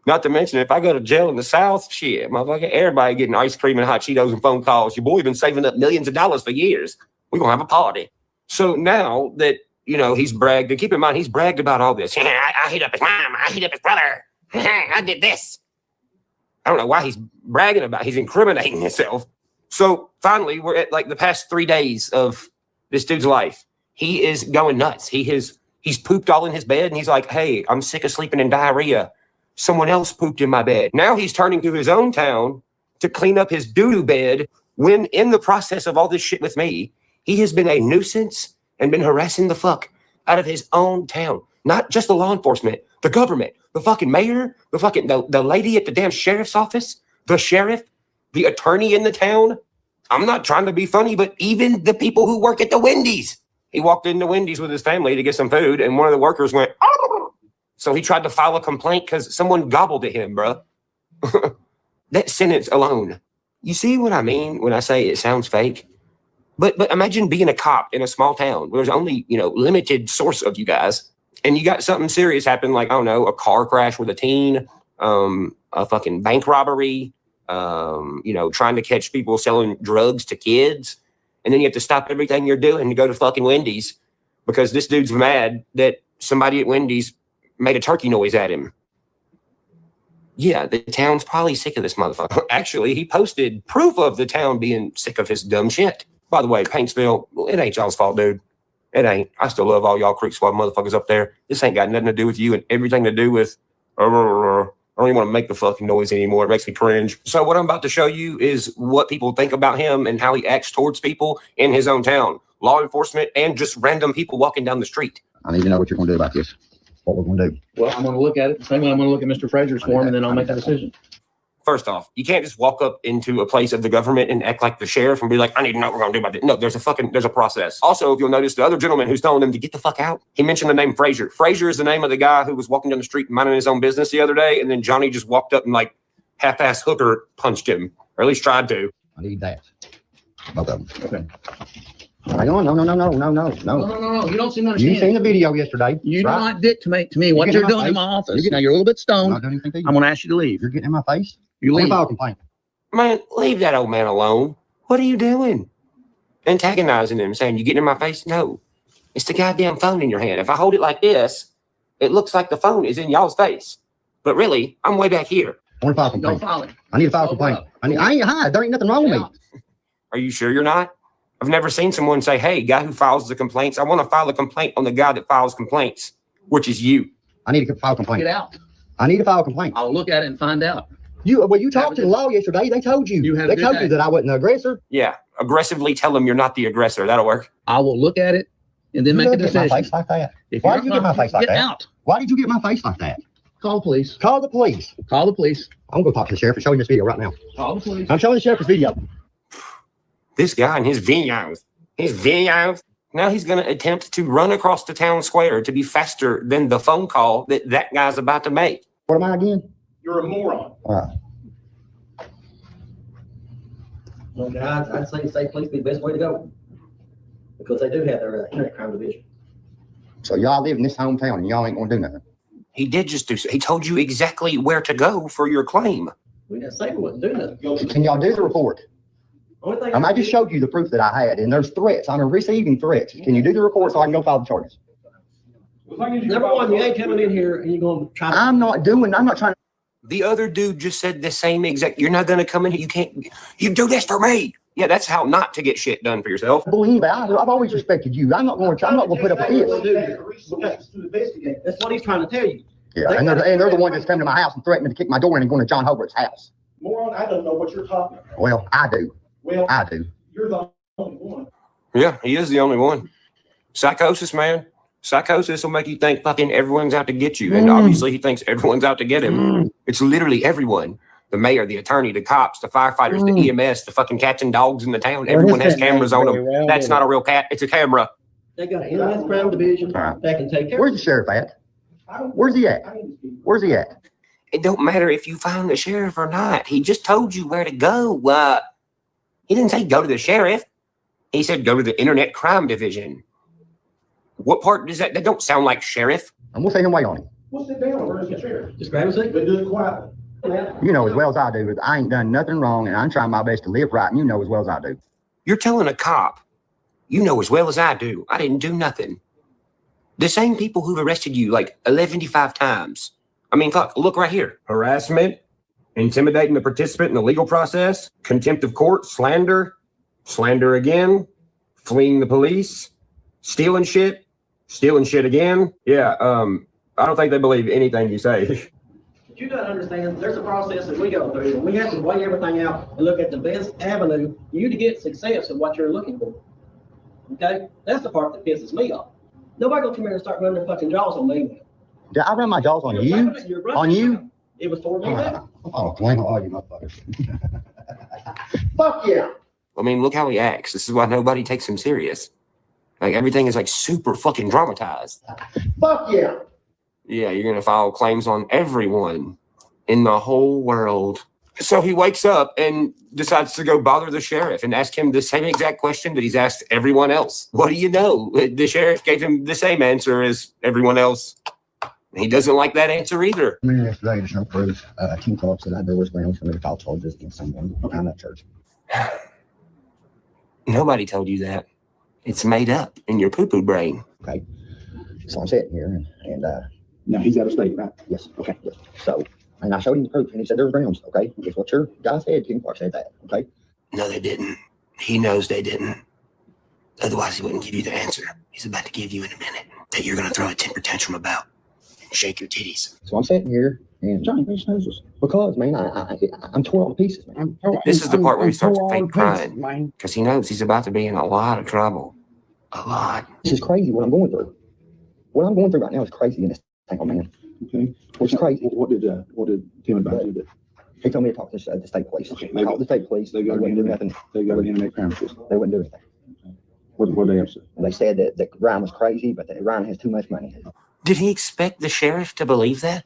Not to mention, if I go to jail in the South, shit, motherfucker, everybody getting ice cream and hot Cheetos and phone calls. Your boy been saving up millions of dollars for years. We're going to have a party. So now that, you know, he's bragged, and keep in mind, he's bragged about all this. I hit up his mom. I hit up his brother. I did this. I don't know why he's bragging about it. He's incriminating himself. So finally, we're at like the past 3 days of this dude's life. He is going nuts. He's pooped all in his bed, and he's like, hey, I'm sick of sleeping in diarrhea. Someone else pooped in my bed. Now he's turning to his own town to clean up his doo-doo bed when in the process of all this shit with me, he has been a nuisance and been harassing the fuck out of his own town. Not just the law enforcement, the government, the fucking mayor, the fucking, the lady at the damn sheriff's office, the sheriff, the attorney in the town. I'm not trying to be funny, but even the people who work at the Wendy's. He walked into Wendy's with his family to get some food, and one of the workers went, oh! So he tried to file a complaint because someone gobbled at him, bro. That sentence alone. You see what I mean when I say it sounds fake? But imagine being a cop in a small town where there's only, you know, limited source of you guys, and you got something serious happen, like, I don't know, a car crash with a teen, a fucking bank robbery, you know, trying to catch people selling drugs to kids. And then you have to stop everything you're doing to go to fucking Wendy's because this dude's mad that somebody at Wendy's made a turkey noise at him. Yeah, the town's probably sick of this motherfucker. Actually, he posted proof of the town being sick of his dumb shit. By the way, Paintsville, it ain't y'all's fault, dude. It ain't. I still love all y'all Creek Squad motherfuckers up there. This ain't got nothing to do with you and everything to do with... I don't even want to make the fucking noise anymore. It makes me cringe. So what I'm about to show you is what people think about him and how he acts towards people in his own town. Law enforcement and just random people walking down the street. I need to know what you're going to do about this. What we're going to do. Well, I'm going to look at it the same way I'm going to look at Mr. Frazier's form, and then I'll make a decision. First off, you can't just walk up into a place of the government and act like the sheriff and be like, I need to know what we're going to do about this. No, there's a process. Also, if you'll notice, the other gentleman who's telling them to get the fuck out, he mentioned the name Frazier. Frazier is the name of the guy who was walking down the street minding his own business the other day, and then Johnny just walked up and like half-ass hooker punched him, or at least tried to. I need that. Both of them. Okay. Hang on. No. You don't seem to understand. You seen the video yesterday. You do not dictate to me what you're doing in my office. Now, you're a little bit stoned. I'm going to ask you to leave. You're getting in my face? You leave. I'll complain. Man, leave that old man alone. What are you doing? Antagonizing him, saying, you getting in my face? No. It's the goddamn phone in your hand. If I hold it like this, it looks like the phone is in y'all's face. But really, I'm way back here. I want to file a complaint. Don't file it. I need to file a complaint. I ain't hide. There ain't nothing wrong with me. Are you sure you're not? I've never seen someone say, hey, guy who files the complaints, I want to file a complaint on the guy that files complaints, which is you. I need to file a complaint. Get out. I need to file a complaint. I'll look at it and find out. You talked to the law yesterday. They told you. They told you that I wasn't the aggressor. Yeah. Aggressively tell them you're not the aggressor. That'll work. I will look at it and then make a decision. Get my face like that? Why did you get my face like that? Get out. Why did you get my face like that? Call the police. Call the police. Call the police. I'm going to talk to the sheriff and show him this video right now. Call the police. I'm showing the sheriff this video. This guy and his videos. Now he's going to attempt to run across the town square to be faster than the phone call that guy's about to make. What am I again? You're a moron. All right. Well, I'd say state police be the best way to go because they do have their internet crime division. So y'all live in this hometown and y'all ain't going to do nothing. He did just do so. He told you exactly where to go for your claim. We didn't say we wouldn't do nothing. Can y'all do the report? I just showed you the proof that I had, and there's threats. I'm receiving threats. Can you do the report so I can go file the charges? Number one, you ain't coming in here and you're going to try to... I'm not trying to... The other dude just said the same exact, you're not going to come in here. You do this for me. Yeah, that's how not to get shit done for yourself. Believe me, I've always respected you. I'm not going to put up with this. That's what he's trying to tell you. Yeah, and they're the ones that's coming to my house and threatening to kick my door in and going to John Hobart's house. Moron, I don't know what you're talking about. Well, I do. Well, I do. You're the only one. Yeah, he is the only one. Psychosis, man. Psychosis will make you think fucking everyone's out to get you. And obviously he thinks everyone's out to get him. It's literally everyone. The mayor, the attorney, the cops, the firefighters, the EMS, the fucking cats and dogs in the town. Everyone has cameras on them. That's not a real cat. It's a camera. They got an in-house crime division that can take care. Where's the sheriff at? Where's he at? Where's he at? It don't matter if you found the sheriff or not. He just told you where to go. He didn't say go to the sheriff. He said go to the internet crime division. What part does that? That don't sound like sheriff. I'm gonna say him wait on him. What's it down? Where's the sheriff? Just grab a seat, but do it quietly. You know as well as I do that I ain't done nothing wrong, and I'm trying my best to live right, and you know as well as I do. You're telling a cop, you know as well as I do, I didn't do nothing. The same people who've arrested you like 115 times. I mean, fuck, look right here. Harassment, intimidating the participant in the legal process, contempt of court, slander, slander again, fleeing the police, stealing shit again. Yeah, I don't think they believe anything you say. But you gotta understand, there's a process that we go through, and we have to weigh everything out and look at the best avenue for you to get success of what you're looking for. Okay? That's the part that pisses me off. Nobody gonna come here and start running their fucking jaws on me. Did I run my jaws on you? On you? It was for me. Oh, blame all you motherfuckers. Fuck yeah. I mean, look how he acts. This is why nobody takes him serious. Like, everything is like super fucking dramatized. Fuck yeah. Yeah, you're going to file claims on everyone in the whole world. So he wakes up and decides to go bother the sheriff and ask him the same exact question that he's asked everyone else. What do you know? The sheriff gave him the same answer as everyone else. He doesn't like that answer either. I mean, yesterday, there's no proof. King Clark said that there was grounds for me to file charges against someone behind that church. Nobody told you that. It's made up in your poo-poo brain. Okay. So I'm sitting here and now he's out of state, right? Yes. Okay. Yes. So, and I showed him the proof, and he said there was grounds. Okay. Guess what your guy said? King Clark said that. Okay. No, they didn't. He knows they didn't. Otherwise, he wouldn't give you the answer. He's about to give you in a minute that you're going to throw a temper tantrum about and shake your titties. So I'm sitting here, and Johnny Fish knows this because, man, I'm torn all to pieces, man. This is the part where he starts fake crying because he knows he's about to be in a lot of trouble. A lot. This is crazy what I'm going through. What I'm going through right now is crazy in this tangle, man. Okay. Which is crazy. What did Tim advise you to? He told me to talk to the state police. Okay. I called the state police. They wouldn't do nothing. They got an internet crime system. They wouldn't do anything. Okay. What did they answer? They said that Ryan was crazy, but that Ryan has too much money. Did he expect the sheriff to believe that?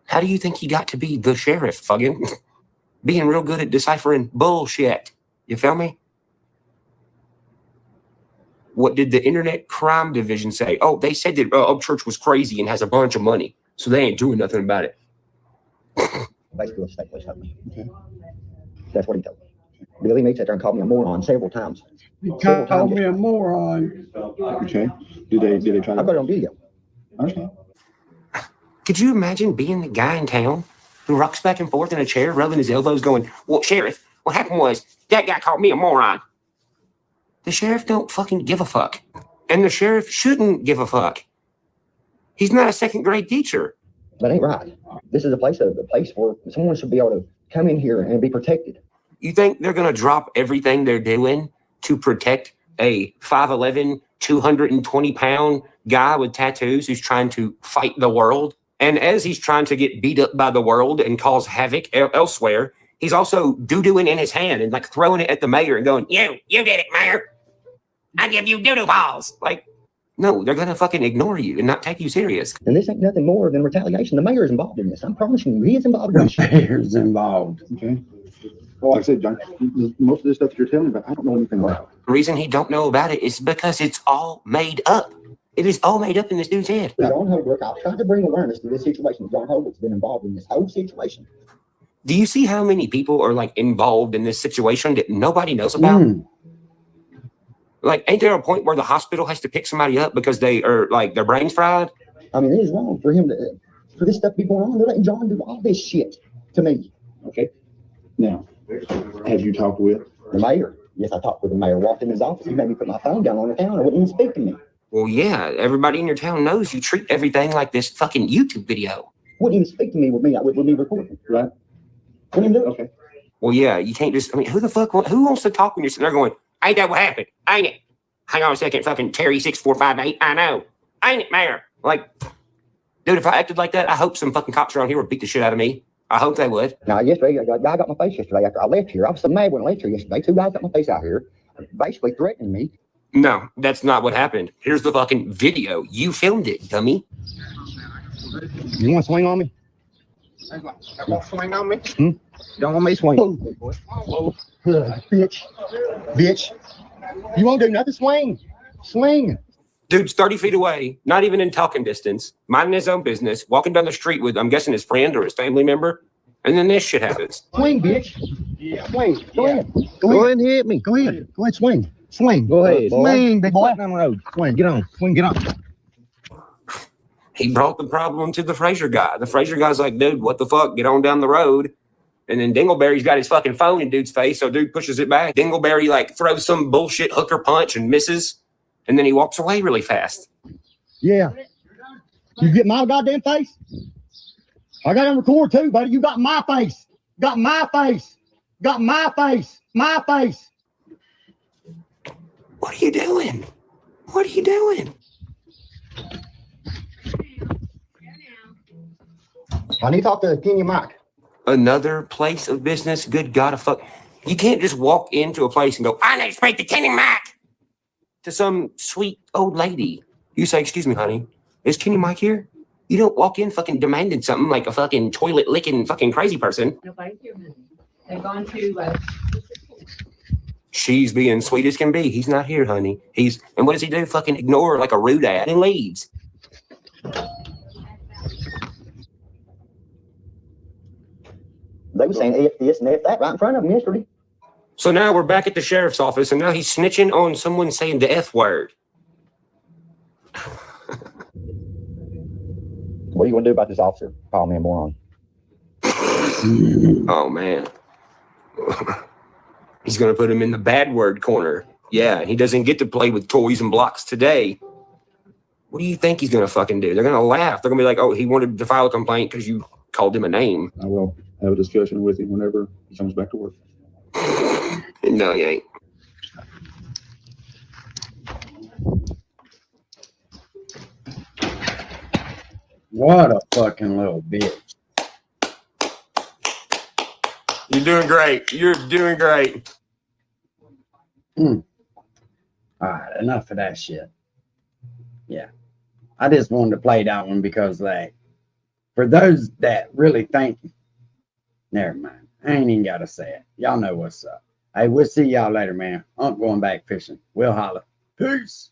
How do you think he got to be the sheriff, fucking? Being real good at deciphering bullshit. You feel me? What did the internet crime division say? Oh, they said that Upchurch was crazy and has a bunch of money, so they ain't doing nothing about it. Basically, what the state police told me. Okay. That's what he told me. Billy Meeks sat there and called me a moron several times. He called me a moron. Okay. Did they try to? I got it on video. Okay. Could you imagine being the guy in town who rocks back and forth in a chair, rubbing his elbows, going, "Well, sheriff, what happened was that guy called me a moron." The sheriff don't fucking give a fuck. And the sheriff shouldn't give a fuck. He's not a second grade teacher. That ain't right. This is a place where someone should be able to come in here and be protected. You think they're going to drop everything they're doing to protect a 5'11", 220-pound guy with tattoos who's trying to fight the world? And as he's trying to get beat up by the world and cause havoc elsewhere, he's also doo-dooing in his hand and like throwing it at the mayor and going, you did it, mayor. I give you doo-doo balls. Like, no, they're going to fucking ignore you and not take you serious. And this ain't nothing more than retaliation. The mayor's involved in this. I'm promising you, he is involved in this. The mayor's involved. Okay. Well, like I said, John, most of this stuff that you're telling me about, I don't know anything about. The reason he don't know about it is because it's all made up. It is all made up in this dude's head. John Holbrook, I've tried to bring awareness to this situation. John Holbrook's been involved in this whole situation. Do you see how many people are like involved in this situation that nobody knows about? Like, ain't there a point where the hospital has to pick somebody up because they are like their brains fried? I mean, it is wrong for him for this stuff to be going on. They're letting John do all this shit to me. Okay. Now, have you talked with the mayor? Yes, I talked with the mayor. Walked in his office. He made me put my phone down on the counter. Wouldn't even speak to me. Well, yeah, everybody in your town knows you treat everything like this fucking YouTube video. Wouldn't even speak to me with me recording, right? Wouldn't even do it. Okay. Well, yeah, you can't just, I mean, who wants to talk when you're sitting there going, ain't that what happened? Ain't it? Hang on a second, fucking Terry 6458. I know. Ain't it, mayor? Like, dude, if I acted like that, I hope some fucking cops around here would beat the shit out of me. I hope they would. Now, yesterday, a guy got my face yesterday after I left here. I was so mad when I left here yesterday. 2 guys got my face out here, basically threatening me. No, that's not what happened. Here's the fucking video. You filmed it, dummy. You want to swing on me? Swing on me? Don't want me to swing. Bitch. Bitch. You won't do nothing. Swing. Swing. Dude's 30 feet away, not even in talking distance, minding his own business, walking down the street with, I'm guessing, his friend or his family member. And then this shit happens. Swing, bitch. Swing. Go ahead. Go ahead and hit me. Go ahead. Go ahead. Swing. Swing. Go ahead. Swing, big boy. Down the road. Swing. Get on. Swing. Get on. He brought the problem to the Fraser guy. The Fraser guy's like, dude, what the fuck? Get on down the road. And then Dingleberry's got his fucking phone in dude's face, so dude pushes it back. Dingleberry like throws some bullshit hooker punch and misses, and then he walks away really fast. Yeah. You get my goddamn face? I got it on record too, buddy. You got my face. Got my face. Got my face. My face. What are you doing? What are you doing? I need to talk to Kenya Mike. Another place of business? Good God, fuck. You can't just walk into a place and go, I need to speak to Kenny Mac to some sweet old lady. You say, excuse me, honey, is Kenny Mike here? You don't walk in fucking demanding something like a fucking toilet licking fucking crazy person. Nobody's here, honey. They've gone to, She's being sweet as can be. He's not here, honey. And what does he do? Fucking ignore her like a rude ass and leaves. They were saying F this and F that right in front of them yesterday. So now we're back at the sheriff's office, and now he's snitching on someone saying the F word. What are you going to do about this officer? Call me a moron. Oh, man. He's going to put him in the bad word corner. Yeah, he doesn't get to play with toys and blocks today. What do you think he's going to fucking do? They're going to laugh. They're going to be like, oh, he wanted to file a complaint because you called him a name. I will have a discussion with him whenever he comes back to work. No, he ain't. What a fucking little bitch. You're doing great. You're doing great. All right, enough of that shit. Yeah. I just wanted to play that one because, like, for those that really think, never mind. I ain't even got to say it. Y'all know what's up. Hey, we'll see y'all later, man. I'm going back fishing. We'll holler. Peace.